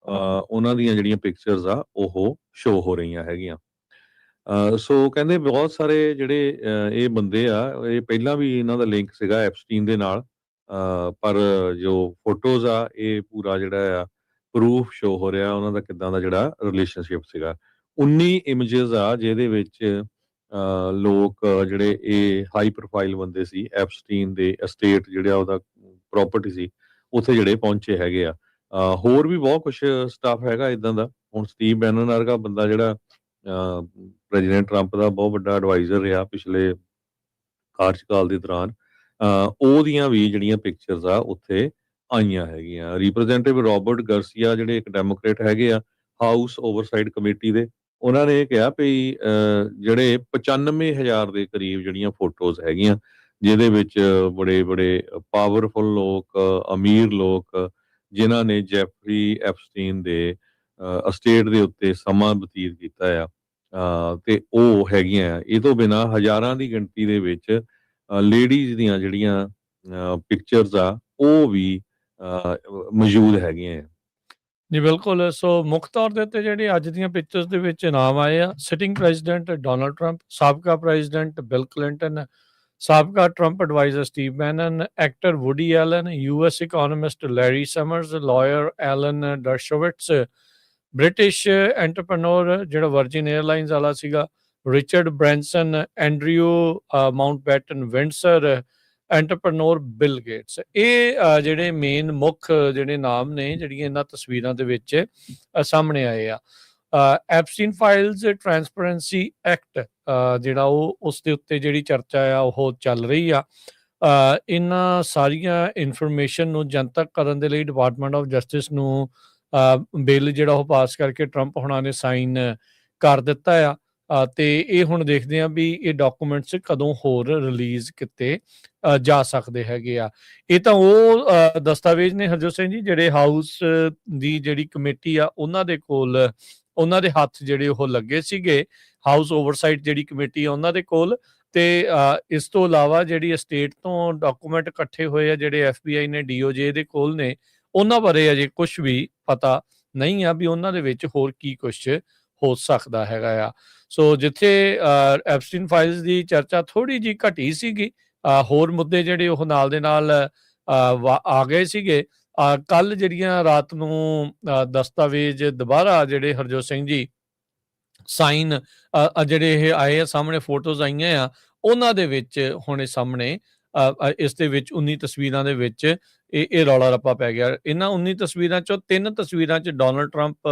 ਉਹਨਾਂ ਦੀਆਂ ਜਿਹੜੀਆਂ ਪਿਕਚਰਸ ਆ ਉਹ ਸ਼ੋ ਹੋ ਰਹੀਆਂ ਹੈਗੀਆਂ। ਸੋ ਕਹਿੰਦੇ ਬਹੁਤ ਸਾਰੇ ਜਿਹੜੇ ਇਹ ਬੰਦੇ ਆ, ਇਹ ਪਹਿਲਾਂ ਵੀ ਇਹਨਾਂ ਦਾ ਲਿੰਕ ਸੀਗਾ ਐਪਸਟੀਨ ਦੇ ਨਾਲ, ਪਰ ਜੋ ਫੋਟੋਜ਼ ਆ ਇਹ ਪੂਰਾ ਜਿਹੜਾ ਆ ਪ੍ਰੂਫ ਸ਼ੋ ਹੋ ਰਿਹਾ ਉਹਨਾਂ ਦਾ ਕਿੱਦਾਂ ਦਾ ਜਿਹੜਾ ਰਿਲੇਸ਼ਨਸ਼ਿਪ ਸੀਗਾ। 19 ਇਮੇजेस ਆ ਜਿਹਦੇ ਵਿੱਚ ਲੋਕ ਜਿਹੜੇ ਇਹ ਹਾਈ ਪ੍ਰੋਫਾਈਲ ਬੰਦੇ ਸੀ, ਐਪਸਟੀਨ ਦੇ ਅਸਟੇਟ ਜਿਹੜਾ ਉਹਦਾ ਪ੍ਰੋਪਰਟੀ ਸੀ, ਉੱਥੇ ਜਿਹੜੇ ਪਹੁੰਚੇ ਹੈਗੇ ਆ। ਹੋਰ ਵੀ ਬਹੁਤ ਕੁਝ ਸਟਾਫ ਹੈਗਾ ਇਦਾਂ ਦਾ। ਹੁਣ ਸਟੀਵ ਬੈਨਨ ਵਰਗਾ ਬੰਦਾ ਜਿਹੜਾ ਪ੍ਰੈਜ਼ੀਡੈਂਟ ਟਰੰਪ ਦਾ ਬਹੁਤ ਵੱਡਾ ਐਡਵਾਈਜ਼ਰ ਰਿਹਾ ਪਿਛਲੇ ਕਾਰਜਕਾਲ ਦੇ ਦੌਰਾਨ, ਉਹਦੀਆਂ ਵੀ ਜਿਹੜੀਆਂ ਪਿਕਚਰਸ ਆ ਉੱਥੇ ਆਈਆਂ ਹੈਗੀਆਂ। ਰਿਪਰੈਜ਼ੈਂਟੇਟਿਵ ਰੋਬਰਟ ਗਾਰਸੀਆ ਜਿਹੜੇ ਇੱਕ ਡੈਮੋਕ੍ਰੇਟ ਹੈਗੇ ਆ ਹਾਊਸ ਓਵਰਸਾਈਡ ਕਮੇਟੀ ਦੇ, ਉਹਨਾਂ ਨੇ ਇਹ ਕਿਹਾ ਵੀ ਜਿਹੜੇ 95,000 ਦੇ ਕਰੀਬ ਜਿਹੜੀਆਂ ਫੋਟੋਜ਼ ਹੈਗੀਆਂ ਜਿਹਦੇ ਵਿੱਚ ਬੜੇ ਬੜੇ ਪਾਵਰਫੁਲ ਲੋਕ, ਅਮੀਰ ਲੋਕ, ਜਿਨ੍ਹਾਂ ਨੇ ਜੈਫਰੀ ਐਪਸਟੀਨ ਦੇ ਅਸਟੇਟ ਦੇ ਉੱਤੇ ਸਮਾਂ ਬਤੀਤ ਕੀਤਾ ਆ, ਤੇ ਉਹ ਹੈਗੀਆਂ। ਇਹ ਤੋਂ ਬਿਨਾਂ ਹਜ਼ਾਰਾਂ ਦੀ ਗਿਣਤੀ ਦੇ ਵਿੱਚ ਲੇਡੀਜ਼ ਦੀਆਂ ਜਿਹੜੀਆਂ ਪਿਕਚਰਸ ਆ ਉਹ ਵੀ ਮੌਜੂਦ ਹੈਗੀਆਂ। ਜੀ ਬਿਲਕੁਲ। ਸੋ ਮੁੱਖ ਤੌਰ ਦੇ ਉੱਤੇ ਜਿਹੜੇ ਅੱਜ ਦੀਆਂ ਪਿਕਚਰਸ ਦੇ ਵਿੱਚ ਨਾਮ ਆਏ ਆ, ਸਿਟਿੰਗ ਪ੍ਰੈਜ਼ੀਡੈਂਟ ਡੋਨਲਡ ਟਰੰਪ, ਸਾਬਕਾ ਪ੍ਰੈਜ਼ੀਡੈਂਟ ਬਿਲ ਕਲਿੰਟਨ, ਸਾਬਕਾ Trump adviser Steve Bannon, actor Woody Allen, US economist Larry Summers, lawyer Alan Dershowitz, British entrepreneur ਜਿਹੜਾ ਵਰਜਿਨ 에ਅਰਲਾਈਨਸ ਵਾਲਾ ਸੀਗਾ, Richard Branson, Andrew Mountbatten Windsor, entrepreneur Bill Gates. ਇਹ ਜਿਹੜੇ main ਮੁੱਖ ਜਿਹੜੇ ਨਾਮ ਨੇ ਜਿਹੜੀਆਂ ਇਹਨਾਂ ਤਸਵੀਰਾਂ ਦੇ ਵਿੱਚ ਸਾਹਮਣੇ ਆਏ ਆ। ਐਪਸਟੀਨ ਫਾਈਲਸ ਟ੍ਰਾਂਸਪੇਰੈਂਸੀ ਐਕਟ ਜਿਹੜਾ ਉਹ ਉਸ ਦੇ ਉੱਤੇ ਜਿਹੜੀ ਚਰਚਾ ਆ ਉਹ ਚੱਲ ਰਹੀ ਆ। ਇਹਨਾਂ ਸਾਰੀਆਂ ਇਨਫੋਰਮੇਸ਼ਨ ਨੂੰ ਜਨਤਕ ਕਰਨ ਦੇ ਲਈ ਡਿਪਾਰਟਮੈਂਟ ਆਫ ਜਸਟਿਸ ਨੂੰ ਬਿੱਲ ਜਿਹੜਾ ਉਹ ਪਾਸ ਕਰਕੇ ਟਰੰਪ ਹੁਣਾਂ ਨੇ ਸਾਈਨ ਕਰ ਦਿੱਤਾ ਆ। ਤੇ ਇਹ ਹੁਣ ਦੇਖਦੇ ਆ ਵੀ ਇਹ ਡਾਕੂਮੈਂਟਸ ਕਦੋਂ ਹੋਰ ਰਿਲੀਜ਼ ਕੀਤੇ ਜਾ ਸਕਦੇ ਹੈਗੇ ਆ। ਇਹ ਤਾਂ ਉਹ ਦਸਤਾਵੇਜ਼ ਨੇ ਹਰਜੋਤ ਸਿੰਘ ਜੀ ਜਿਹੜੇ ਹਾਊਸ ਦੀ ਜਿਹੜੀ ਕਮੇਟੀ ਆ ਉਹਨਾਂ ਦੇ ਕੋਲ, ਉਹਨਾਂ ਦੇ ਹੱਥ ਜਿਹੜੇ ਉਹ ਲੱਗੇ ਸੀਗੇ, ਹਾਊਸ ਓਵਰਸਾਈਟ ਜਿਹੜੀ ਕਮੇਟੀ ਆ ਉਹਨਾਂ ਦੇ ਕੋਲ। ਤੇ ਇਸ ਤੋਂ ਇਲਾਵਾ ਜਿਹੜੀ ਸਟੇਟ ਤੋਂ ਡਾਕੂਮੈਂਟ ਇਕੱਠੇ ਹੋਏ ਆ ਜਿਹੜੇ FBI ਨੇ, DOJ ਦੇ ਕੋਲ ਨੇ, ਉਹਨਾਂ ਬਾਰੇ ਅਜੇ ਕੁਛ ਵੀ ਪਤਾ ਨਹੀਂ ਆ ਵੀ ਉਹਨਾਂ ਦੇ ਵਿੱਚ ਹੋਰ ਕੀ ਕੁਛ ਹੋ ਸਕਦਾ ਹੈਗਾ ਆ। ਸੋ ਜਿੱਥੇ ਐਪਸਟੀਨ ਫਾਈਲਸ ਦੀ ਚਰਚਾ ਥੋੜੀ ਜਿਹੀ ਘਟੀ ਸੀਗੀ, ਹੋਰ ਮੁੱਦੇ ਜਿਹੜੇ ਉਹ ਨਾਲ ਦੇ ਨਾਲ ਆ ਗਏ ਸੀਗੇ। ਕੱਲ ਜਿਹੜੀਆਂ ਰਾਤ ਨੂੰ ਦਸਤਾਵੇਜ਼ ਦੁਬਾਰਾ ਜਿਹੜੇ ਹਰਜੋਤ ਸਿੰਘ ਜੀ ਸਾਈਨ ਜਿਹੜੇ ਇਹ ਆਏ ਆ ਸਾਹਮਣੇ, ਫੋਟੋਜ਼ ਆਈਆਂ ਆ, ਉਹਨਾਂ ਦੇ ਵਿੱਚ ਹੁਣ ਇਹ ਸਾਹਮਣੇ ਇਸ ਦੇ ਵਿੱਚ 19 ਤਸਵੀਰਾਂ ਦੇ ਵਿੱਚ ਇਹ ਰੌਲਾ ਰੱਪਾ ਪੈ ਗਿਆ। ਇਹਨਾਂ 19 ਤਸਵੀਰਾਂ ਚੋਂ 3 ਤਸਵੀਰਾਂ 'ਚ ਡੋਨਲਡ ਟਰੰਪ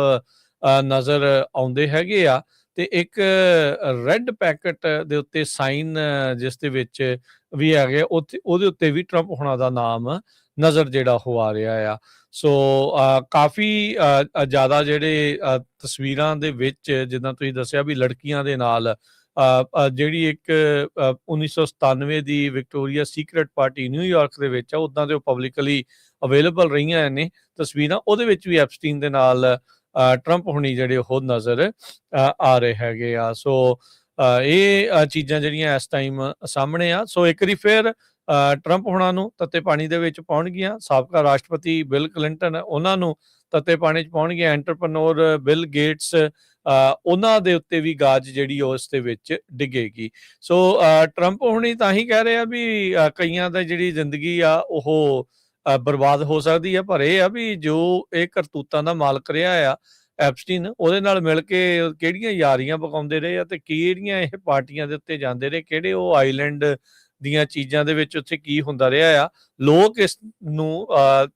ਨਜ਼ਰ ਆਉਂਦੇ ਹੈਗੇ ਆ, ਤੇ ਇੱਕ ਰੈੱਡ ਪੈਕਟ ਦੇ ਉੱਤੇ ਸਾਈਨ ਜਿਸ ਦੇ ਵਿੱਚ ਵੀ ਹੈਗੇ ਉੱਥੇ, ਉਹਦੇ ਉੱਤੇ ਵੀ ਟਰੰਪ ਹੁਣਾਂ ਦਾ ਨਾਮ ਨਜ਼ਰ ਜਿਹੜਾ ਉਹ ਆ ਰਿਹਾ ਆ। ਸੋ ਕਾਫੀ ਜ਼ਿਆਦਾ ਜਿਹੜੇ ਤਸਵੀਰਾਂ ਦੇ ਵਿੱਚ, ਜਿੱਦਾਂ ਤੁਸੀਂ ਦੱਸਿਆ ਵੀ ਲੜਕੀਆਂ ਦੇ ਨਾਲ ਜਿਹੜੀ ਇੱਕ 1997 ਦੀ ਵਿਕਟੋਰੀਆ ਸੀਕਰੇਟ ਪਾਰਟੀ ਨਿਊਯਾਰਕ ਦੇ ਵਿੱਚ ਆ, ਉੱਦਾਂ ਦੇ ਉਹ ਪਬਲਿਕਲੀ ਅਵੇਲੇਬਲ ਰਹੀਆਂ ਨੇ ਤਸਵੀਰਾਂ, ਉਹਦੇ ਵਿੱਚ ਵੀ ਐਪਸਟੀਨ ਦੇ ਨਾਲ ਟਰੰਪ ਹੁਣੀ ਜਿਹੜੇ ਉਹ ਨਜ਼ਰ ਆ ਰਹੇ ਹੈਗੇ ਆ। ਸੋ ਇਹ ਚੀਜ਼ਾਂ ਜਿਹੜੀਆਂ ਇਸ ਟਾਈਮ ਸਾਹਮਣੇ ਆ। ਸੋ ਇੱਕ ਵਾਰੀ ਫਿਰ ਟਰੰਪ ਹੁਣਾਂ ਨੂੰ ਤੱਤੇ ਪਾਣੀ ਦੇ ਵਿੱਚ ਪਾਉਣਗੀਆਂ, ਸਾਬਕਾ ਰਾਸ਼ਟਰਪਤੀ ਬਿਲ ਕਲਿੰਟਨ ਉਹਨਾਂ ਨੂੰ ਤੱਤੇ ਪਾਣੀ 'ਚ ਪਾਉਣਗੀਆਂ, ਐਂਟਰਪ੍ਰੈਨਿਓਰ ਬਿਲ ਗੇਟਸ ਉਹਨਾਂ ਦੇ ਉੱਤੇ ਵੀ ਗਾਜ ਜਿਹੜੀ ਉਸ ਦੇ ਵਿੱਚ ਡਿੱਗੇਗੀ। ਸੋ ਟਰੰਪ ਹੁਣੀ ਤਾਂ ਹੀ ਕਹਿ ਰਹੇ ਆ ਵੀ ਕਈਆਂ ਦਾ ਜਿਹੜੀ ਜ਼ਿੰਦਗੀ ਆ ਉਹ ਬਰਬਾਦ ਹੋ ਸਕਦੀ ਆ, ਪਰ ਇਹ ਆ ਵੀ ਜੋ ਇਹ ਕਰਤੂਤਾਂ ਦਾ ਮਾਲਕ ਰਿਹਾ ਆ ਐਪਸਟੀਨ, ਉਹਦੇ ਨਾਲ ਮਿਲ ਕੇ ਕਿਹੜੀਆਂ ਯਾਰੀਆਂ ਪਕਾਉਂਦੇ ਰਹੇ ਆ ਤੇ ਕਿਹੜੀਆਂ ਇਹ ਪਾਰਟੀਆਂ ਦੇ ਉੱਤੇ ਜਾਂਦੇ ਰਹੇ, ਕਿਹੜੇ ਉਹ ਆਈਲੈਂਡ ਦੀਆਂ ਚੀਜ਼ਾਂ ਦੇ ਵਿੱਚ ਉੱਥੇ ਕੀ ਹੁੰਦਾ ਰਿਹਾ ਆ। ਲੋਕ ਇਸ ਨੂੰ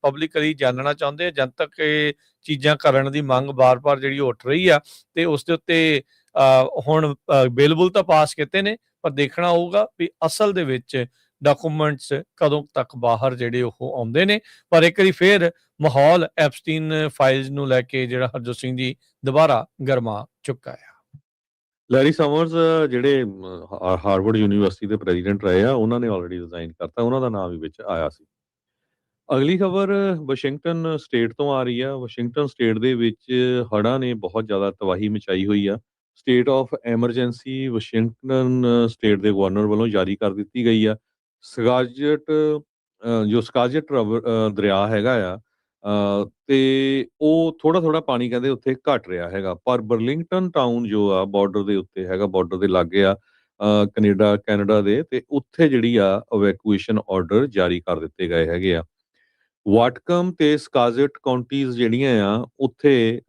ਪਬਲਿਕਲੀ ਜਾਣਨਾ ਚਾਹੁੰਦੇ ਆ, ਜਨਤਕ ਇਹ ਚੀਜ਼ਾਂ ਕਰਨ ਦੀ ਮੰਗ ਬਾਰ-ਬਾਰ ਜਿਹੜੀ ਉੱਠ ਰਹੀ ਆ, ਤੇ ਉਸ ਦੇ ਉੱਤੇ ਹੁਣ ਬਿੱਲ ਤਾਂ ਪਾਸ ਕੀਤੇ ਨੇ, ਪਰ ਦੇਖਣਾ ਹੋਊਗਾ ਵੀ ਅਸਲ ਦੇ ਵਿੱਚ ਡਾਕੂਮੈਂਟਸ ਕਦੋਂ ਤੱਕ ਬਾਹਰ ਜਿਹੜੇ ਉਹ ਆਉਂਦੇ ਨੇ। ਪਰ ਇੱਕ ਵਾਰੀ ਫਿਰ ਮਾਹੌਲ ਐਪਸਟੀਨ ਫਾਈਲਸ ਨੂੰ ਲੈ ਕੇ ਜਿਹੜਾ ਹਰਜੋਤ ਸਿੰਘ ਜੀ ਦੁਬਾਰਾ ਗਰਮਾ ਚੁੱਕਾ ਆ। ਲੈਰੀ ਸਮਰਜ਼ ਜਿਹੜੇ ਹਾਰਵਰਡ ਯੂਨੀਵਰਸਿਟੀ ਦੇ ਪ੍ਰੈਜ਼ੀਡੈਂਟ ਰਹੇ ਆ, ਉਹਨਾਂ ਨੇ ਆਲਰੇਡੀ ਰਿਜ਼ਾਈਨ ਕਰਤਾ, ਉਹਨਾਂ ਦਾ ਨਾਮ ਵੀ ਵਿੱਚ ਆਇਆ ਸੀ। ਅਗਲੀ ਖਬਰ ਵਾਸ਼ਿੰਗਟਨ ਸਟੇਟ ਤੋਂ ਆ ਰਹੀ ਆ। ਵਾਸ਼ਿੰਗਟਨ ਸਟੇਟ ਦੇ ਵਿੱਚ ਹੜ੍ਹਾਂ ਨੇ ਬਹੁਤ ਜ਼ਿਆਦਾ ਤਬਾਹੀ ਮਚਾਈ ਹੋਈ ਆ। State of emergency Washington state ਦੇ ਗਵਰਨਰ ਵੱਲੋਂ ਜਾਰੀ ਕਰ ਦਿੱਤੀ ਗਈ ਆ। ਸਕਾਜਟ ਜੋ ਸਕਾਜਟ ਦਰਿਆ ਹੈਗਾ ਆ, ਤੇ ਉਹ ਥੋੜਾ ਪਾਣੀ ਕਹਿੰਦੇ ਉੱਥੇ ਘਟ ਰਿਹਾ ਹੈਗਾ, ਪਰ ਬਰਲਿੰਗਟਨ ਟਾਊਨ ਜੋ ਆ ਬਾਰਡਰ ਦੇ ਉੱਤੇ ਹੈਗਾ, ਬਾਰਡਰ ਦੇ ਲਾਗੇ ਆ ਕੈਨੇਡਾ ਦੇ, ਤੇ ਉੱਥੇ ਜਿਹੜੀ ਆ ਇਵੈਕੂਏਸ਼ਨ ਆਰਡਰ ਜਾਰੀ ਕਰ ਦਿੱਤੇ ਗਏ ਹੈਗੇ ਆ। ਵਾਟਕਮ ਤੇ ਸਕਾਜ਼ਟ ਕਾਉਂਟੀਜ਼ ਜਿਹੜੀਆਂ ਆ ਉੱਥੇ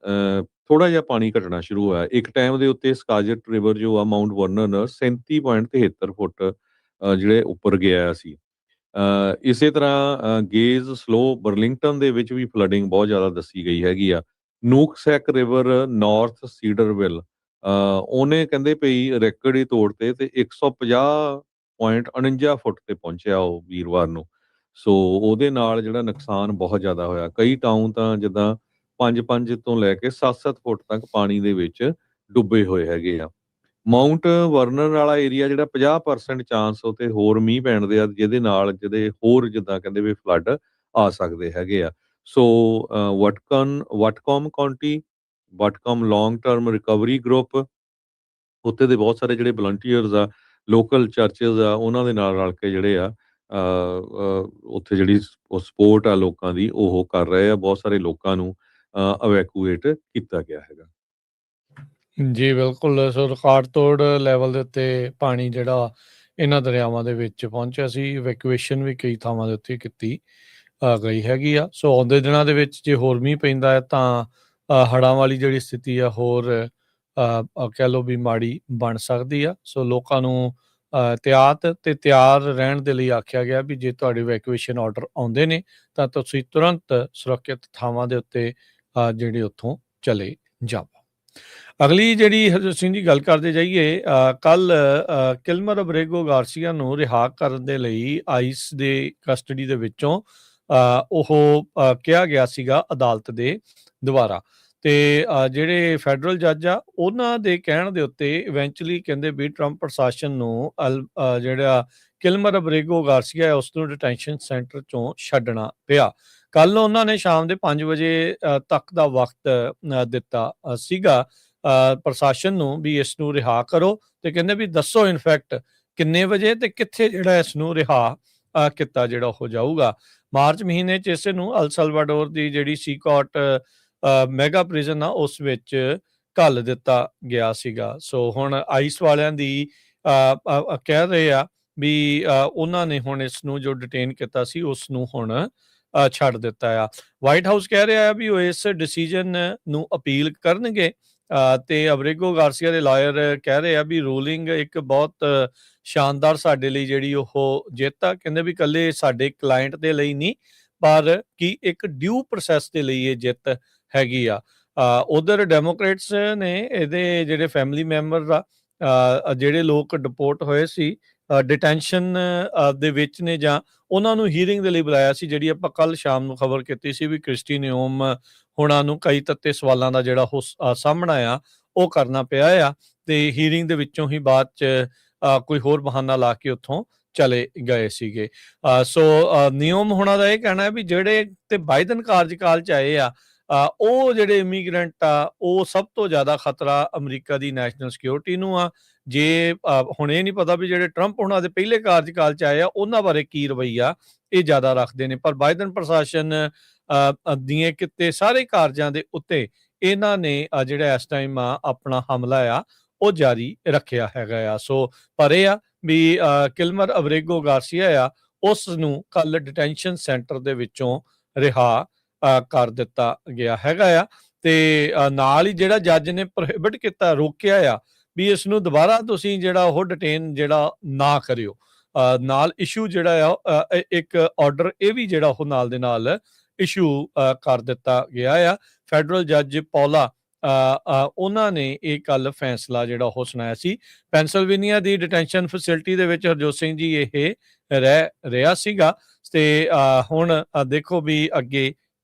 ਥੋੜਾ ਜਿਹਾ ਪਾਣੀ ਘਟਣਾ ਸ਼ੁਰੂ ਹੋਇਆ। ਇੱਕ ਟਾਈਮ ਦੇ ਉੱਤੇ ਸਕਾਜ਼ਟ ਰਿਵਰ ਜੋ ਆ ਮਾਊਂਟ ਵਰਨਨ 37.73 ਫੁੱਟ ਜਿਹੜੇ ਉੱਪਰ ਗਿਆ ਸੀ। ਇਸੇ ਤਰ੍ਹਾਂ ਗੇਜ ਸਲੋ ਬਰਲਿੰਗਟਨ ਦੇ ਵਿੱਚ ਵੀ ਫਲੱਡਿੰਗ ਬਹੁਤ ਜ਼ਿਆਦਾ ਦੱਸੀ ਗਈ ਹੈਗੀ ਆ। ਨੂਕਸੈਕ ਰਿਵਰ ਨਾਰਥ ਸੀਡਰਵਿਲ ਉਹਨੇ ਕਹਿੰਦੇ ਪਈ ਰੈਕਡ ਹੀ ਤੋੜਤੇ ਤੇ 150.49 ਫੁੱਟ ਤੇ ਪਹੁੰਚਿਆ ਉਹ ਵੀਰਵਾਰ ਨੂੰ। ਸੋ ਉਹਦੇ ਨਾਲ ਜਿਹੜਾ ਨੁਕਸਾਨ ਬਹੁਤ ਜ਼ਿਆਦਾ ਹੋਇਆ। ਕਈ ਟਾਊਨ ਤਾਂ ਜਿੱਦਾਂ 5 ਤੋਂ ਲੈ ਕੇ 7 ਫੁੱਟ ਤੱਕ ਪਾਣੀ ਦੇ ਵਿੱਚ ਡੁੱਬੇ ਹੋਏ ਹੈਗੇ ਆ। ਮਾਊਂਟ ਵਰਨਨ ਵਾਲਾ ਏਰੀਆ ਜਿਹੜਾ 50% ਚਾਂਸ ਉਤੇ ਹੋਰ ਮੀਂਹ ਪੈਣ ਦੇ ਆ, ਜਿਹਦੇ ਹੋਰ ਜਿੱਦਾਂ ਕਹਿੰਦੇ ਵੀ ਫਲੱਡ ਆ ਸਕਦੇ ਹੈਗੇ ਆ। So Whatcom County, Whatcom long term recovery group, ਉੱਥੇ ਦੇ ਬਹੁਤ ਸਾਰੇ ਜਿਹੜੇ ਵਲੰਟੀਅਰਸ ਆ, ਲੋਕਲ ਚਰਚਿਸ ਆ, ਉਹਨਾਂ ਦੇ ਨਾਲ ਰਲ ਕੇ ਜਿਹੜੇ ਆ ਉੱਥੇ ਜਿਹੜੀ ਸਪੋਰਟ ਆ ਲੋਕਾਂ ਦੀ ਉਹ ਕਰ ਰਹੇ ਆ। ਬਹੁਤ ਸਾਰੇ ਲੋਕਾਂ ਨੂੰ ਇਵੈਕੂਏਟ ਕੀਤਾ ਗਿਆ ਹੈਗਾ। ਜੀ ਬਿਲਕੁਲ। ਸੋ ਰਿਕਾਰਡ ਤੋੜ ਲੈਵਲ ਦੇ ਉੱਤੇ ਪਾਣੀ ਜਿਹੜਾ ਇਹਨਾਂ ਦਰਿਆਵਾਂ ਦੇ ਵਿੱਚ ਪਹੁੰਚਿਆ ਸੀ। ਇਵੈਕੂਏਸ਼ਨ ਵੀ ਕਈ ਥਾਵਾਂ ਦੇ ਉੱਤੇ ਕੀਤੀ ਗਈ ਹੈਗੀ ਆ। ਸੋ ਆਉਂਦੇ ਦਿਨਾਂ ਦੇ ਵਿੱਚ ਜੇ ਹੋਰ ਮੀਂਹ ਪੈਂਦਾ ਹੈ ਤਾਂ ਹੜ੍ਹਾਂ ਵਾਲੀ ਜਿਹੜੀ ਸਥਿਤੀ ਆ ਹੋਰ ਕਹਿ ਲਓ ਵੀ ਮਾੜੀ ਬਣ ਸਕਦੀ ਆ। ਸੋ ਲੋਕਾਂ ਨੂੰ ਇਹਤਿਆਤ ਤੇ ਤਿਆਰ ਰਹਿਣ ਦੇ ਲਈ ਆਖਿਆ ਗਿਆ ਵੀ ਜੇ ਤੁਹਾਡੇ ਇਵੈਕੂਏਸ਼ਨ ਆਰਡਰ ਆਉਂਦੇ ਨੇ ਤਾਂ ਤੁਸੀਂ ਤੁਰੰਤ ਸੁਰੱਖਿਅਤ ਥਾਵਾਂ ਦੇ ਉੱਤੇ ਜਿਹੜੇ ਉੱਥੋਂ ਚਲੇ ਜਾਵੋ। ਅਗਲੀ ਜਿਹੜੀ ਹਰਜੋਤ ਸਿੰਘ ਜੀ ਗੱਲ ਕਰਦੇ ਜਾਈਏ, ਕੱਲ ਕਿਲਮਰ ਅਬਰੇਗੋ ਗਾਰਸੀਆ ਨੂੰ ਰਿਹਾ ਕਰਨ ਦੇ ਲਈ ਆਈਸ ਦੇ ਕਸਟਡੀ ਦੇ ਵਿੱਚੋਂ ਉਹ ਕਿਹਾ ਗਿਆ ਸੀਗਾ ਅਦਾਲਤ ਦੇ ਦੁਆਰਾ। ਤੇ ਜਿਹੜੇ ਫੈਡਰਲ ਜੱਜ ਆ ਉਹਨਾਂ ਦੇ ਕਹਿਣ ਦੇ ਉੱਤੇ ਇਵੈਂਚੁਅਲੀ ਕਹਿੰਦੇ ਵੀ ਟਰੰਪ ਪ੍ਰਸ਼ਾਸਨ ਨੂੰ ਜਿਹੜਾ ਕਿਲਮਰ ਅਬਰੇਗੋ ਗਾਰਸੀਆ ਉਸ ਨੂੰ ਡਿਟੈਂਸ਼ਨ ਸੈਂਟਰ ਚੋਂ ਛੱਡਣਾ ਪਿਆ। ਕੱਲ ਉਹਨਾਂ ਨੇ ਸ਼ਾਮ ਦੇ 5 ਵਜੇ ਤੱਕ ਦਾ ਵਕਤ ਦਿੱਤਾ ਸੀਗਾ ਪ੍ਰਸ਼ਾਸਨ ਨੂੰ ਵੀ ਇਸ ਨੂੰ ਰਿਹਾ ਕਰੋ, ਤੇ ਕਹਿੰਦੇ ਵੀ ਦੱਸੋ ਇਨਫੈਕਟ ਕਿੰਨੇ ਵਜੇ ਤੇ ਕਿੱਥੇ ਜਿਹੜਾ ਇਸ ਨੂੰ ਰਿਹਾ ਕੀਤਾ ਜਿਹੜਾ ਹੋ ਜਾਊਗਾ। ਮਾਰਚ ਮਹੀਨੇ 'ਚ ਇਸੇ ਨੂੰ ਅਲ ਸਲਵਾਡੋਰ ਦੀ ਜਿਹੜੀ ਸੀਕੌਟ ਮੈਗਾ ਪ੍ਰਿਜ਼ਨ ਆ ਉਸ ਵਿੱਚ ਘੱਲ ਦਿੱਤਾ ਗਿਆ ਸੀਗਾ। ਸੋ ਹੁਣ ਆਈਸ ਵਾਲਿਆਂ ਦੀ ਕਹਿ ਰਹੇ ਆ ਵੀ ਉਹਨਾਂ ਨੇ ਹੁਣ ਇਸ ਨੂੰ ਜੋ ਡਿਟੇਨ ਕੀਤਾ ਸੀ ਉਸ ਨੂੰ ਹੁਣ ਛੱਡ ਦਿੱਤਾ ਆ। ਵਾਈਟ ਹਾਊਸ ਕਹਿ ਰਿਹਾ ਵੀ ਉਹ ਇਸ ਡਿਸੀਜਨ ਨੂੰ ਅਪੀਲ ਕਰਨਗੇ ਤੇ ਅਬਰੇਗੋ ਗਾਰਸੀਆ ਦੇ ਲਾਇਰ ਕਹਿ ਰਹੇ ਆ ਵੀ ਰੂਲਿੰਗ ਇੱਕ ਬਹੁਤ ਸ਼ਾਨਦਾਰ ਸਾਡੇ ਲਈ ਜਿਹੜੀ ਉਹ ਜਿੱਤ ਆ। ਕਹਿੰਦੇ ਵੀ ਇਕੱਲੇ ਸਾਡੇ ਕਲਾਇੰਟ ਦੇ ਲਈ ਨਹੀਂ ਪਰ ਕਿ ਇੱਕ ਡਿਊ ਪ੍ਰੋਸੈਸ ਦੇ ਲਈ ਇਹ ਜਿੱਤ ਹੈਗੀ ਆ। ਉਧਰ ਡੈਮੋਕ੍ਰੇਟਸ ਨੇ ਇਹਦੇ ਜਿਹੜੇ ਫੈਮਿਲੀ ਮੈਂਬਰ ਆ ਜਿਹੜੇ ਲੋਕ ਡਿਪੋਰਟ ਹੋਏ ਸੀ ਡਿਟੈਂਸ਼ਨ ਦੇ ਵਿੱਚ ਨੇ ਜਾਂ ਉਹਨਾਂ ਨੂੰ ਹੀਅਰਿੰਗ ਦੇ ਲਈ ਬੁਲਾਇਆ ਸੀ। ਜਿਹੜੀ ਆਪਾਂ ਕੱਲ ਸ਼ਾਮ ਨੂੰ ਖਬਰ ਕੀਤੀ ਸੀ ਵੀ ਕ੍ਰਿਸਟੀ ਨਿਓਮ ਹੁਣਾਂ ਨੂੰ ਕਈ ਤੱਤੇ ਸਵਾਲਾਂ ਦਾ ਜਿਹੜਾ ਉਹ ਸਾਹਮਣਾ ਆ ਉਹ ਕਰਨਾ ਪਿਆ ਆ ਤੇ ਹੀਅਰਿੰਗ ਦੇ ਵਿੱਚੋਂ ਹੀ ਬਾਅਦ 'ਚ ਕੋਈ ਹੋਰ ਬਹਾਨਾ ਲਾ ਕੇ ਉੱਥੋਂ ਚਲੇ ਗਏ ਸੀਗੇ। ਸੋ ਨਿਯਮ ਹੁਣਾਂ ਦਾ ਇਹ ਕਹਿਣਾ ਹੈ ਵੀ ਜਿਹੜੇ ਤੇ ਬਾਈਡਨ ਕਾਰਜਕਾਲ 'ਚ ਆਏ ਆ ਉਹ ਜਿਹੜੇ ਇਮੀਗ੍ਰੈਂਟ ਆ ਉਹ ਸਭ ਤੋਂ ਜ਼ਿਆਦਾ ਖਤਰਾ ਅਮਰੀਕਾ ਦੀ ਨੈਸ਼ਨਲ ਸਿਕਿਉਰਿਟੀ ਨੂੰ ਆ। ਜੇ ਹੁਣ ਇਹ ਨਹੀਂ ਪਤਾ ਵੀ ਜਿਹੜੇ ਟਰੰਪ ਉਹਨਾਂ ਦੇ ਪਹਿਲੇ ਕਾਰਜਕਾਲ 'ਚ ਆਏ ਆ ਉਹਨਾਂ ਬਾਰੇ ਕੀ ਰਵੱਈਆ ਇਹ ਜ਼ਿਆਦਾ ਰੱਖਦੇ ਨੇ, ਪਰ ਬਾਈਡਨ ਪ੍ਰਸ਼ਾਸਨ ਦੀਆਂ ਕਿਤੇ ਸਾਰੇ ਕਾਰਜਾਂ ਦੇ ਉੱਤੇ ਇਹਨਾਂ ਨੇ ਜਿਹੜਾ ਇਸ ਟਾਈਮ ਆਪਣਾ ਹਮਲਾ ਆ ਉਹ ਜਾਰੀ ਰੱਖਿਆ ਹੈਗਾ ਆ। ਸੋ ਪਰ ਇਹ ਆ ਵੀ ਕਿਲਮਰ ਅਬਰੇਗੋ ਗਾਰਸੀਆ ਆ ਉਸ ਨੂੰ ਕੱਲ ਡਿਟੈਂਸ਼ਨ ਸੈਂਟਰ ਦੇ ਵਿੱਚੋਂ ਰਿਹਾ ਕਰ ਦਿੱਤਾ ਗਿਆ ਹੈਗਾ ਆ। ਤੇ ਨਾਲ ਹੀ ਜਿਹੜਾ ਜੱਜ ਨੇ ਪ੍ਰੋਹਿਬਿਟ ਕੀਤਾ, ਰੋਕਿਆ ਆ ਵੀ ਇਸ ਨੂੰ ਦੁਬਾਰਾ ਤੁਸੀਂ ਜਿਹੜਾ ਉਹ ਡਿਟੇਨ ਜਿਹੜਾ ਨਾ ਕਰਿਓ। ਨਾਲ ਇਸ਼ੂ ਜਿਹੜਾ ਆ ਇੱਕ ਆਰਡਰ ਇਹ ਵੀ ਜਿਹੜਾ ਉਹ ਨਾਲ ਦੇ ਨਾਲ ਇਸ਼ੂ ਕਰ ਦਿੱਤਾ ਗਿਆ ਆ। ਫੈਡਰਲ ਜੱਜ ਪੌਲਾ ਉਹਨਾਂ ਨੇ ਇਹ ਕੱਲ ਫੈਸਲਾ ਜਿਹੜਾ ਉਹ ਸੁਣਾਇਆ ਸੀ। ਪੈਂਸਲਵੇਨੀਆ ਦੀ ਡਿਟੈਂਸ਼ਨ ਫੈਸਿਲਿਟੀ ਦੇ ਵਿੱਚ ਹਰਜੋਤ ਸਿੰਘ ਜੀ ਇਹ ਰਹਿ ਰਿਹਾ ਸੀਗਾ ਤੇ ਹੁਣ ਦੇਖੋ ਵੀ ਅੱਗੇ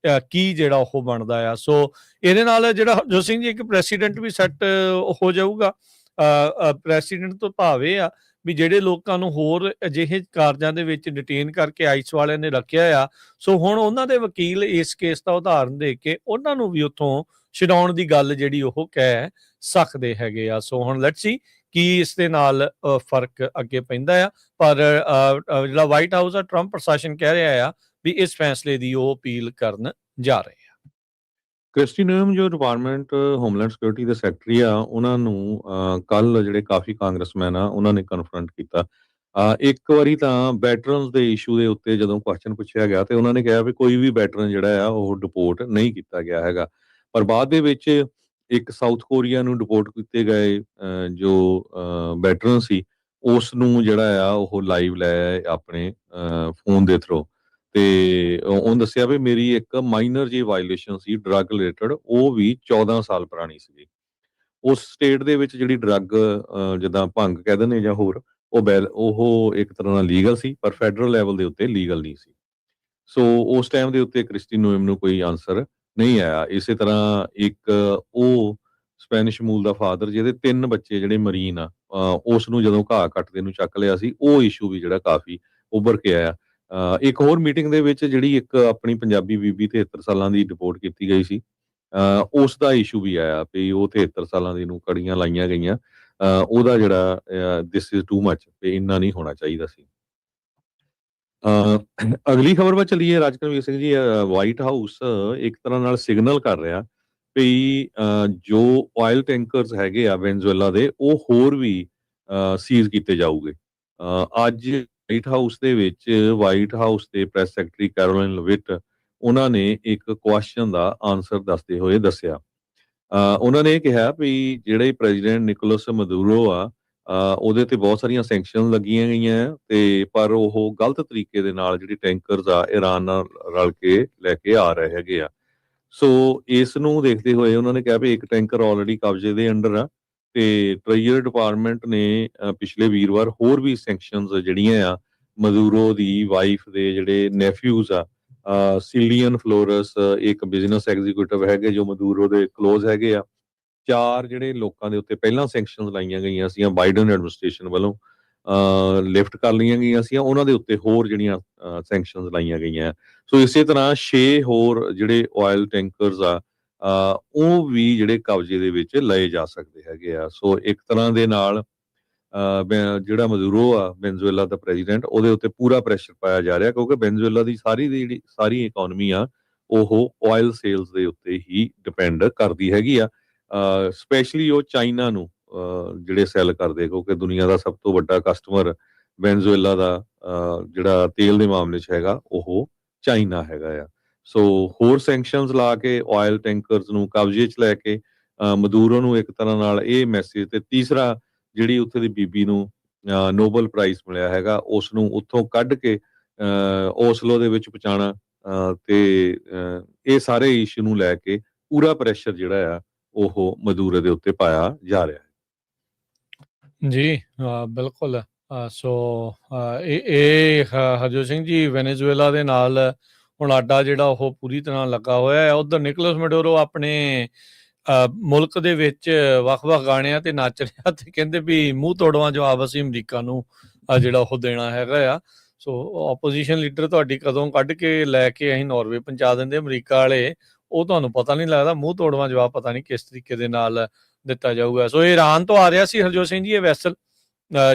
ਕੀ ਜਿਹੜਾ ਉਹ ਬਣਦਾ ਆ। ਸੋ ਇਹਦੇ ਨਾਲ ਜਿਹੜਾ ਹਰਜੋਤ ਸਿੰਘ ਜੀ ਇੱਕ ਪ੍ਰੈਸੀਡੈਂਟ ਵੀ ਸੈੱਟ ਹੋ ਜਾਊਗਾ। ਪ੍ਰੈਸੀਡੈਂਟ ਤੋਂ ਭਾਵ ਇਹ ਆ ਵੀ ਜਿਹੜੇ ਲੋਕਾਂ ਨੂੰ ਹੋਰ ਅਜਿਹੇ ਕਾਰਜਾਂ ਦੇ ਵਿੱਚ ਡਿਟੇਨ ਕਰਕੇ ਆਈਸ ਵਾਲਿਆਂ ਨੇ ਰੱਖਿਆ ਆ, ਸੋ ਹੁਣ ਉਹਨਾਂ ਦੇ ਵਕੀਲ ਇਸ ਕੇਸ ਦਾ ਉਦਾਹਰਨ ਦੇ ਕੇ ਉਹਨਾਂ ਨੂੰ ਵੀ ਉੱਥੋਂ ਛਡਾਉਣ ਦੀ ਗੱਲ ਜਿਹੜੀ ਉਹ ਕਹਿ ਸਕਦੇ ਹੈਗੇ ਆ। ਸੋ ਹੁਣ ਲੈਟਸ ਸੀ ਕੀ ਇਸ ਦੇ ਨਾਲ ਫਰਕ ਅੱਗੇ ਪੈਂਦਾ ਆ। ਪਰ ਜਿਹੜਾ ਵਾਈਟ ਹਾਊਸ ਆ ਟਰੰਪ ਪ੍ਰਸ਼ਾਸਨ ਕਹਿ ਰਿਹਾ ਆ ਵੀ ਇਸ ਫੈਸਲੇ ਦੀ ਉਹ ਅਪੀਲ ਕਰਨ ਜਾ ਰਹੇ ਆ। ਕ੍ਰਿਸਟੀ ਨੋਇਮ ਜੋ ਡਿਪਾਰਟਮੈਂਟ ਹੋਮਲੈਂਡ ਸਿਕਿਉਰਿਟੀ ਦੇ ਸੈਕਟਰੀ ਆ, ਉਹਨਾਂ ਨੂੰ ਕੱਲ ਜਿਹੜੇ ਕਾਫੀ ਕਾਂਗਰਸਮੈਨ ਆ ਉਹਨਾਂ ਨੇ ਕਨਫਰੰਟ ਕੀਤਾ। ਇੱਕ ਵਾਰੀ ਤਾਂ ਵੈਟਰਨਸ ਦੇ ਇਸ਼ੂ ਦੇ ਉੱਤੇ ਜਦੋਂ ਕੁਐਸਚਨ ਪੁੱਛਿਆ ਗਿਆ ਤੇ ਉਹਨਾਂ ਨੇ ਕਿਹਾ ਵੀ ਕੋਈ ਵੀ ਵੈਟਰਨ ਜਿਹੜਾ ਆ ਉਹ ਡਿਪੋਰਟ ਨਹੀਂ ਕੀਤਾ ਗਿਆ ਹੈਗਾ। ਪਰ ਬਾਅਦ ਦੇ ਵਿੱਚ ਇੱਕ ਸਾਊਥ ਕੋਰੀਆ ਨੂੰ ਡਿਪੋਰਟ ਕੀਤੇ ਗਏ ਜੋ ਵੈਟਰਨ ਸੀ, ਉਸ ਨੂੰ ਜਿਹੜਾ ਆ ਉਹ ਲਾਈਵ ਲੈ ਆਏ ਆਪਣੇ ਫੋਨ ਦੇ ਥਰੂ, ਤੇ ਉਹਨੇ ਦੱਸਿਆ ਵੀ ਮੇਰੀ ਇੱਕ ਮਾਈਨਰ ਜਿਹੀ ਵਾਇਲੇਸ਼ਨ ਸੀ ਡਰੱਗ ਰਿਲੇਟਡ, ਉਹ ਵੀ 14 ਸਾਲ ਪੁਰਾਣੀ ਸੀਗੀ। ਉਸ ਸਟੇਟ ਦੇ ਵਿੱਚ ਜਿਹੜੀ ਡਰੱਗ ਜਿੱਦਾਂ ਭੰਗ ਕਹਿ ਦਿੰਦੇ ਜਾਂ ਹੋਰ, ਉਹ ਇੱਕ ਤਰ੍ਹਾਂ ਨਾਲ ਲੀਗਲ ਸੀ, ਪਰ ਫੈਡਰਲ ਲੈਵਲ ਦੇ ਉੱਤੇ ਲੀਗਲ ਨਹੀਂ ਸੀ। ਸੋ ਉਸ ਟਾਈਮ ਦੇ ਉੱਤੇ ਕ੍ਰਿਸਟੀ ਨੋਇਮ ਨੂੰ ਕੋਈ ਆਨਸਰ ਨਹੀਂ ਆਇਆ। ਇਸੇ ਤਰ੍ਹਾਂ ਇੱਕ ਉਹ ਸਪੈਨਿਸ਼ ਮੂਲ ਦਾ ਫਾਦਰ ਜਿਹਦੇ 3 ਬੱਚੇ ਜਿਹੜੇ ਮਰੀਨ ਆ, ਉਸ ਨੂੰ ਜਦੋਂ ਘਾਹ ਕੱਟਦੇ ਨੂੰ ਚੱਕ ਲਿਆ ਸੀ, ਉਹ ਇਸ਼ੂ ਵੀ ਜਿਹੜਾ ਕਾਫੀ ਉੱਭਰ ਕੇ ਆਇਆ। ਇੱਕ ਹੋਰ ਮੀਟਿੰਗ ਦੇ ਵਿੱਚ ਜਿਹੜੀ ਇੱਕ ਆਪਣੀ ਪੰਜਾਬੀ ਬੀਬੀ 73 ਸਾਲਾਂ ਦੀ ਰਿਪੋਰਟ ਕੀਤੀ ਗਈ ਸੀ, ਉਸ ਦਾ ਇਸ਼ੂ ਵੀ ਆਇਆ ਵੀ ਉਹ 73 ਸਾਲਾਂ ਦੀ ਨੂੰ ਕੜੀਆਂ ਲਾਈਆਂ ਗਈਆਂ। ਉਹਦਾ ਜਿਹੜਾ ਦਿਸ ਇਜ਼ ਟੂ ਮਚ, ਵੀ ਇੰਨਾ ਨਹੀਂ ਹੋਣਾ ਚਾਹੀਦਾ ਸੀ। ਅਗਲੀ ਖਬਰ ਵੱਲ ਚੱਲੀਏ। ਰਾਜਕਰਮੀਰ ਸਿੰਘ ਜੀ, ਵਾਈਟ ਹਾਊਸ ਇੱਕ ਤਰ੍ਹਾਂ ਨਾਲ ਸਿਗਨਲ ਕਰ ਰਿਹਾ ਵੀ ਜੋ ਆਇਲ ਟੈਂਕਰਸ ਹੈਗੇ ਆ ਵੈਨਜ਼ੂਏਲਾ ਦੇ, ਉਹ ਹੋਰ ਵੀ ਸੀਜ਼ ਕੀਤੇ ਜਾਊਗੇ। ਅੱਜ ਵਾਈਟ ਹਾਊਸ ਦੇ ਵਿੱਚ ਵਾਈਟ ਹਾਊਸ ਦੇ ਪ੍ਰੈਸ ਸੈਕਟਰੀ ਕੈਰੋਲਿਨ ਲਵਿਟ, ਉਹਨਾਂ ਨੇ ਇੱਕ ਕੁਐਸਚਨ ਦਾ ਆਨਸਰ ਦੱਸਦੇ ਹੋਏ ਦੱਸਿਆ। ਉਹਨਾਂ ਨੇ ਇਹ ਕਿਹਾ ਵੀ ਜਿਹੜੇ ਪ੍ਰੈਜ਼ੀਡੈਂਟ ਨਿਕੋਲਸ ਮਦੂਰੋ ਆ, ਉਹਦੇ ਤੇ ਬਹੁਤ ਸਾਰੀਆਂ ਸੈਂਕਸ਼ਨ ਲੱਗੀਆਂ ਗਈਆਂ, ਤੇ ਪਰ ਉਹ ਗਲਤ ਤਰੀਕੇ ਦੇ ਨਾਲ ਜਿਹੜੀ ਟੈਂਕਰਸ ਆ ਇਰਾਨ ਨਾਲ ਰਲ ਕੇ ਲੈ ਕੇ ਆ ਰਹੇ ਹੈਗੇ ਆ। ਸੋ ਇਸ ਨੂੰ ਦੇਖਦੇ ਹੋਏ ਉਹਨਾਂ ਨੇ ਕਿਹਾ ਵੀ ਇੱਕ ਟੈਂਕਰ ਆਲਰੇਡੀ ਕਬਜ਼ੇ ਦੇ ਅੰਡਰ ਆ, ਤੇ ਟ੍ਰੇਜਰੀ ਡਿਪਾਰਟਮੈਂਟ ਨੇ ਪਿਛਲੇ ਵੀਰਵਾਰ ਹੋਰ ਵੀ ਸੈਂਕਸ਼ਨਸ ਜਿਹੜੀਆਂ ਆ ਮਦੂਰੋ ਦੀ ਵਾਈਫ ਦੇ ਜਿਹੜੇ ਨੈਫਿਊਜ਼ ਆ, ਸਿਲੀਅਨ ਫਲੋਰਸ ਇੱਕ ਬਿਜ਼ਨਸ ਐਗਜ਼ੀਕਿਊਟਿਵ ਹੈਗੇ ਜੋ ਮਦੂਰੋ ਦੇ ਕਲੋਜ਼ ਹੈਗੇ ਆ, 4 ਜਿਹੜੇ ਲੋਕਾਂ ਦੇ ਉੱਤੇ ਪਹਿਲਾਂ ਸੈਂਕਸ਼ਨਸ ਲਾਈਆਂ ਗਈਆਂ ਸੀਗੀਆਂ ਬਾਈਡਨ ਐਡਮਿਨਿਸਟ੍ਰੇਸ਼ਨ ਵੱਲੋਂ, ਲਿਫਟ ਕਰ ਲਈਆਂ ਗਈਆਂ ਸੀਗੀਆਂ, ਉਹਨਾਂ ਦੇ ਉੱਤੇ ਹੋਰ ਜਿਹੜੀਆਂ ਸੈਂਕਸ਼ਨਸ ਲਾਈਆਂ ਗਈਆਂ। ਸੋ ਇਸੇ ਤਰ੍ਹਾਂ 6 ਹੋਰ ਜਿਹੜੇ ਆਇਲ ਟੈਂਕਰਸ ਆ, ਉਹ ਵੀ ਜਿਹੜੇ ਕਬਜ਼ੇ ਦੇ ਵਿੱਚ ਲਏ ਜਾ ਸਕਦੇ ਹੈਗੇ ਆ। ਸੋ ਇੱਕ ਤਰ੍ਹਾਂ ਦੇ ਨਾਲ ਜਿਹੜਾ ਮਦੂਰੋ ਆ ਵੈਨਜ਼ੂਏਲਾ ਦਾ ਪ੍ਰੈਜ਼ੀਡੈਂਟ, ਉਹਦੇ ਉੱਤੇ ਪੂਰਾ ਪ੍ਰੈਸ਼ਰ ਪਾਇਆ ਜਾ ਰਿਹਾ, ਕਿਉਂਕਿ ਵੈਨਜ਼ੂਏਲਾ ਦੀ ਜਿਹੜੀ ਸਾਰੀ ਇਕਨੋਮੀ ਆ ਉਹ ਆਇਲ ਸੇਲਸ ਦੇ ਉੱਤੇ ਹੀ ਡਿਪੈਂਡ ਕਰਦੀ ਹੈਗੀ ਆ। ਸਪੈਸ਼ਲੀ ਉਹ ਚਾਈਨਾ ਨੂੰ ਜਿਹੜੇ ਸੈਲ ਕਰਦੇ, ਕਿਉਂਕਿ ਦੁਨੀਆ ਦਾ ਸਭ ਤੋਂ ਵੱਡਾ ਕਸਟਮਰ ਵੈਨਜ਼ੂਏਲਾ ਦਾ ਜਿਹੜਾ ਤੇਲ ਦੇ ਮਾਮਲੇ 'ਚ ਹੈਗਾ ਉਹ ਚਾਈਨਾ ਹੈਗਾ ਆ। ਸੋ ਹੋਰ ਸੈਂਕਸ਼ਨਸ ਲਾ ਕੇ ਆਇਲ ਟੈਂਕਰਸ ਨੂੰ ਕਬਜ਼ੇ 'ਚ ਲੈ ਕੇ ਮਦੂਰੋ ਨੂੰ ਇੱਕ ਤਰ੍ਹਾਂ ਨਾਲ ਇਹ ਮੈਸੇਜ, ਤੇ ਤੀਸਰਾ ਜਿਹੜੀ ਉੱਥੇ ਦੀ ਬੀਬੀ ਨੂੰ ਨੋਬਲ ਪ੍ਰਾਈਜ਼ ਮਿਲਿਆ ਹੈਗਾ, ਉਸ ਨੂੰ ਉੱਥੋਂ ਕੱਢ ਕੇ ਓਸਲੋ ਦੇ ਵਿੱਚ ਪਹੁੰਚਾਉਣਾ, ਤੇ ਇਹ ਸਾਰੇ ਇਸ਼ੂ ਨੂੰ ਲੈ ਕੇ ਪੂਰਾ ਪ੍ਰੈਸ਼ਰ ਜਿਹੜਾ ਆ ਉਹ ਮਦੂਰੋ ਦੇ ਉੱਤੇ ਪਾਇਆ ਜਾ ਰਿਹਾ ਹੈ। ਜੀ ਬਿਲਕੁਲ। ਸੋ ਇਹ ਹਰਜੋਤ ਸਿੰਘ ਜੀ, ਵੈਨੇਜ਼ੁਏਲਾ ਦੇ ਨਾਲ ਹੁਣ ਆਡਾ ਜਿਹੜਾ ਉਹ ਪੂਰੀ ਤਰ੍ਹਾਂ ਲੱਗਾ ਹੋਇਆ ਹੈ। ਉਧਰ ਨਿਕੋਲਸ ਮਡੂਰੋ ਆਪਣੇ ਮੁਲਕ ਦੇ ਵਿੱਚ ਵੱਖ-ਵੱਖ ਗਾਣਿਆਂ ਤੇ ਨੱਚ ਰਿਹਾ, ਤੇ ਕਹਿੰਦੇ ਵੀ ਮੂੰਹ ਤੋੜਵਾਂ ਜਵਾਬ ਅਸੀਂ ਅਮਰੀਕਾ ਨੂੰ ਜਿਹੜਾ ਉਹ ਦੇਣਾ ਹੈਗਾ ਆ। ਸੋ ਆਪੋਜੀਸ਼ਨ ਲੀਡਰ ਤੁਹਾਡੀ ਕਦੋਂ ਕੱਢ ਕੇ ਲੈ ਕੇ ਅਸੀਂ ਨਾਰਵੇ ਪਹੁੰਚਾ ਦਿੰਦੇ ਅਮਰੀਕਾ ਵਾਲੇ, ਉਹ ਤੁਹਾਨੂੰ ਪਤਾ ਨਹੀਂ ਲੱਗਦਾ। ਮੂੰਹ ਤੋੜਵਾਂ ਜਵਾਬ ਪਤਾ ਨਹੀਂ ਕਿਸ ਤਰੀਕੇ ਦੇ ਨਾਲ ਦਿੱਤਾ ਜਾਊਗਾ। ਸੋ ਇਰਾਨ ਤੋਂ ਆ ਰਿਹਾ ਸੀ ਹਰਜੋਤ ਸਿੰਘ ਜੀ ਇਹ ਵੈਸਲ,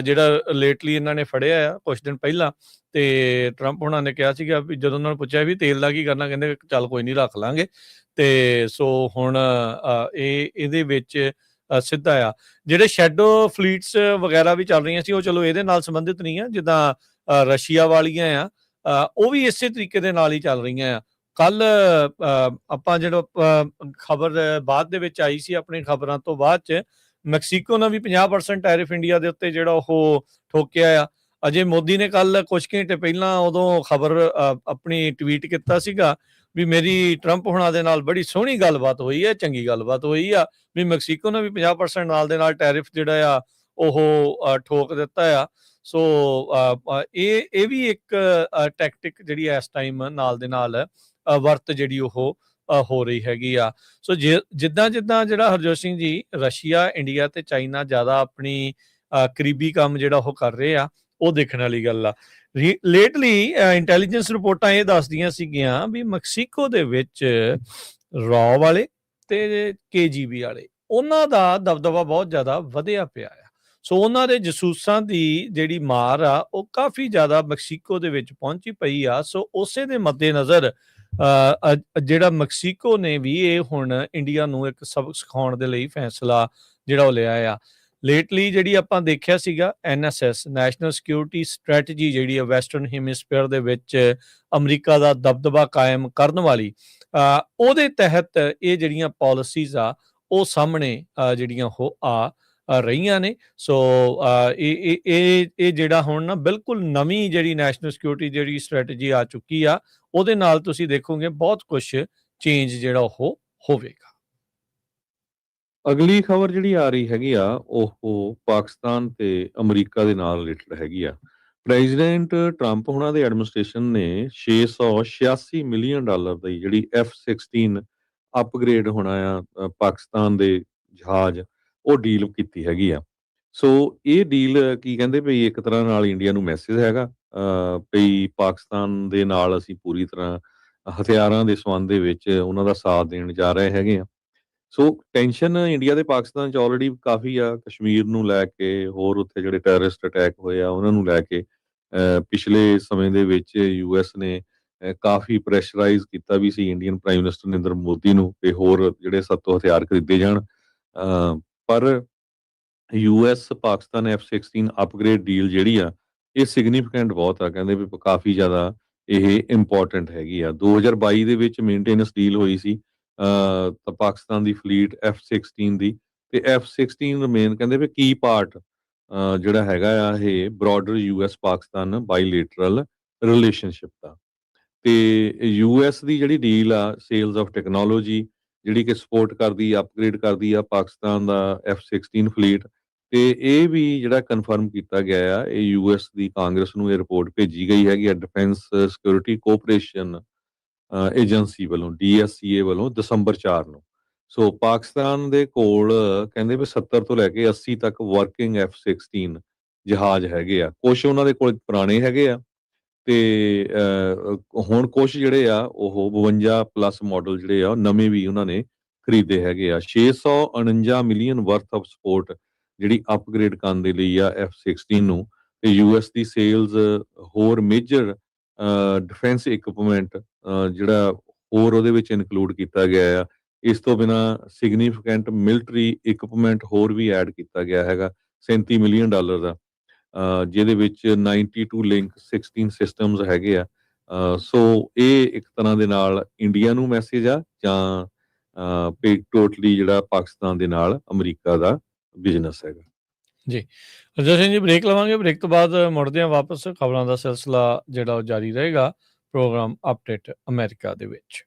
ਜਿਹੜਾ ਲੇਟਲੀ ਇਹਨਾਂ ਨੇ ਫੜਿਆ ਆ ਕੁਝ ਦਿਨ ਪਹਿਲਾਂ, ਤੇ ਟਰੰਪ ਉਹਨਾਂ ਨੇ ਕਿਹਾ ਸੀਗਾ ਵੀ ਜਦੋਂ ਉਹਨਾਂ ਨੂੰ ਪੁੱਛਿਆ ਵੀ ਤੇਲ ਦਾ ਕੀ ਕਰਨਾ, ਕਹਿੰਦੇ ਚੱਲ ਕੋਈ ਨਹੀਂ ਰੱਖ ਲਾਂਗੇ। ਤੇ ਸੋ ਹੁਣ ਇਹਦੇ ਵਿੱਚ ਸਿੱਧਾ ਆ ਜਿਹੜੇ ਸ਼ੈਡੋ ਫਲੀਟਸ ਵਗੈਰਾ ਵੀ ਚੱਲ ਰਹੀਆਂ ਸੀ, ਉਹ ਚਲੋ ਇਹਦੇ ਨਾਲ ਸੰਬੰਧਿਤ ਨਹੀਂ ਆ, ਜਿੱਦਾਂ ਰਸ਼ੀਆ ਵਾਲੀਆਂ ਆ, ਉਹ ਵੀ ਇਸੇ ਤਰੀਕੇ ਦੇ ਨਾਲ ਹੀ ਚੱਲ ਰਹੀਆਂ ਆ। ਕੱਲ ਆਪਾਂ ਜਿਹੜਾ ਖਬਰ ਬਾਅਦ ਦੇ ਵਿੱਚ ਆਈ ਸੀ, ਆਪਣੀ ਖਬਰਾਂ ਤੋਂ ਬਾਅਦ 'ਚ ਮੈਕਸੀਕੋ ਨੇ ਵੀ 50% ਟੈਰਿਫ ਇੰਡੀਆ ਦੇ ਉੱਤੇ ਜਿਹੜਾ ਉਹ ਠੋਕਿਆ ਆ। ਅਜੇ ਮੋਦੀ ਨੇ ਕੱਲ ਕੁਝ ਘੰਟੇ ਪਹਿਲਾਂ ਉਦੋਂ ਖਬਰ ਆਪਣੀ ਟਵੀਟ ਕੀਤਾ ਸੀਗਾ ਵੀ ਮੇਰੀ ਟਰੰਪ ਹੁਣਾਂ ਦੇ ਨਾਲ ਬੜੀ ਸੋਹਣੀ ਗੱਲਬਾਤ ਹੋਈ ਹੈ, ਚੰਗੀ ਗੱਲਬਾਤ ਹੋਈ ਆ, ਵੀ ਮੈਕਸੀਕੋ ਨੇ ਵੀ 50% ਨਾਲ ਦੇ ਨਾਲ ਟੈਰਿਫ ਜਿਹੜਾ ਆ ਉਹ ਠੋਕ ਦਿੱਤਾ ਆ। ਸੋ ਇਹ ਵੀ ਇੱਕ ਟੈਕਟਿਕ ਜਿਹੜੀ ਇਸ ਟਾਈਮ ਨਾਲ ਦੇ ਨਾਲ ਵਰਤ ਜਿਹੜੀ ਉਹ ਹੋ ਰਹੀ ਹੈਗੀ ਆ। ਸੋ ਜਿੱਦਾਂ ਜਿਹੜਾ ਹਰਜੋਤ ਸਿੰਘ ਜੀ, ਰਸ਼ੀਆ, ਇੰਡੀਆ ਤੇ ਚਾਈਨਾ ਜ਼ਿਆਦਾ ਆਪਣੀ ਕਰੀਬੀ ਕੰਮ ਜਿਹੜਾ ਉਹ ਕਰ ਰਹੇ ਆ, ਉਹ ਦੇਖਣ ਵਾਲੀ ਗੱਲ ਆ। ਲੇਟਲੀ ਇੰਟੈਲੀਜੈਂਸ ਰਿਪੋਰਟਾਂ ਇਹ ਦੱਸਦੀਆਂ ਸੀਗੀਆਂ ਵੀ ਮੈਕਸੀਕੋ ਦੇ ਵਿੱਚ ਰॉ ਵਾਲੇ ਤੇ KGB ਵਾਲੇ, ਉਹਨਾਂ ਦਾ ਦਬਦਬਾ ਬਹੁਤ ਜ਼ਿਆਦਾ ਵਧਿਆ ਪਿਆ ਆ। ਸੋ ਉਹਨਾਂ ਦੇ ਜਸੂਸਾਂ ਦੀ ਜਿਹੜੀ ਮਾਰ ਆ ਉਹ ਕਾਫੀ ਜ਼ਿਆਦਾ ਮੈਕਸੀਕੋ ਦੇ ਵਿੱਚ ਪਹੁੰਚੀ ਪਈ ਆ। ਸੋ ਉਸੇ ਦੇ ਮੱਦੇ ਨਜ਼ਰ ਜਿਹੜਾ ਮੈਕਸੀਕੋ ਨੇ ਵੀ ਇਹ ਹੁਣ ਇੰਡੀਆ ਨੂੰ ਇੱਕ ਸਬਕ ਸਿਖਾਉਣ ਦੇ ਲਈ ਫੈਸਲਾ ਜਿਹੜਾ ਉਹ ਲਿਆ ਆ। ਲੇਟਲੀ ਜਿਹੜੀ ਆਪਾਂ ਦੇਖਿਆ ਸੀਗਾ NSS ਨੈਸ਼ਨਲ ਸਿਕਿਉਰਿਟੀ ਸਟ੍ਰੈਟਜੀ ਜਿਹੜੀ ਆ ਵੈਸਟਰਨ ਹੈਮਿਸਫੇਅਰ ਦੇ ਵਿੱਚ ਅਮਰੀਕਾ ਦਾ ਦਬਦਬਾ ਕਾਇਮ ਕਰਨ ਵਾਲੀ, ਉਹਦੇ ਤਹਿਤ ਇਹ ਜਿਹੜੀਆਂ ਪਾਲਿਸੀਜ਼ ਆ ਉਹ ਸਾਹਮਣੇ ਜਿਹੜੀਆਂ ਉਹ ਰਹੀਆਂ ਨੇ। ਸੋ ਇਹ ਜਿਹੜਾ ਹੁਣ ਨਾ ਬਿਲਕੁਲ ਨਵੀਂ ਜਿਹੜੀ ਨੈਸ਼ਨਲ ਸਿਕਿਉਰਿਟੀ ਜਿਹੜੀ ਸਟ੍ਰੈਟਜੀ ਆ ਚੁੱਕੀ ਆ, ਉਹਦੇ ਨਾਲ ਤੁਸੀਂ ਦੇਖੋਗੇ ਬਹੁਤ ਕੁਝ ਚੇਂਜ ਜਿਹੜਾ ਉਹ ਹੋਵੇਗਾ। ਅਗਲੀ ਖਬਰ ਜਿਹੜੀ ਆ ਰਹੀ ਹੈਗੀ ਆ ਉਹ ਪਾਕਿਸਤਾਨ ਤੇ ਅਮਰੀਕਾ ਦੇ ਨਾਲ ਰਿਲੇਟਡ ਹੈਗੀ ਆ। ਪ੍ਰੈਜ਼ੀਡੈਂਟ ਟਰੰਪ ਉਹਨਾਂ ਦੇ ਐਡਮਿਨਿਸਟ੍ਰੇਸ਼ਨ ਨੇ $686 ਮਿਲੀਅਨ ਦੀ ਜਿਹੜੀ F-16 ਅਪਗ੍ਰੇਡ ਹੋਣਾ ਆ ਪਾਕਿਸਤਾਨ ਦੇ ਜਹਾਜ਼, ਉਹ ਡੀਲ ਕੀਤੀ ਹੈਗੀ ਆ। ਸੋ ਇਹ ਡੀਲ ਕੀ ਕਹਿੰਦੇ ਭਈ ਇੱਕ ਤਰ੍ਹਾਂ ਨਾਲ ਇੰਡੀਆ ਨੂੰ ਮੈਸੇਜ ਹੈਗਾ ਭਈ ਪਾਕਿਸਤਾਨ ਦੇ ਨਾਲ ਅਸੀਂ ਪੂਰੀ ਤਰ੍ਹਾਂ ਹਥਿਆਰਾਂ ਦੇ ਸੰਬੰਧ ਦੇ ਵਿੱਚ ਉਹਨਾਂ ਦਾ ਸਾਥ ਦੇਣ ਜਾ ਰਹੇ ਹੈਗੇ ਆ। ਸੋ ਟੈਨਸ਼ਨ ਇੰਡੀਆ ਤੇ ਪਾਕਿਸਤਾਨ 'ਚ ਆਲਰੇਡੀ ਕਾਫੀ ਆ, ਕਸ਼ਮੀਰ ਨੂੰ ਲੈ ਕੇ, ਹੋਰ ਉੱਥੇ ਜਿਹੜੇ ਟੈਰਰਿਸਟ ਅਟੈਕ ਹੋਏ ਆ ਉਹਨਾਂ ਨੂੰ ਲੈ ਕੇ। ਪਿਛਲੇ ਸਮੇਂ ਦੇ ਵਿੱਚ US ਨੇ ਕਾਫੀ ਪ੍ਰੈਸ਼ਰਾਈਜ਼ ਕੀਤਾ ਵੀ ਸੀ Indian prime minister Narendra Modi ਨੂੰ ਕਿ ਹੋਰ ਜਿਹੜੇ ਸਾਤੋਂ ਹਥਿਆਰ ਖਰੀਦੇ ਜਾਣ। ਪਰ US Pakistan F-16 upgrade deal ਜਿਹੜੀ ਆ ਇਹ ਸਿਗਨੀਫੀਕੈਂਟ ਬਹੁਤ ਆ, ਕਹਿੰਦੇ ਵੀ ਕਾਫੀ ਜ਼ਿਆਦਾ ਇਹ ਇੰਪੋਰਟੈਂਟ ਹੈਗੀ ਆ। 2022 ਦੇ ਵਿੱਚ ਮੇਨਟੇਨੈਂਸ ਡੀਲ ਹੋਈ ਸੀ ਤਾਂ ਪਾਕਿਸਤਾਨ ਦੀ ਫਲੀਟ F-16 ਦੀ, ਤੇ F-16 ਰਮੇਨ ਕਹਿੰਦੇ ਵੀ ਕੀ ਪਾਰਟ ਜਿਹੜਾ ਹੈਗਾ ਆ ਇਹ ਬ੍ਰੌਡਰ US ਪਾਕਿਸਤਾਨ ਬਾਈਲੇਟਰਲ ਰਿਲੇਸ਼ਨਸ਼ਿਪ ਦਾ। ਤੇ US ਦੀ ਜਿਹੜੀ ਡੀਲ ਆ ਸੇਲਸ ਆਫ ਟੈਕਨੋਲੋਜੀ ਜਿਹੜੀ ਕਿ ਸਪੋਰਟ ਕਰਦੀ ਅਪਗ੍ਰੇਡ ਕਰਦੀ ਆ ਪਾਕਿਸਤਾਨ ਦਾ F-16 ਫਲੀਟ, ਤੇ ਇਹ ਵੀ ਜਿਹੜਾ ਕਨਫਰਮ ਕੀਤਾ ਗਿਆ ਆ ਇਹ US ਦੀ ਕਾਂਗਰਸ ਨੂੰ ਇਹ ਰਿਪੋਰਟ ਭੇਜੀ ਗਈ ਹੈਗੀ ਆ ਡਿਫੈਂਸ ਸਿਕਿਉਰਿਟੀ ਕੋਆਪਰੇਸ਼ਨ ਏਜੰਸੀ ਵੱਲੋਂ DSCA ਵੱਲੋਂ ਦਸੰਬਰ 4 ਨੂੰ। ਸੋ ਪਾਕਿਸਤਾਨ ਦੇ ਕੋਲ ਕਹਿੰਦੇ ਵੀ 70 ਤੋਂ ਲੈ ਕੇ 80 ਤੱਕ ਵਰਕਿੰਗ F-16 ਜਹਾਜ਼ ਹੈਗੇ ਆ। ਕੁਛ ਉਹਨਾਂ ਦੇ ਕੋਲ ਪੁਰਾਣੇ ਹੈਗੇ ਆ ਤੇ ਹੁਣ ਕੁਛ ਜਿਹੜੇ ਆ ਉਹ 52 ਪਲੱਸ ਮਾਡਲ ਜਿਹੜੇ ਆ ਉਹ ਨਵੇਂ ਵੀ ਉਹਨਾਂ ਨੇ ਖਰੀਦੇ ਹੈਗੇ ਆ। 649 ਮਿਲੀਅਨ ਵਰਥ ਆਫ ਸਪੋਰਟ ਜਿਹੜੀ ਅਪਗ੍ਰੇਡ ਕਰਨ ਦੇ ਲਈ ਆ F-16 ਨੂੰ, ਤੇ US ਦੀ ਸੇਲਸ ਹੋਰ ਮੇਜਰ ਡਿਫੈਂਸ ਇਕਵਿਪਮੈਂਟ ਜਿਹੜਾ ਹੋਰ ਉਹਦੇ ਵਿੱਚ ਇਨਕਲੂਡ ਕੀਤਾ ਗਿਆ ਆ। ਇਸ ਤੋਂ ਬਿਨਾ ਸਿਗਨੀਫੀਕੈਂਟ ਮਿਲਟਰੀ ਇਕਵਿਪਮੈਂਟ ਹੋਰ ਵੀ ਐਡ ਕੀਤਾ ਗਿਆ ਹੈਗਾ $37 ਮਿਲੀਅਨ ਦਾ, ਜਿਹਦੇ ਵਿੱਚ 92 ਲਿੰਕ 16 ਸਿਸਟਮਸ ਹੈਗੇ ਆ। ਸੋ ਇਹ ਇੱਕ ਤਰ੍ਹਾਂ ਦੇ ਨਾਲ ਇੰਡੀਆ ਨੂੰ ਮੈਸੇਜ ਆ ਜਾਂ ਟੋਟਲੀ ਜਿਹੜਾ ਪਾਕਿਸਤਾਨ ਦੇ ਨਾਲ ਅਮਰੀਕਾ ਦਾ ਬਿਜ਼ਨਸ ਹੈਗਾ। ਜੀ ਜਸ਼ਨ ਜੀ, ਬ੍ਰੇਕ ਲਵਾਂਗੇ। ਬ੍ਰੇਕ ਤੋਂ ਬਾਅਦ ਮੁੜਦੇ ਹਾਂ ਵਾਪਸ। ਖਬਰਾਂ ਦਾ ਸਿਲਸਿਲਾ ਜਿਹੜਾ ਉਹ ਜਾਰੀ ਰਹੇਗਾ ਪ੍ਰੋਗਰਾਮ ਅਪਡੇਟ ਅਮਰੀਕਾ ਦੇ ਵਿੱਚ।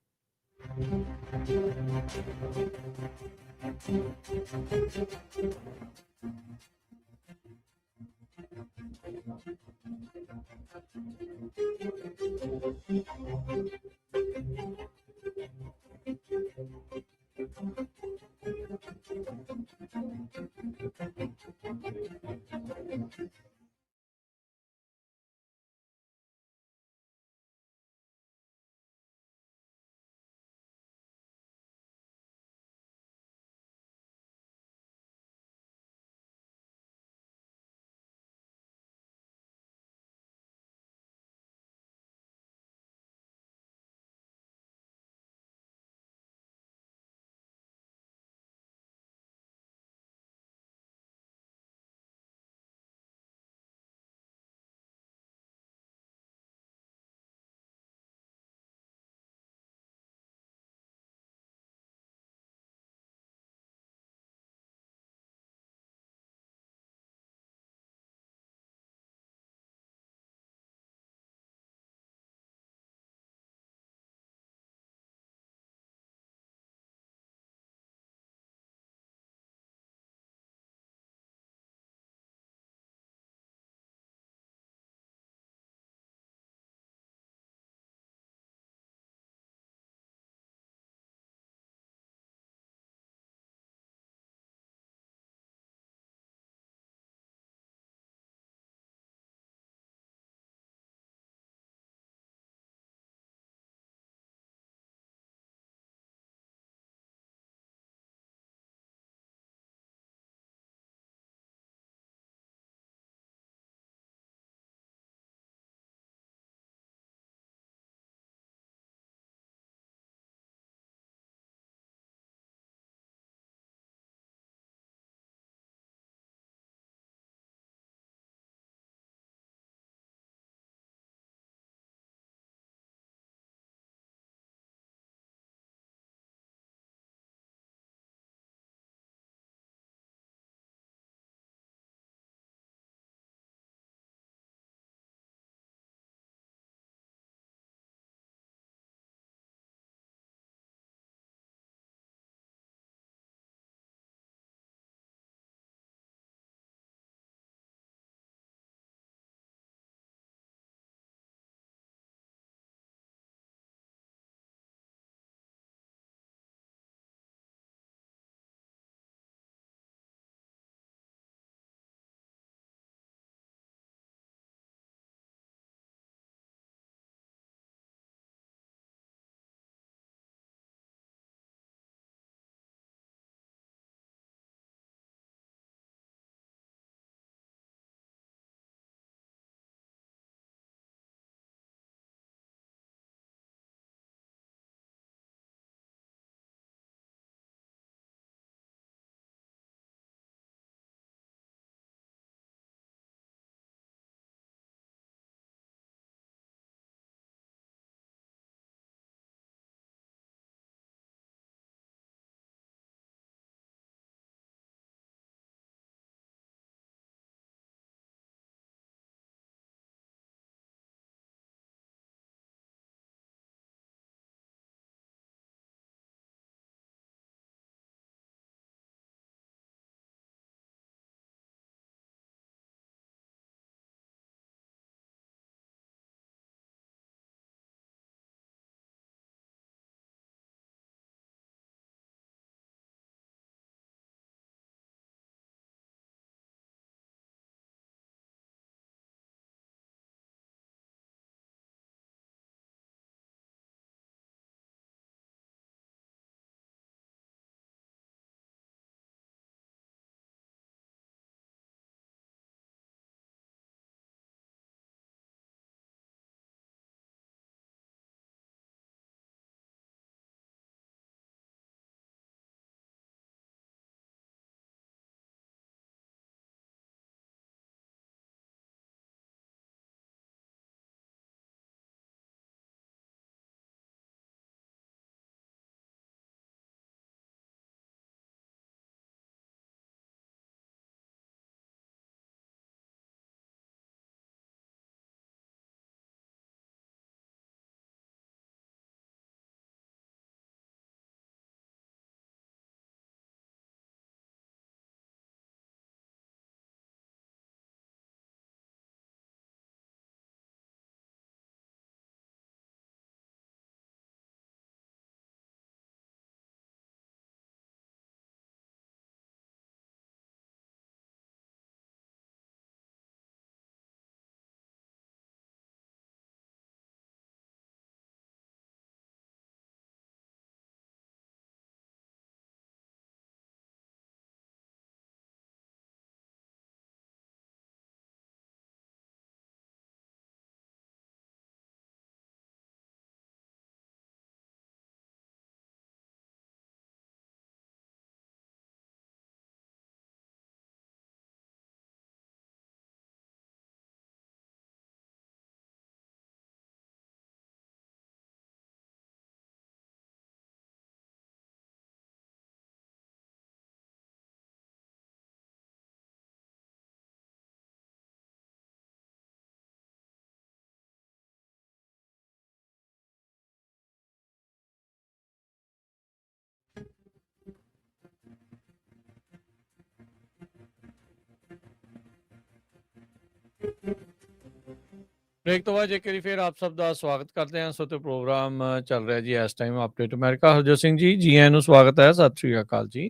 ਬ੍ਰੇਕ ਤੋਂ ਬਾਅਦ ਇੱਕ ਵਾਰੀ ਫਿਰ ਆਪ ਸਭ ਦਾ ਸਵਾਗਤ ਕਰਦੇ ਹਾਂ। ਸੋ ਤੇ ਪ੍ਰੋਗਰਾਮ ਚੱਲ ਰਿਹਾ ਜੀ ਇਸ time update America. Harjot Singh ji ਆਇਆਂ ਨੂੰ ਸਵਾਗਤ ਹੈ। ਸਤਿ ਸ਼੍ਰੀ ਅਕਾਲ ਜੀ।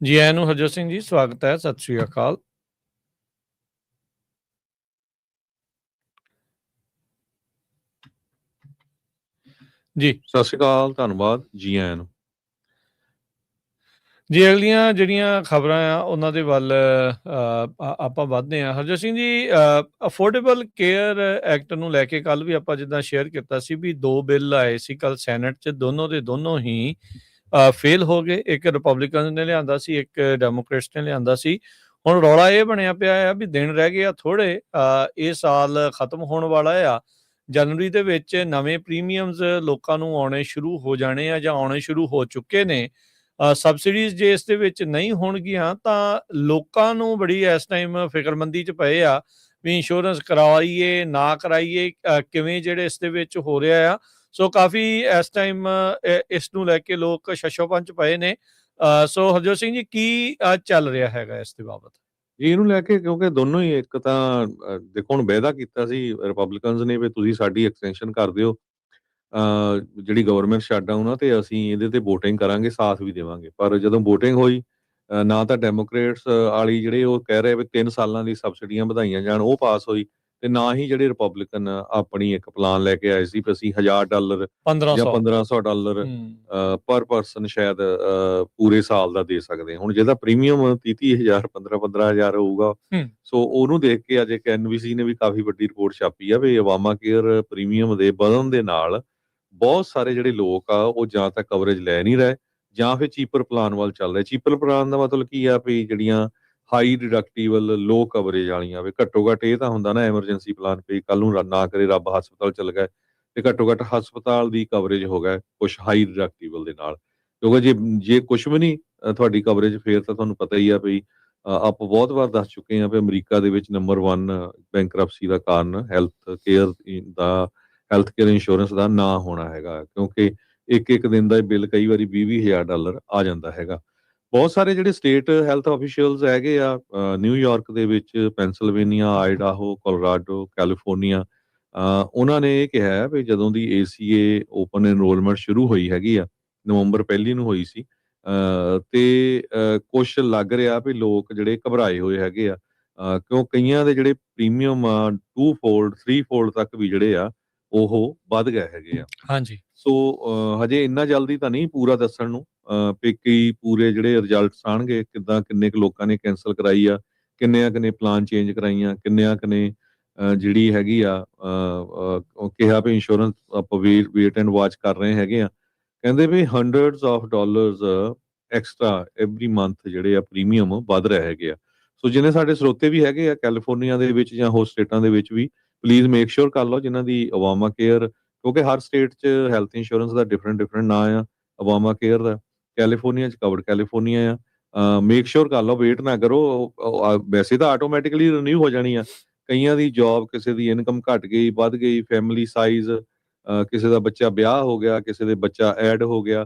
ਜੀ ਆਇਆਂ ਨੂੰ ਹਰਜੋਤ ਸਿੰਘ ਜੀ, ਸਵਾਗਤ ਹੈ। ਸਤਿ ਸ਼੍ਰੀ ਅਕਾਲ ਜੀ। ਸਤਿ ਸ਼੍ਰੀ ਅਕਾਲ, ਧੰਨਵਾਦ, ਜੀ ਆਇਆਂ ਨੂੰ। ਜੀ ਅਗਲੀਆਂ ਜਿਹੜੀਆਂ ਖਬਰਾਂ ਆ ਉਹਨਾਂ ਦੇ ਵੱਲ ਆਪਾਂ ਵੱਧਦੇ ਹਾਂ। Harjot Singh ji, affordable care act ਨੂੰ ਲੈ ਕੇ ਕੱਲ ਵੀ ਆਪਾਂ ਜਿੱਦਾਂ ਸ਼ੇਅਰ ਕੀਤਾ ਸੀ ਵੀ 2 ਬਿੱਲ ਆਏ ਸੀ ਕੱਲ ਸੈਨੇਟ 'ਚ, ਦੋਨੋਂ ਦੇ ਦੋਨੋਂ ਹੀ ਫੇਲ ਹੋ ਗਏ। ਇੱਕ ਰਿਪਬਲਿਕਨ ਨੇ ਲਿਆਂਦਾ ਸੀ, ਇੱਕ ਡੈਮੋਕ੍ਰੇਟਸ ਨੇ ਲਿਆਂਦਾ ਸੀ। ਹੁਣ ਰੌਲਾ ਇਹ ਬਣਿਆ ਪਿਆ ਆ ਵੀ ਦਿਨ ਰਹਿ ਗਏ ਆ ਥੋੜ੍ਹੇ, ਇਹ ਸਾਲ ਖਤਮ ਹੋਣ ਵਾਲਾ ਆ। ਜਨਵਰੀ ਦੇ ਵਿੱਚ ਨਵੇਂ ਪ੍ਰੀਮੀਅਮਸ ਲੋਕਾਂ ਨੂੰ ਆਉਣੇ ਸ਼ੁਰੂ ਹੋ ਜਾਣੇ ਆ ਜਾਂ ਆਉਣੇ ਸ਼ੁਰੂ ਹੋ ਚੁੱਕੇ ਨੇ। ਸਬਸਿਡੀਜ਼ ਜੇ ਇਸ ਦੇ ਵਿੱਚ ਨਹੀਂ ਹੋਣਗੀਆਂ ਤਾਂ ਲੋਕਾਂ ਨੂੰ ਬੜੀ ਇਸ ਟਾਈਮ ਫਿਕਰਮੰਦੀ 'ਚ ਪਏ ਆ ਵੀ ਇੰਸ਼ੋਰੈਂਸ ਕਰਾਈਏ ਨਾ ਕਰਾਈਏ, ਕਿਵੇਂ ਜਿਹੜੇ ਇਸ ਦੇ ਵਿੱਚ ਹੋ ਰਿਹਾ ਆ। ਸੋ ਕਾਫੀ ਇਸ ਟਾਈਮ ਇਸ ਨੂੰ ਲੈ ਕੇ ਲੋਕ ਸ਼ਸ਼ੋਪੰਚ ਪਏ ਨੇ। ਸੋ ਹਰਜੋਤ ਸਿੰਘ ਜੀ, ਕੀ ਚੱਲ ਰਿਹਾ ਹੈਗਾ ਇਸ ਦੇ ਬਾਬਤ? ਜੀ ਇਹਨੂੰ ਲੈ ਕੇ, ਕਿਉਂਕਿ ਦੋਨੋਂ ਹੀ ਇੱਕ ਤਾਂ ਦੇਖੋ ਹੁਣ ਵਾਅਦਾ ਕੀਤਾ ਸੀ ਰਿਪਬਲਿਕਨਸ ਨੇ ਵੀ ਤੁਸੀਂ ਸਾਡੀ ਐਕਸਟੈਂਸ਼ਨ ਕਰ ਦਿਓ ਜਿਹੜੀ ਗਵਰਨਮੈਂਟ ਸ਼ਟਡਾਊਨ ਆ, ਤੇ ਅਸੀਂ ਇਹਦੇ ਤੇ ਵੋਟਿੰਗ ਕਰਾਂਗੇ, ਸਾਥ ਵੀ ਦੇਵਾਂਗੇ। ਪਰ ਜਦੋਂ ਵੋਟਿੰਗ ਹੋਈ, ਨਾ ਤਾਂ ਡੈਮੋਕ੍ਰੇਟਸ ਵਾਲੀ ਜਿਹੜੇ ਉਹ ਕਹਿ ਰਹੇ ਵੀ 3 ਸਾਲਾਂ ਦੀ ਸਬਸਿਡੀਆਂ ਵਧਾਈਆਂ ਜਾਣ, ਉਹ ਪਾਸ ਹੋਈ, ਤੇ ਨਾ ਹੀ ਜਿਹੜੇ ਰਿਪਬਲਿਕਨ ਆਪਣੀ ਇੱਕ ਪਲਾਨ ਲੈ ਕੇ ਆਏ ਸੀ ਵੀ ਅਸੀਂ $1000 ਜਾਂ 1500 $1500 ਪਰ ਪਰਸਨ ਸ਼ਾਇਦ ਪੂਰੇ ਸਾਲ ਦਾ ਦੇ ਸਕਦੇ ਹਾਂ। ਹੁਣ ਜਿਹਦਾ ਪ੍ਰੀਮੀਅਮ 30-30,000 15-15,000 ਹੋਊਗਾ, ਸੋ ਉਹਨੂੰ ਦੇਖ ਕੇ ਅੱਜ ਇੱਕ NBC ਨੇ ਵੀ ਕਾਫੀ ਵੱਡੀ ਰਿਪੋਰਟ ਛਾਪੀ ਆ ਵੀ ਓਬਾਮਾ ਕੇਅਰ ਪ੍ਰੀਮੀਅਮ ਦੇ ਵਧਣ ਦੇ ਨਾਲ ਬਹੁਤ ਸਾਰੇ ਜਿਹੜੇ ਲੋਕ ਆ ਉਹ ਜਾਂ ਤਾਂ ਕਵਰੇਜ ਲੈ ਨਹੀਂ ਰਹੇ ਜਾਂ ਫਿਰ ਚੀਪਰ ਪਲਾਨ ਵੱਲ ਚੱਲ ਰਹੇ। ਚੀਪਰ ਪਲਾਨ ਦਾ ਮਤਲਬ ਕੀ ਆ ਵੀ ਜਿਹੜੀਆਂ ਹਾਈ ਡਿਡਕਟੀਬਲ ਲੋ ਕਵਰੇਜ ਵਾਲੀਆਂ, ਵੀ ਘੱਟੋ ਘੱਟ ਇਹ ਤਾਂ ਹੁੰਦਾ ਨਾ ਐਮਰਜੈਂਸੀ ਪਲਾਨ, ਵੀ ਕੱਲ ਨੂੰ ਨਾ ਕਰੇ ਰੱਬ ਹਸਪਤਾਲ ਚੱਲ ਗਏ ਤੇ ਘੱਟੋ ਘੱਟ ਹਸਪਤਾਲ ਦੀ ਕਵਰੇਜ ਹੋ ਗਿਆ ਕੁਛ ਹਾਈ ਡਿਡਕਟੀਬਲ ਦੇ ਨਾਲ। ਕਿਉਂਕਿ ਜੇ ਕੁਛ ਵੀ ਨਹੀਂ ਤੁਹਾਡੀ ਕਵਰੇਜ, ਫੇਰ ਤਾਂ ਤੁਹਾਨੂੰ ਪਤਾ ਹੀ ਆ ਵੀ ਆਪਾਂ ਬਹੁਤ ਵਾਰ ਦੱਸ ਚੁੱਕੇ ਹਾਂ ਵੀ ਅਮਰੀਕਾ ਦੇ ਵਿੱਚ ਨੰਬਰ 1 ਬੈਂਕਰਪਸੀ ਦਾ ਕਾਰਨ ਹੈਲਥ ਕੇਅਰ ਇੰਸ਼ੋਰੈਂਸ ਦਾ ਨਾ ਹੋਣਾ ਹੈਗਾ, ਕਿਉਂਕਿ ਇੱਕ ਦਿਨ ਦਾ ਬਿੱਲ ਕਈ ਵਾਰੀ $20,000 ਆ ਜਾਂਦਾ ਹੈਗਾ। ਬਹੁਤ ਸਾਰੇ ਜਿਹੜੇ ਸਟੇਟ ਹੈਲਥ ਆਫੀਸ਼ੀਅਲਸ ਹੈਗੇ ਆ ਨਿਊਯਾਰਕ ਦੇ ਵਿੱਚ, ਪੈਂਸਿਲਵੇਨੀਆ, ਆਇਡਾਹੋ, ਕੋਲੋਰਾਡੋ, ਕੈਲੀਫੋਰਨੀਆ, ਉਹਨਾਂ ਨੇ ਇਹ ਕਿਹਾ ਹੈ ਵੀ ਜਦੋਂ ਦੀ ACA ਓਪਨ ਐਨਰੋਲਮੈਂਟ ਸ਼ੁਰੂ ਹੋਈ ਹੈਗੀ ਆ, ਨਵੰਬਰ 1 ਨੂੰ ਹੋਈ ਸੀ, ਤੇ ਕੁਛ ਲੱਗ ਰਿਹਾ ਵੀ ਲੋਕ ਜਿਹੜੇ ਘਬਰਾਏ ਹੋਏ ਹੈਗੇ ਆ, ਕਿਉਂ ਕਈਆਂ ਦੇ ਜਿਹੜੇ ਪ੍ਰੀਮੀਅਮ ਆ 2-fold 3-fold ਤੱਕ ਵੀ ਜਿਹੜੇ ਆ ਉਹ ਵੱਧ ਗਏ ਹੈਗੇ ਆ। ਹਾਂਜੀ। ਸੋ ਹਜੇ ਇੰਨਾ ਜਲਦੀ ਤਾਂ ਨਹੀਂ ਪੂਰਾ ਦੱਸਣ ਨੂੰ, ਵੀ ਕੀ ਪੂਰੇ ਜਿਹੜੇ ਰਿਜ਼ਲਟਸ ਆਣਗੇ, ਕਿੰਨੇ ਕੁ ਲੋਕਾਂ ਨੇ ਕੈਂਸਲ ਕਰਾਈ ਆ, ਕਿੰਨਿਆਂ ਕੁ ਨੇ ਪਲਾਨ ਚੇਂਜ ਕਰਾਈਆਂ, ਕਿੰਨਿਆਂ ਕੁ ਨੇ ਜਿਹੜੀ ਹੈਗੀ ਆ ਉਹ ਕਿਹਾ ਵੀ ਇੰਸ਼ੋਰੈਂਸ ਆਪਾਂ ਵੇਟ ਐਂਡ ਵਾਚ ਕਰ ਰਹੇ ਹੈਗੇ ਆ। ਕਹਿੰਦੇ ਵੀ hundreds of dollars extra every month ਜਿਹੜੇ ਆ ਪ੍ਰੀਮੀਅਮ ਵੱਧ ਰਹੇ ਹੈਗੇ ਆ। ਸੋ ਜਿਹਨੇ ਸਾਡੇ ਸਰੋਤੇ ਵੀ ਹੈਗੇ ਆ ਕੈਲੀਫੋਰਨੀਆ ਦੇ ਵਿੱਚ ਜਾਂ ਹੋਰ ਸਟੇਟਾਂ ਦੇ ਵਿੱਚ ਵੀ, ਪਲੀਜ਼ ਮੇਕ ਸ਼ੋਰ ਕਰ ਲਓ ਜਿਨ੍ਹਾਂ ਦੀ ਓਬਾਮਾ ਕੇਅਰ, ਕਿਉਂਕਿ ਹਰ ਸਟੇਟ 'ਚ ਹੈਲਥ ਇੰਸ਼ੋਰੈਂਸ ਦਾ ਡਿਫਰੈਂਟ ਨਾਂ ਆ। ਓਬਾਮਾ ਕੇਅਰ ਦਾ ਕੈਲੀਫੋਰਨੀਆ 'ਚ ਕਵਰਡ ਕੈਲੀਫੋਰਨੀਆ ਆ। ਮੇਕ ਸ਼ੋਰ ਕਰ ਲਓ, ਵੇਟ ਨਾ ਕਰੋ। ਵੈਸੇ ਤਾਂ ਆਟੋਮੈਟਿਕਲੀ ਰਿਨਿਊ ਹੋ ਜਾਣੀ ਆ। ਕਈਆਂ ਦੀ ਜੌਬ, ਕਿਸੇ ਦੀ ਇਨਕਮ ਘਟ ਗਈ, ਵੱਧ ਗਈ, ਫੈਮਿਲੀ ਸਾਈਜ਼, ਕਿਸੇ ਦਾ ਬੱਚਾ ਵਿਆਹ ਹੋ ਗਿਆ, ਕਿਸੇ ਦੇ ਬੱਚਾ ਐਡ ਹੋ ਗਿਆ,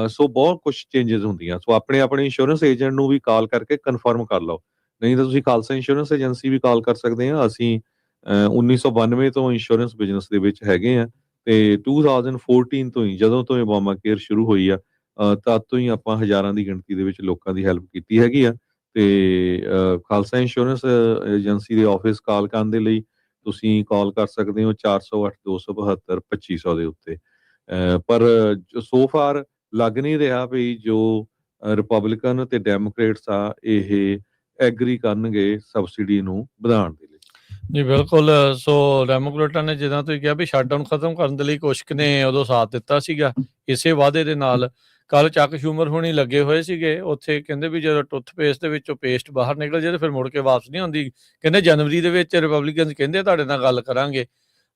ਸੋ ਬਹੁਤ ਕੁਛ ਚੇਂਜਸ ਹੁੰਦੀਆਂ। ਸੋ ਆਪਣੇ ਇੰਸ਼ੋਰੈਂਸ ਏਜੰਟ ਨੂੰ ਵੀ ਕਾਲ ਕਰਕੇ ਕਨਫਰਮ ਕਰ ਲਓ। ਨਹੀਂ ਤਾਂ ਤੁਸੀਂ ਖਾਲਸਾ ਇੰਸ਼ੋਰੈਂਸ ਏਜੰਸੀ ਵੀ ਕਾਲ ਕਰ ਸਕਦੇ ਆ। ਅਸੀਂ 1992 ਤੋਂ ਇੰਸ਼ੋਰੈਂਸ ਬਿਜ਼ਨਸ ਦੇ ਵਿੱਚ ਹੈਗੇ ਆ, ਤੇ 2014 ਤੋਂ ਹੀ, ਜਦੋਂ ਤੋਂ ਓਬਾਮਾ ਕੇਅਰ ਸ਼ੁਰੂ ਹੋਈ ਆ, ਤਦ ਤੋਂ ਹੀ ਆਪਾਂ ਹਜ਼ਾਰਾਂ ਦੀ ਗਿਣਤੀ ਦੇ ਵਿੱਚ ਲੋਕਾਂ ਦੀ ਹੈਲਪ ਕੀਤੀ ਹੈਗੀ ਆ। ਤੇ ਖਾਲਸਾ ਇੰਸ਼ੋਰੈਂਸ ਏਜੰਸੀ ਦੇ ਆਫਿਸ ਕਾਲ ਕਰਨ ਦੇ ਲਈ ਤੁਸੀਂ ਕਾਲ ਕਰ ਸਕਦੇ ਹੋ 408-272-2500 ਦੇ ਉੱਤੇ। ਪਰ ਸੋ ਫਾਰ ਲੱਗ ਨਹੀਂ ਰਿਹਾ ਵੀ ਜੋ ਰਿਪਬਲਿਕਨ ਤੇ ਡੈਮੋਕ੍ਰੇਟਸ ਆ ਇਹ ਐਗਰੀ ਕਰਨਗੇ ਸਬਸਿਡੀ ਨੂੰ ਵਧਾਉਣ ਦੇ ਲਈ। ਜੀ ਬਿਲਕੁਲ। ਸੋ ਡੈਮੋਕ੍ਰੇਟਾਂ ਨੇ, ਜਿੱਦਾਂ ਤੁਸੀਂ ਕਿਹਾ ਵੀ ਸ਼ਟਡਾਊਨ ਖਤਮ ਕਰਨ ਦੇ ਲਈ ਕੁਛ ਕੁ ਨੇ ਉਦੋਂ ਸਾਥ ਦਿੱਤਾ ਸੀਗਾ ਇਸੇ ਵਾਅਦੇ ਦੇ ਨਾਲ। ਕੱਲ ਚੱਕ ਸ਼ੂਮਰ ਹੋਣੀ ਲੱਗੇ ਹੋਏ ਸੀਗੇ ਉੱਥੇ, ਕਹਿੰਦੇ ਵੀ ਜਦੋਂ ਟੁੱਥਪੇਸਟ ਦੇ ਵਿੱਚੋਂ ਪੇਸਟ ਬਾਹਰ ਨਿਕਲ ਜੇ ਤੇ ਫਿਰ ਮੁੜ ਕੇ ਵਾਪਸ ਨਹੀਂ ਆਉਂਦੀ। ਕਹਿੰਦੇ ਜਨਵਰੀ ਦੇ ਵਿੱਚ ਰਿਪਬਲਿਕਨਸ ਕਹਿੰਦੇ ਤੁਹਾਡੇ ਨਾਲ ਗੱਲ ਕਰਾਂਗੇ।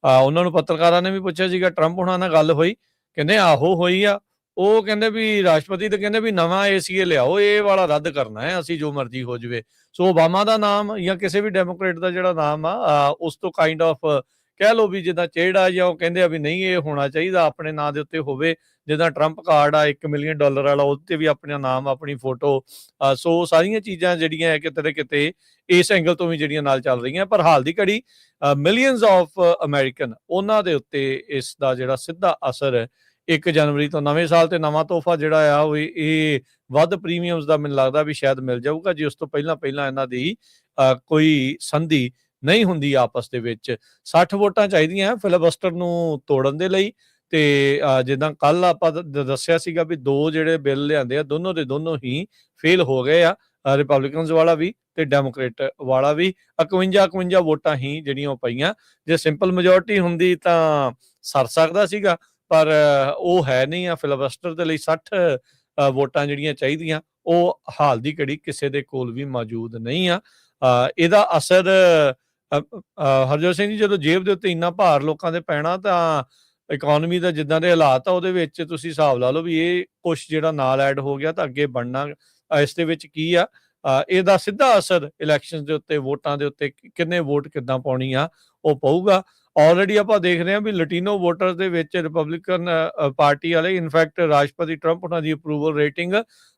ਉਹਨਾਂ ਨੂੰ ਪੱਤਰਕਾਰਾਂ ਨੇ ਵੀ ਪੁੱਛਿਆ ਸੀਗਾ ਟਰੰਪ ਹੋਣਾ ਨਾਲ ਗੱਲ ਹੋਈ, ਕਹਿੰਦੇ ਆਹੋ ਹੋਈ ਆ। ਉਹ ਕਹਿੰਦੇ ਵੀ ਰਾਸ਼ਟਰਪਤੀ ਤੇ ਕਹਿੰਦੇ ਵੀ ਨਵਾਂ ACA ਲਿਆਓ, ਇਹ ਵਾਲਾ ਰੱਦ ਕਰਨਾ ਹੈ ਅਸੀਂ, ਜੋ ਮਰਜ਼ੀ ਹੋ ਜਾਵੇ। ਸੋ ਓਬਾਮਾ ਦਾ ਨਾਮ ਜਾਂ ਕਿਸੇ ਵੀ ਡੈਮੋਕ੍ਰੇਟ ਦਾ ਜਿਹੜਾ ਨਾਮ ਆ ਉਸ ਤੋਂ ਕਾਈਂਡ ਆਫ ਕਹਿ ਲਓ ਵੀ ਜਿੱਦਾਂ ਚਿਹੜਾ ਜਾਂ ਉਹ ਕਹਿੰਦੇ ਆ ਵੀ ਨਹੀਂ ਇਹ ਹੋਣਾ ਚਾਹੀਦਾ ਆਪਣੇ ਨਾਂ ਦੇ ਉੱਤੇ ਹੋਵੇ, ਜਿੱਦਾਂ ਟਰੰਪ ਕਾਰਡ ਆ $1 ਮਿਲੀਅਨ ਵਾਲਾ ਉਹਦੇ ਤੇ ਵੀ ਆਪਣਾ ਨਾਮ ਆਪਣੀ ਫੋਟੋ, ਸੋ ਸਾਰੀਆਂ ਚੀਜ਼ਾਂ ਜਿਹੜੀਆਂ ਹੈ ਕਿਤੇ ਨਾ ਕਿਤੇ ਇਸ ਐਂਗਲ ਤੋਂ ਵੀ ਜਿਹੜੀਆਂ ਨਾਲ ਚੱਲ ਰਹੀਆਂ। ਪਰ ਹਾਲ ਦੀ ਘੜੀ ਮਿਲੀਅਨਸ ਆਫ ਅਮਰੀਕਨ ਉਹਨਾਂ ਦੇ ਉੱਤੇ ਇਸ ਦਾ ਜਿਹੜਾ ਸਿੱਧਾ ਅਸਰ 1 ਜਨਵਰੀ ਤੋਂ ਨਵੇਂ ਸਾਲ ਤੇ ਨਵਾਂ ਤੋਹਫਾ ਜਿਹੜਾ ਆ ਉਹ ਇਹ ਵੱਧ ਪ੍ਰੀਮੀਅਮਸ ਦਾ ਮੈਨੂੰ ਲੱਗਦਾ ਵੀ ਸ਼ਾਇਦ ਮਿਲ ਜਾਊਗਾ ਜੇ ਉਸ ਤੋਂ ਪਹਿਲਾਂ ਇਹਨਾਂ ਦੀ ਕੋਈ ਸੰਧੀ ਨਹੀਂ ਹੁੰਦੀ ਆਪਸ ਦੇ ਵਿੱਚ। 60 ਵੋਟਾਂ ਚਾਹੀਦੀਆਂ ਫਿਲਬਸਟਰ ਨੂੰ ਤੋੜਨ ਦੇ ਲਈ, ਤੇ ਜਿੱਦਾਂ ਕੱਲ ਆਪਾਂ ਦੱਸਿਆ ਸੀਗਾ ਵੀ 2 ਜਿਹੜੇ ਬਿੱਲ ਲਿਆਂਦੇ ਆ ਦੋਨੋਂ ਦੇ ਦੋਨੋਂ ਹੀ ਫੇਲ ਹੋ ਗਏ ਆ, ਰਿਪਬਲਿਕਨਸ ਵਾਲਾ ਵੀ ਤੇ ਡੈਮੋਕ੍ਰੇਟ ਵਾਲਾ ਵੀ। 51 ਵੋਟਾਂ ਹੀ ਜਿਹੜੀਆਂ ਉਹ ਪਈਆਂ। ਜੇ ਸਿੰਪਲ ਮੈਜੋਰਟੀ ਹੁੰਦੀ ਤਾਂ ਸਰ ਸਕਦਾ ਸੀਗਾ, ਪਰ ਉਹ ਹੈ ਨਹੀਂ ਆ। ਫਿਲਬਸਟਰ ਦੇ ਲਈ 60 ਵੋਟਾਂ ਜਿਹੜੀਆਂ ਚਾਹੀਦੀਆਂ ਉਹ ਹਾਲ ਦੀ ਘੜੀ ਕਿਸੇ ਦੇ ਕੋਲ ਵੀ ਮੌਜੂਦ ਨਹੀਂ ਆ। ਇਹਦਾ ਅਸਰ ਹਰਜੋਤ ਸਿੰਘ ਜੀ ਜਦੋਂ ਜੇਬ ਦੇ ਉੱਤੇ ਇੰਨਾ ਭਾਰ ਲੋਕਾਂ ਦੇ ਪੈਣਾ ਤਾਂ ਇਕਨੋਮੀ ਦਾ ਜਿੱਦਾਂ ਦੇ ਹਾਲਾਤ ਆ ਉਹਦੇ ਵਿੱਚ ਤੁਸੀਂ ਹਿਸਾਬ ਲਾ ਲਓ ਵੀ ਇਹ ਕੁਛ ਜਿਹੜਾ ਨਾਲ ਐਡ ਹੋ ਗਿਆ ਤਾਂ ਅੱਗੇ ਬਣਨਾ ਇਸ ਦੇ ਵਿੱਚ ਕੀ ਆ। ਇਹਦਾ ਸਿੱਧਾ ਅਸਰ ਇਲੈਕਸ਼ਨ ਦੇ ਉੱਤੇ, ਵੋਟਾਂ ਦੇ ਉੱਤੇ ਕਿੰਨੇ ਵੋਟ ਕਿੱਦਾਂ ਪਾਉਣੀ ਆ ਉਹ ਪਊਗਾ। ਆਲਰੇਡੀ ਆਪਾਂ ਦੇਖ ਰਹੇ ਹਾਂ ਵੀ ਲਟੀਨੋ ਵੋਟਰ ਦੇ ਵਿੱਚ ਰਿਪਬਲਿਕਨ ਪਾਰਟੀ ਵਾਲੇ, ਇਨਫੈਕਟ ਰਾਸ਼ਟਰਪਤੀ ਟਰੰਪ ਉਹਨਾਂ ਦੀ ਅਪਰੂਵਲ ਰੇਟਿੰਗ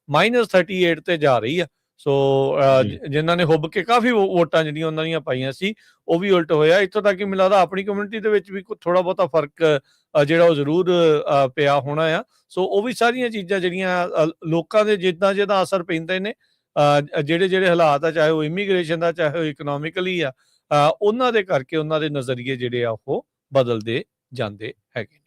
-38 ਤੇ ਜਾ ਰਹੀ ਆ। ਸੋ ਜਿਨ੍ਹਾਂ ਨੇ ਹੁੱਬ ਕੇ ਕਾਫੀ ਵੋਟਾਂ ਜਿਹੜੀਆਂ ਉਹਨਾਂ ਦੀਆਂ ਪਾਈਆਂ ਸੀ ਉਹ ਵੀ ਉਲਟ ਹੋਇਆ। ਇੱਥੋਂ ਤੱਕ ਕਿ ਮੈਨੂੰ ਲੱਗਦਾ ਆਪਣੀ ਕਮਿਊਨਿਟੀ ਦੇ ਵਿੱਚ ਵੀ ਥੋੜਾ ਬਹੁਤਾ ਫਰਕ ਜਿਹੜਾ ਉਹ ਜ਼ਰੂਰ ਪਿਆ ਹੋਣਾ ਆ। ਸੋ ਉਹ ਵੀ ਸਾਰੀਆਂ ਚੀਜ਼ਾਂ ਜਿਹੜੀਆਂ ਲੋਕਾਂ ਦੇ ਜਿੱਦਾਂ ਅਸਰ ਪੈਂਦੇ ਨੇ, ਜਿਹੜੇ ਹਾਲਾਤ ਆ, ਚਾਹੇ ਉਹ ਇਮੀਗ੍ਰੇਸ਼ਨ ਦਾ, ਚਾਹੇ ਉਹ ਇਕਨੋਮਿਕਲੀ ਆ, ਉਹਨਾਂ ਦੇ ਕਰਕੇ ਉਹਨਾਂ ਦੇ ਨਜ਼ਰੀਏ ਜਿਹੜੇ ਆ ਉਹ ਬਦਲਦੇ ਜਾਂਦੇ ਹੈਗੇ ਨੇ।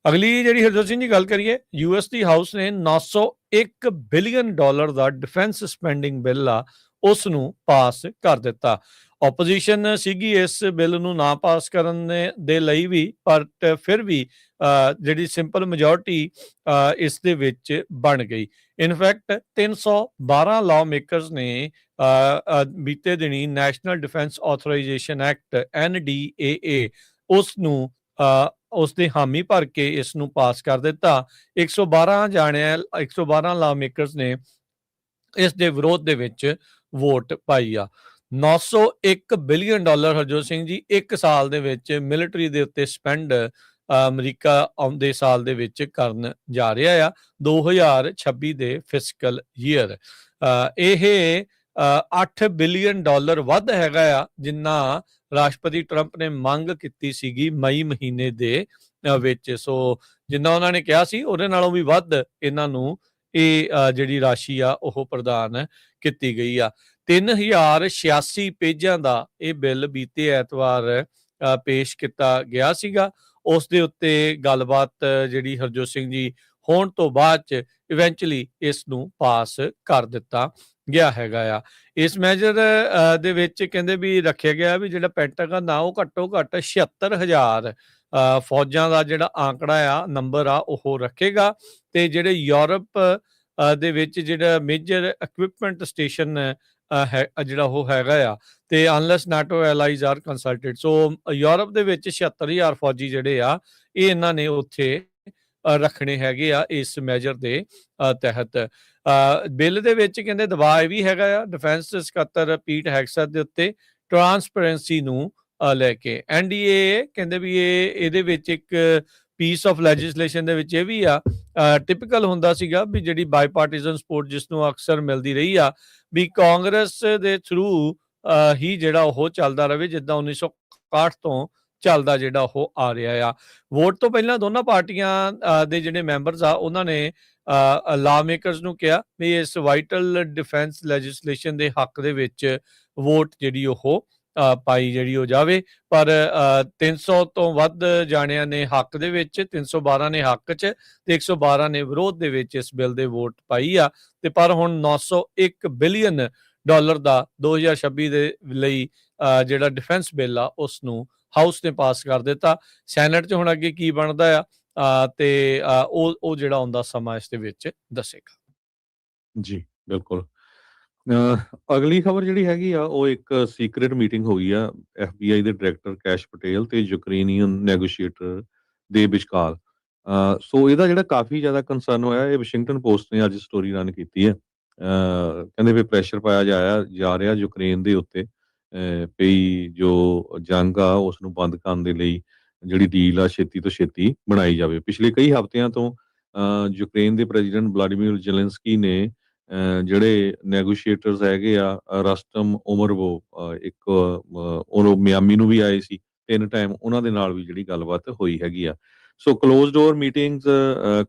ਅਗਲੀ ਜਿਹੜੀ ਹਰਜੋਤ ਸਿੰਘ ਜੀ ਗੱਲ ਕਰੀਏ, US ਦੀ ਹਾਊਸ ਨੇ $901 ਬਿਲੀਅਨ ਦਾ ਡਿਫੈਂਸ ਸਪੈਂਡਿੰਗ ਬਿੱਲ ਆ ਉਸ ਨੂੰ ਪਾਸ ਕਰ ਦਿੱਤਾ। ਆਪੋਜੀਸ਼ਨ ਸੀਗੀ ਇਸ ਬਿੱਲ ਨੂੰ ਨਾ ਪਾਸ ਕਰਨ ਦੇ ਲਈ ਵੀ, ਪਰ ਫਿਰ ਵੀ ਜਿਹੜੀ ਸਿੰਪਲ ਮੈਜੋਰਟੀ ਇਸ ਦੇ ਵਿੱਚ ਬਣ ਗਈ। ਇਨਫੈਕਟ 312 ਲਾਅ ਮੇਕਰਸ ਨੇ ਬੀਤੇ ਦਿਨੀ national defence authorisation act NDAA ਉਸ ਨੂੰ ਉਸ ਦੇ ਹਾਮੀ ਭਰ ਕੇ ਇਸ ਨੂੰ ਪਾਸ ਕਰ ਦਿੱਤਾ। 112 ਲਾਅ ਮੇਕਰਸ ਨੇ ਇਸ ਦੇ ਵਿਰੋਧ ਦੇ ਵਿੱਚ ਵੋਟ ਪਾਈ ਆ। $901 ਬਿਲੀਅਨ ਹਰਜੋਤ ਸਿੰਘ ਜੀ 1 ਸਾਲ ਦੇ ਵਿੱਚ ਮਿਲਟਰੀ ਦੇ ਉੱਤੇ ਸਪੈਂਡ ਅਮਰੀਕਾ ਆਉਂਦੇ ਸਾਲ ਦੇ ਵਿੱਚ ਕਰਨ ਜਾ ਰਿਹਾ ਆ 2026 ਦੇ ਫਿਸਕਲ ਈਅਰ। ਇਹ $8 ਬਿਲੀਅਨ ਵੱਧ ਹੈਗਾ ਆ ਜਿੰਨਾ ਰਾਸ਼ਟਰਪਤੀ ਟਰੰਪ ਨੇ ਮੰਗ ਕੀਤੀ ਸੀਗੀ ਮਈ ਮਹੀਨੇ ਦੇ ਵਿੱਚ। ਸੋ ਜਿੰਨਾ ਉਹਨਾਂ ਨੇ ਕਿਹਾ ਸੀ ਉਹਦੇ ਨਾਲੋਂ ਵੀ ਵੱਧ ਇਹਨਾਂ ਨੂੰ ਇਹ ਜਿਹੜੀ ਰਾਸ਼ੀ ਆ ਉਹ ਪ੍ਰਦਾਨ ਕੀਤੀ ਗਈ ਆ। 3086 ਪੇਜਾਂ ਦਾ ਇਹ ਬਿੱਲ ਬੀਤੇ ਐਤਵਾਰ ਪੇਸ਼ ਕੀਤਾ ਗਿਆ ਸੀਗਾ। ਉਸ ਦੇ ਉੱਤੇ ਗੱਲਬਾਤ ਜਿਹੜੀ ਹਰਜੋਤ ਸਿੰਘ ਜੀ ਹੋਣ ਤੋਂ ਬਾਅਦ ਚ ਇਵੈਂਚੁਅਲੀ ਇਸ ਨੂੰ ਪਾਸ ਕਰ ਦਿੱਤਾ ਗਿਆ ਹੈਗਾ ਆ। ਇਸ ਮੈਜਰ ਦੇ ਵਿੱਚ ਕਹਿੰਦੇ ਵੀ ਰੱਖਿਆ ਗਿਆ ਵੀ ਜਿਹੜਾ ਪੈਂਟਾਗਨ ਆ ਉਹ ਘੱਟੋ ਘੱਟ 76,000 ਫੌਜਾਂ ਦਾ ਜਿਹੜਾ ਆંકੜਾ ਆ, ਨੰਬਰ ਆ ਉਹ ਰੱਖੇਗਾ। ਤੇ ਜਿਹੜੇ ਯੂਰਪ ਦੇ ਵਿੱਚ ਜਿਹੜਾ ਮੇਜਰ ਇਕਵਿਪਮੈਂਟ ਸਟੇਸ਼ਨ ਹੈ ਜਿਹੜਾ ਉਹ ਹੈਗਾ ਆ, ਤੇ ਅਨਲੈਸ ਨਾਟੋ ਐਲਾਈਜ਼ ਆਰ ਕੰਸਲਟਡ। ਸੋ ਯੂਰਪ ਦੇ ਵਿੱਚ 76,000 ਫੌਜੀ ਜਿਹੜੇ ਆ ਇਹ ਇਹਨਾਂ ਨੇ ਉੱਥੇ ਰੱਖਣੇ ਹੈਗੇ ਆ ਇਸ ਮੈਜਰ ਦੇ ਤਹਿਤ। ਬਿੱਲ ਦੇ ਵਿੱਚ ਕਹਿੰਦੇ ਦਬਾਅ ਇਹ ਵੀ ਹੈਗਾ ਆ ਡਿਫੈਂਸ ਸਕੱਤਰ ਪੀਟ ਹੈਗਸਟ ਦੇ ਉੱਤੇ ਟਰਾਂਸਪੇਰੈਂਸੀ ਨੂੰ ਲੈ ਕੇ। NDAA ਕਹਿੰਦੇ ਵੀ ਇਹਦੇ ਵਿੱਚ ਇੱਕ ਪੀਸ ਆਫ ਲੈਜਿਸਲੇਸ਼ਨ ਦੇ ਵਿੱਚ ਇਹ ਵੀ ਆ, ਟਿਪੀਕਲ ਹੁੰਦਾ ਸੀਗਾ ਵੀ ਜਿਹੜੀ ਬਾਈਪਾਰਟੀਜ਼ਨ ਸਪੋਰਟ ਜਿਸ ਨੂੰ ਅਕਸਰ ਮਿਲਦੀ ਰਹੀ ਆ ਵੀ ਕਾਂਗਰਸ ਦੇ ਥਰੂ ਹੀ ਜਿਹੜਾ ਉਹ ਚੱਲਦਾ ਰਹੇ, ਜਿੱਦਾਂ 1961 ਤੋਂ ਚੱਲਦਾ ਜਿਹੜਾ ਉਹ ਆ ਰਿਹਾ ਆ। ਵੋਟ ਤੋਂ ਪਹਿਲਾਂ ਦੋਨਾਂ ਪਾਰਟੀਆਂ ਦੇ ਜਿਹੜੇ ਮੈਂਬਰਸ ਆ ਉਹਨਾਂ ਨੇ ਲਾ ਮੇਕਰਸ ਨੂੰ ਕਿਹਾ ਵੀ ਇਸ ਵਾਈਟਲ ਡਿਫੈਂਸ ਲੈਜਿਸਲੇਸ਼ਨ ਦੇ ਹੱਕ ਦੇ ਵਿੱਚ ਵੋਟ ਜਿਹੜੀ ਉਹ ਪਾਈ ਜਿਹੜੀ ਉਹ ਜਾਵੇ। ਪਰ 300 ਤੋਂ ਵੱਧ ਜਾਣਿਆਂ ਨੇ ਹੱਕ ਦੇ ਵਿੱਚ, 312 ਨੇ ਹੱਕ 'ਚ ਤੇ 112 ਨੇ ਵਿਰੋਧ ਦੇ ਵਿੱਚ ਇਸ ਬਿੱਲ ਦੇ ਵੋਟ ਪਾਈ ਆ। ਤੇ ਪਰ ਹੁਣ $901 ਬਿਲੀਅਨ ਦਾ 2026 ਦੇ ਲਈ ਜਿਹੜਾ ਡਿਫੈਂਸ ਬਿੱਲ ਆ ਉਸ ਨੂੰ ਹਾਊਸ ਨੇ ਪਾਸ ਕਰ ਦਿੱਤਾ। ਸੈਨੇਟ 'ਚ ਹੁਣ ਅੱਗੇ ਕੀ ਬਣਦਾ ਆ ਤੇ ਉਹ ਜਿਹੜਾ ਆਉਂਦਾ ਸਮਾਂ ਇਸ ਦੇ ਵਿੱਚ ਦੱਸੇਗਾ। ਜੀ ਬਿਲਕੁਲ। ਅਗਲੀ ਖਬਰ ਜਿਹੜੀ ਹੈਗੀ ਆ ਉਹ ਇੱਕ ਸੀਕ੍ਰੇਟ ਮੀਟਿੰਗ ਹੋ ਗਈ ਆ FBI ਦੇ ਡਾਇਰੈਕਟਰ ਕੈਸ਼ ਪਟੇਲ ਤੇ ਯੂਕਰੇਨੀਅਨ ਨੈਗੋਸ਼ੀਏਟਰ ਦੇ ਵਿਚਕਾਰ। ਸੋ ਇਹਦਾ ਜਿਹੜਾ ਕਾਫੀ ਜ਼ਿਆਦਾ ਕੰਸਰਨ ਹੋਇਆ, ਇਹ ਵਾਸ਼ਿੰਗਟਨ ਪੋਸਟ ਨੇ ਅੱਜ ਸਟੋਰੀ ਰਨ ਕੀਤੀ ਹੈ। ਕਹਿੰਦੇ ਵੀ ਪ੍ਰੈਸ਼ਰ ਪਾਇਆ ਜਾ ਰਿਹਾ ਯੂਕਰੇਨ ਦੇ ਉੱਤੇ ਪਈ ਜੋ ਜੰਗ ਆ ਉਸ ਨੂੰ ਬੰਦ ਕਰਨ ਦੇ ਲਈ ਜਿਹੜੀ ਡੀਲ ਆ ਛੇਤੀ ਤੋਂ ਛੇਤੀ ਬਣਾਈ ਜਾਵੇ। ਪਿਛਲੇ ਕਈ ਹਫ਼ਤਿਆਂ ਤੋਂ ਯੂਕਰੇਨ ਦੇ ਪ੍ਰੈਜ਼ੀਡੈਂਟ ਵਲਾਡੀਮੀਰ ਜ਼ੈਲੈਂਸਕੀ ਨੇ ਜਿਹੜੇ ਨੈਗੋਸ਼ੀਏਟਰਸ ਹੈਗੇ ਆ ਰਸਟਮ ਉਮਰਵੋ ਇੱਕ ਉਹ ਮਿਆਮੀ ਨੂੰ ਵੀ ਆਏ ਸੀ 3 ਟਾਈਮ ਉਹਨਾਂ ਦੇ ਨਾਲ ਵੀ ਜਿਹੜੀ ਗੱਲਬਾਤ ਹੋਈ ਹੈਗੀ ਆ। ਸੋ ਕਲੋਜ਼ ਡੋਰ ਮੀਟਿੰਗਸ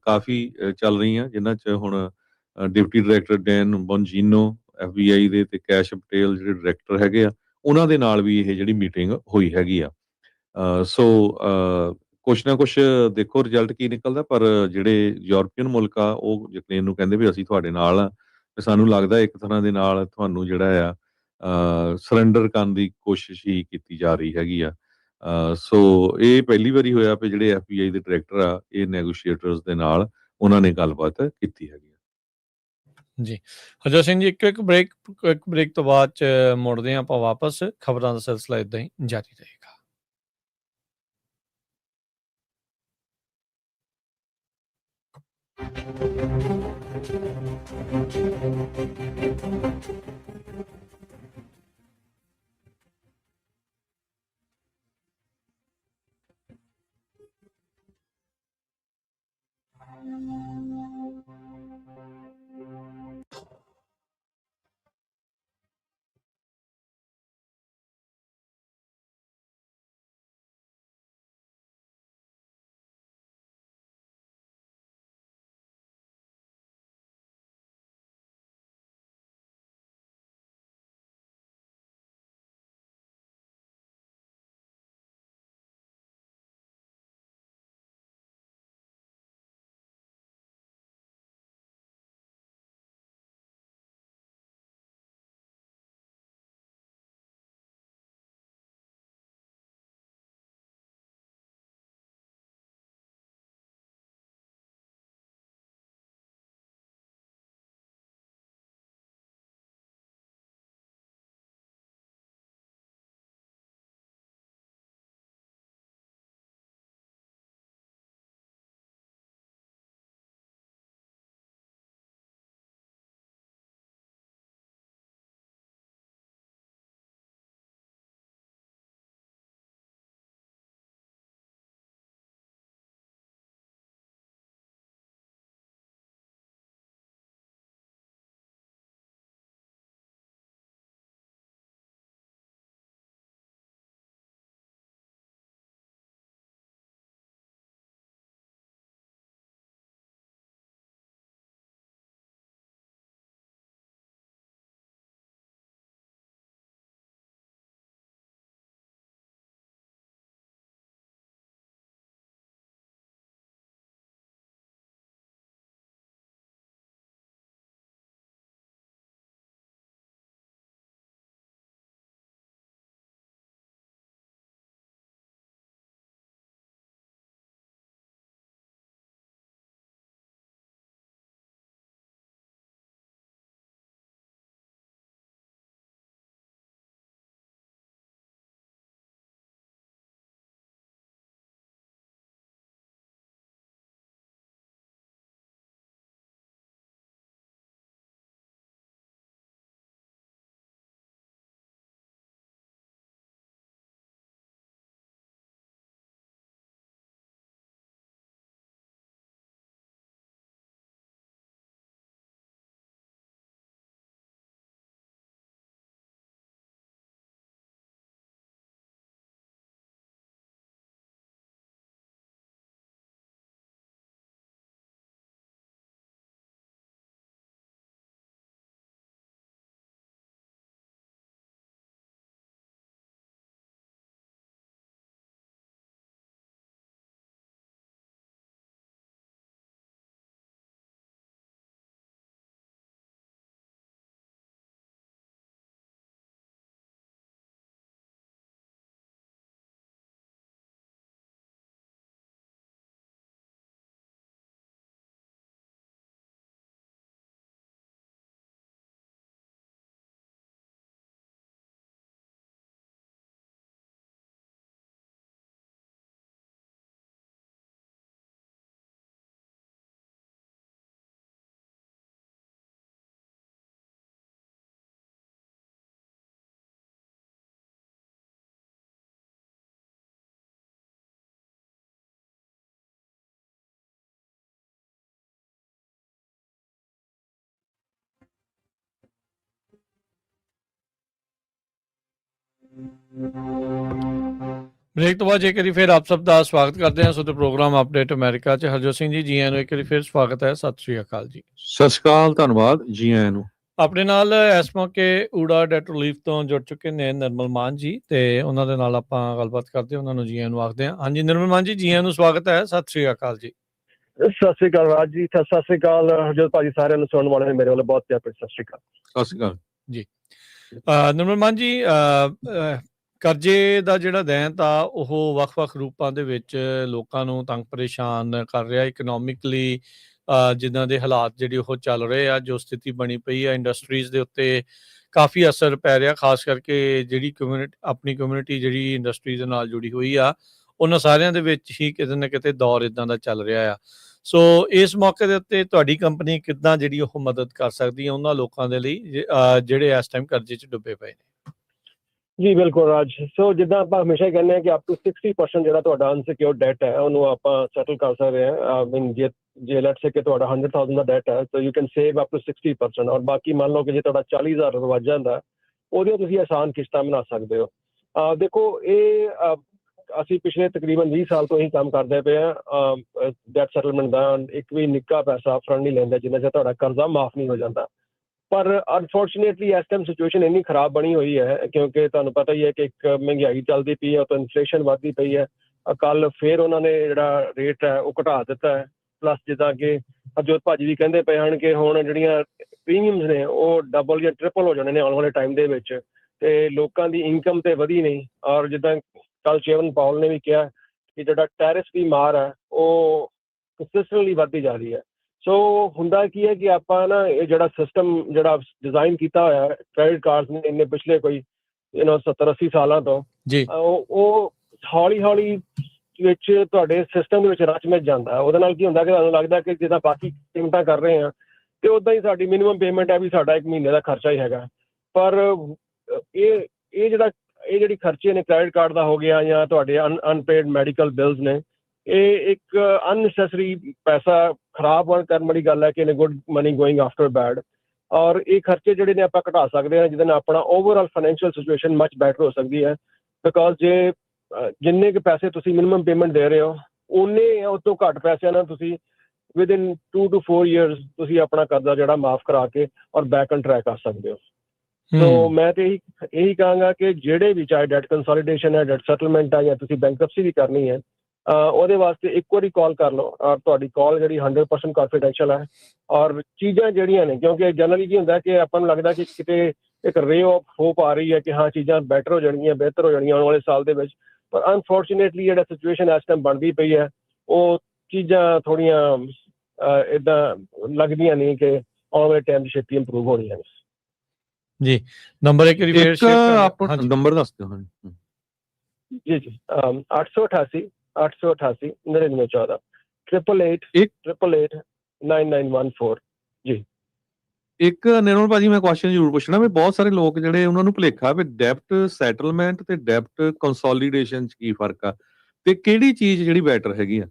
ਕਾਫੀ ਚੱਲ ਰਹੀਆਂ ਜਿਨ੍ਹਾਂ 'ਚ ਹੁਣ ਡਿਪਟੀ ਡਾਇਰੈਕਟਰ ਡੈਨ ਬੋਨਜੀਨੋ FBI ਦੇ ਤੇ ਕੈਸ਼ ਪਟੇਲ ਜਿਹੜੇ ਡਾਇਰੈਕਟਰ ਹੈਗੇ ਆ ਉਹਨਾਂ ਦੇ ਨਾਲ ਵੀ ਇਹ ਜਿਹੜੀ ਮੀਟਿੰਗ ਹੋਈ ਹੈਗੀ ਆ। ਸੋ ਕੁਛ ਨਾ ਕੁਛ ਦੇਖੋ ਰਿਜ਼ਲਟ ਕੀ ਨਿਕਲਦਾ ਪਰ ਜਿਹੜੇ ਯੂਰਪੀਅਨ ਮੁਲਕ ਆ ਉਹ ਯੂਕਰੇਨ ਨੂੰ ਕਹਿੰਦੇ ਵੀ ਅਸੀਂ ਤੁਹਾਡੇ ਨਾਲ ਆ ਤੇ ਸਾਨੂੰ ਲੱਗਦਾ ਇੱਕ ਤਰ੍ਹਾਂ ਦੇ ਨਾਲ ਤੁਹਾਨੂੰ ਜਿਹੜਾ ਆ ਸਰੈਂਡਰ ਕਰਨ ਦੀ ਕੋਸ਼ਿਸ਼ ਹੀ ਕੀਤੀ ਜਾ ਰਹੀ ਹੈਗੀ ਆ। ਸੋ ਇਹ ਪਹਿਲੀ ਵਾਰੀ ਹੋਇਆ ਵੀ ਜਿਹੜੇ FBI ਦੇ ਡਾਇਰੈਕਟਰ ਆ ਇਹ ਨੈਗੋਸ਼ੀਏਟਰਸ ਦੇ ਨਾਲ ਉਹਨਾਂ ਨੇ ਗੱਲਬਾਤ ਕੀਤੀ ਹੈਗੀ ਆ। ਜੀ। ਹਰਜੋਤ ਸਿੰਘ ਜੀ ਇੱਕ ਬ੍ਰੇਕ ਤੋਂ ਬਾਅਦ 'ਚ ਮੁੜਦੇ ਹਾਂ ਆਪਾਂ ਵਾਪਸ। ਖਬਰਾਂ ਦਾ ਸਿਲਸਿਲਾ ਏਦਾਂ ਹੀ ਜਾਰੀ ਰਹੇਗਾ। ਬ੍ਰੇਕ ਤੋਂ ਬਾਅਦ ਜੇਕਰ ਫਿਰ ਆਪ ਸਭ ਦਾ ਸਵਾਗਤ ਕਰਦੇ ਹਾਂ ਸੋ ਤੇ ਪ੍ਰੋਗਰਾਮ ਅਪਡੇਟ ਅਮਰੀਕਾ 'ਚ ਹਰਜੋਤ ਸਿੰਘ ਜੀ ਆਇਆਂ ਨੂੰ ਇੱਕ ਵਾਰੀ ਫਿਰ ਸਵਾਗਤ ਹੈ। ਸਤਿ ਸ਼੍ਰੀ ਅਕਾਲ ਜੀ। ਸਤਿ ਸ਼੍ਰੀ ਅਕਾਲ, ਧੰਨਵਾਦ ਜੀ ਆਇਆਂ ਨੂੰ। ਆਪਣੇ ਨਾਲ ਇਸ ਮੌਕੇ ਊੜਾ ਡੈਟ ਰਿਲੀਫ ਤੋਂ ਜੁੜ ਚੁੱਕੇ ਨੇ ਨਿਰਮਲ ਮਾਨ ਜੀ ਤੇ ਉਹਨਾਂ ਦੇ ਨਾਲ ਆਪਾਂ ਗੱਲਬਾਤ ਕਰਦੇ ਉਹਨਾਂ ਨੂੰ ਜੀ ਆਇਆਂ ਨੂੰ ਆਖਦੇ ਹਾਂ। ਹਾਂਜੀ ਨਿਰਮਲ ਮਾਨ ਜੀ, ਜੀ ਆਇਆਂ ਨੂੰ ਸਵਾਗਤ ਹੈ। ਸਤਿ ਸ਼੍ਰੀ ਅਕਾਲ ਜੀ। ਸਤਿ ਸ਼੍ਰੀ ਅਕਾਲ ਰਾਜ ਜੀ, ਸਤਿ ਸ਼੍ਰੀ ਅਕਾਲ ਹਰਜੋਤ ਭਾਜੀ, ਸਾਰਿਆਂ ਨੂੰ ਸੁਣਨ ਵਾਲੇ ਨੇ ਮੇਰੇ ਵੱਲੋਂ ਬਹੁਤ ਪਿਆਰ ਭਰੀ ਸਤਿ ਸ਼੍ਰੀ ਅਕਾਲ। ਸਤਿ ਸ਼੍ਰੀ ਅਕਾਲ ਜੀ। ਨਿਰਮਲ ਮਾਨ ਜੀ, ਕਰਜ਼ੇ ਦਾ ਜਿਹੜਾ ਦੈਂਤ ਆ ਉਹ ਵੱਖ-ਵੱਖ ਰੂਪਾਂ ਦੇ ਵਿੱਚ ਲੋਕਾਂ ਨੂੰ ਤੰਗ ਪਰੇਸ਼ਾਨ ਕਰ ਰਿਹਾ। ਇਕਨੋਮਿਕਲੀ ਜਿੱਦਾਂ ਦੇ ਹਾਲਾਤ ਜਿਹੜੇ ਉਹ ਚੱਲ ਰਹੇ ਆ, ਜੋ ਸਥਿਤੀ ਬਣੀ ਪਈ ਆ, ਇੰਡਸਟਰੀਜ਼ ਦੇ ਉੱਤੇ ਕਾਫੀ ਅਸਰ ਪੈ ਰਿਹਾ, ਖਾਸ ਕਰਕੇ ਜਿਹੜੀ ਆਪਣੀ ਕਮਿਊਨਿਟੀ ਜਿਹੜੀ ਇੰਡਸਟਰੀ ਦੇ ਨਾਲ ਜੁੜੀ ਹੋਈ ਆ, ਉਹਨਾਂ ਸਾਰਿਆਂ ਦੇ ਵਿੱਚ ਹੀ ਕਿਤੇ ਨਾ ਕਿਤੇ ਦੌਰ ਇਦਾਂ ਦਾ ਚੱਲ ਰਿਹਾ ਆ। ਸੋ ਇਸ ਮੌਕੇ ਦੇ ਉੱਤੇ ਤੁਹਾਡੀ ਕੰਪਨੀ ਕਿੱਦਾਂ ਜਿਹੜੀ ਉਹ ਮਦਦ ਕਰ ਸਕਦੀ ਹੈ ਉਹਨਾਂ ਲੋਕਾਂ ਦੇ ਲਈ ਜਿਹੜੇ ਇਸ ਟਾਈਮ ਕਰਜ਼ੇ 'ਚ ਡੁੱਬੇ ਪਏ ਨੇ? ਜੀ ਬਿਲਕੁਲ ਰਾਜ। ਸੋ ਜਿੱਦਾਂ ਆਪਾਂ ਹਮੇਸ਼ਾ ਹੀ ਕਹਿੰਦੇ ਹਾਂ ਕਿ ਅਪ ਟੂ 60% ਜਿਹੜਾ ਤੁਹਾਡਾ ਅਨਸਿਕਿਉਰਡ ਡੈਟ ਹੈ ਉਹਨੂੰ ਆਪਾਂ ਸੈਟਲ ਕਰ ਸਕਦੇ ਹਾਂ। ਮੀਨ ਜੇ ਲੈਟਸ ਸੇ ਕਿ ਤੁਹਾਡਾ 100,000 ਦਾ ਡੈਟ ਹੈ ਤਾਂ you can save up to 60%। ਔਰ ਬਾਕੀ ਮੰਨ ਲਓ ਕਿ ਜੇ ਤੁਹਾਡਾ 40,000 ਵੱਜ ਜਾਂਦਾ ਉਹਦੀਆਂ ਤੁਸੀਂ ਆਸਾਨ ਕਿਸ਼ਤਾਂ ਬਣਾ ਸਕਦੇ ਹੋ। ਦੇਖੋ ਇਹ ਅਸੀਂ ਪਿਛਲੇ ਤਕਰੀਬਨ 20 ਸਾਲ ਤੋਂ ਹੀ ਕੰਮ ਕਰਦੇ ਪਏ ਹਾਂ। ਡੈਟ ਸੈਟਲਮੈਂਟ ਦਾ ਇੱਕ ਵੀ ਨਿੱਕਾ ਪੈਸਾ ਅਪਫਰੰਟ ਨਹੀਂ ਲੈਂਦਾ ਜਿੰਨਾ ਚਿਰ ਤੁਹਾਡਾ ਕਰਜ਼ਾ ਮਾਫ ਨਹੀਂ ਹੋ ਜਾਂਦਾ। ਪਰ ਅਨਫੋਰਚੂਨੇਟਲੀ ਇਸ ਟਾਈਮ ਸਿਚੁਏਸ਼ਨ ਇੰਨੀ ਖਰਾਬ ਬਣੀ ਹੋਈ ਹੈ ਕਿਉਂਕਿ ਤੁਹਾਨੂੰ ਪਤਾ ਹੀ ਹੈ ਕਿ ਇੱਕ ਮਹਿੰਗਾਈ ਚੱਲਦੀ ਪਈ ਹੈ, ਤਾਂ ਇਨਫਲੇਸ਼ਨ ਵੱਧਦੀ ਪਈ ਹੈ। ਕੱਲ ਫਿਰ ਉਹਨਾਂ ਨੇ ਜਿਹੜਾ ਰੇਟ ਹੈ ਉਹ ਘਟਾ ਦਿੱਤਾ ਹੈ। ਪਲੱਸ ਜਿੱਦਾਂ ਕਿ ਹਰਜੋਤ ਭਾਜੀ ਵੀ ਕਹਿੰਦੇ ਪਏ ਹਨ ਕਿ ਹੁਣ ਜਿਹੜੀਆਂ ਪ੍ਰੀਮੀਅਮਸ ਨੇ ਉਹ ਡਬਲ ਜਾਂ ਟ੍ਰਿਪਲ ਹੋ ਜਾਣੇ ਨੇ ਆਉਣ ਵਾਲੇ ਟਾਈਮ ਦੇ ਵਿੱਚ, ਤੇ ਲੋਕਾਂ ਦੀ ਇਨਕਮ ਤੇ ਵਧੀ ਨਹੀਂ। ਔਰ ਜਿੱਦਾਂ ਕੱਲ ਚੇਅਰਮੈਨ ਪਾਉਲ ਨੇ ਵੀ ਕਿਹਾ ਕਿ ਜਿਹੜਾ ਟੈਰਿਸ ਦੀ ਮਾਰ ਹੈ ਉਹ ਕੰਸਿਸਟੈਂਟਲੀ ਵੱਧਦੀ ਜਾ ਰਹੀ ਹੈ। ਸੋ ਹੁੰਦਾ ਕੀ ਹੈ ਕਿ ਆਪਾਂ ਨਾ ਇਹ ਜਿਹੜਾ ਸਿਸਟਮ ਜਿਹੜਾ ਡਿਜ਼ਾਈਨ ਕੀਤਾ ਹੋਇਆ ਕ੍ਰੈਡਿਟ ਕਾਰਡਸ ਨੇ ਇੰਨੇ ਪਿਛਲੇ ਕੋਈ 70-80 ਸਾਲਾਂ ਤੋਂ ਜੀ, ਉਹ ਹੌਲੀ ਹੌਲੀ ਵਿੱਚ ਤੁਹਾਡੇ ਸਿਸਟਮ ਦੇ ਵਿੱਚ ਰਚ ਮਿਚ ਜਾਂਦਾ। ਉਹਦੇ ਨਾਲ ਕੀ ਹੁੰਦਾ ਕਿ ਤੁਹਾਨੂੰ ਲੱਗਦਾ ਕਿ ਜਿੱਦਾਂ ਬਾਕੀ ਪੇਮੈਂਟਾਂ ਕਰ ਰਹੇ ਹਾਂ ਤੇ ਉੱਦਾਂ ਹੀ ਸਾਡੀ ਮਿਨੀਮਮ ਪੇਮੈਂਟ ਹੈ ਵੀ ਸਾਡਾ ਇੱਕ ਮਹੀਨੇ ਦਾ ਖਰਚਾ ਹੀ ਹੈਗਾ। ਪਰ ਇਹ ਜਿਹੜੀ ਖਰਚੇ ਨੇ ਕ੍ਰੈਡਿਟ ਕਾਰਡ ਦਾ ਹੋ ਗਿਆ ਜਾਂ ਤੁਹਾਡੇ ਅਨਪੇਡ ਮੈਡੀਕਲ ਬਿਲਸ ਨੇ, ਇਹ ਇੱਕ ਅਨਨੈਸੈਸਰੀ ਪੈਸਾ ਖਰਾਬ ਕਰਨ ਵਾਲੀ ਗੱਲ ਹੈ ਕਿ in good money going after bad. ਔਰ ਇਹ ਖਰਚੇ ਜਿਹੜੇ ਨੇ ਆਪਾਂ ਘਟਾ ਸਕਦੇ ਹਾਂ ਜਿਹਦੇ ਨਾਲ ਆਪਣਾ overall financial situation much better ਹੋ ਸਕਦੀ ਹੈ। ਬਿਕੋਜ਼ ਜੇ ਜਿੰਨੇ ਕੁ ਪੈਸੇ ਤੁਸੀਂ ਮਿਨੀਮਮ ਪੇਮੈਂਟ ਦੇ ਰਹੇ ਹੋ ਉਨੇ ਉਸ ਤੋਂ ਘੱਟ ਪੈਸਿਆਂ ਨਾਲ ਤੁਸੀਂ ਵਿਦਿਨ 2 to 4 years ਤੁਸੀਂ ਆਪਣਾ ਕਰਜ਼ਾ ਜਿਹੜਾ ਮਾਫ ਕਰਾ ਕੇ ਔਰ ਬੈਕ ਔਨ ਟਰੈਕ ਕਰ ਸਕਦੇ ਹੋ। ਸੋ ਮੈਂ ਤੇ ਇਹੀ ਕਹਾਂਗਾ ਕਿ ਜਿਹੜੇ ਵੀ ਚਾਹੇ ਡੈਟ ਕੰਸੋਲੀਡੇਸ਼ਨ ਹੈ, ਡੈਟ ਸੈਟਲਮੈਂਟ ਹੈ ਜਾਂ ਤੁਸੀਂ ਬੈਂਕਰਪਸੀ ਵੀ ਕਰਨੀ ਹੈ, ਉਹਦੇ ਵਾਸਤੇ ਇੱਕ ਵਾਰੀ ਕਾਲ ਕਰ ਲਓ। ਔਰ ਤੁਹਾਡੀ ਕਾਲ ਜਿਹੜੀ 100% ਕੌਨਫੀਡੈਂਸ਼ੀਅਲ ਹੈ। ਔਰ ਚੀਜ਼ਾਂ ਜਿਹੜੀਆਂ ਨੇ, ਕਿਉਂਕਿ ਜਨਰਲੀ ਕੀ ਹੁੰਦਾ ਕਿ ਆਪਾਂ ਨੂੰ ਲੱਗਦਾ ਕਿ ਕਿਤੇ ਇੱਕ ਰੇ ਆਫ ਹੋਪ ਆ ਰਹੀ ਹੈ ਕਿ ਹਾਂ ਚੀਜ਼ਾਂ ਬੈਟਰ ਹੋ ਜਾਣਗੀਆਂ, ਬਿਹਤਰ ਹੋ ਜਾਣਗੀਆਂ ਆਉਣ ਵਾਲੇ ਸਾਲ ਦੇ ਵਿੱਚ। ਪਰ ਅਨਫੋਰਚੂਨੇਟਲੀ ਜਿਹੜਾ ਸਿਚੁਏਸ਼ਨ ਇਸ ਟਾਈਮ ਬਣਦੀ ਪਈ ਹੈ ਉਹ ਚੀਜ਼ਾਂ ਥੋੜ੍ਹੀਆਂ ਇੱਦਾਂ ਲੱਗਦੀਆਂ ਨਹੀਂ ਕਿ ਆਉਣ ਵਾਲੇ ਟਾਈਮ 'ਚ ਛੇਤੀ ਇੰਪਰੂਵ ਹੋਣੀਆਂ ਨੇ। ਜੀ, ਨੰਬਰ ਇੱਕ ਨੰਬਰ ਦੱਸ ਦਿਓ। ਜੀ 888 888 9914 888 9914। ਜੀ ਇੱਕ ਨਿਰਮਲ ਭਾਜੀ ਮੈਂ ਕੁਐਸਚਨ ਜ਼ਰੂਰ ਪੁੱਛਣਾ ਵੀ ਬਹੁਤ ਸਾਰੇ ਲੋਕ ਜਿਹੜੇ ਉਹਨਾਂ ਨੂੰ ਭੁਲੇਖਾ ਵੀ ਡੈਪਟ ਸੈਟਲਮੈਂਟ ਤੇ ਡੈਪਟ ਕੰਸੋਲੀਡੇਸ਼ਨ 'ਚ ਕੀ ਫਰਕ ਆ ਤੇ ਕਿਹੜੀ ਚੀਜ਼ ਜਿਹੜੀ ਬੈਟਰ ਹੈਗੀ ਆ?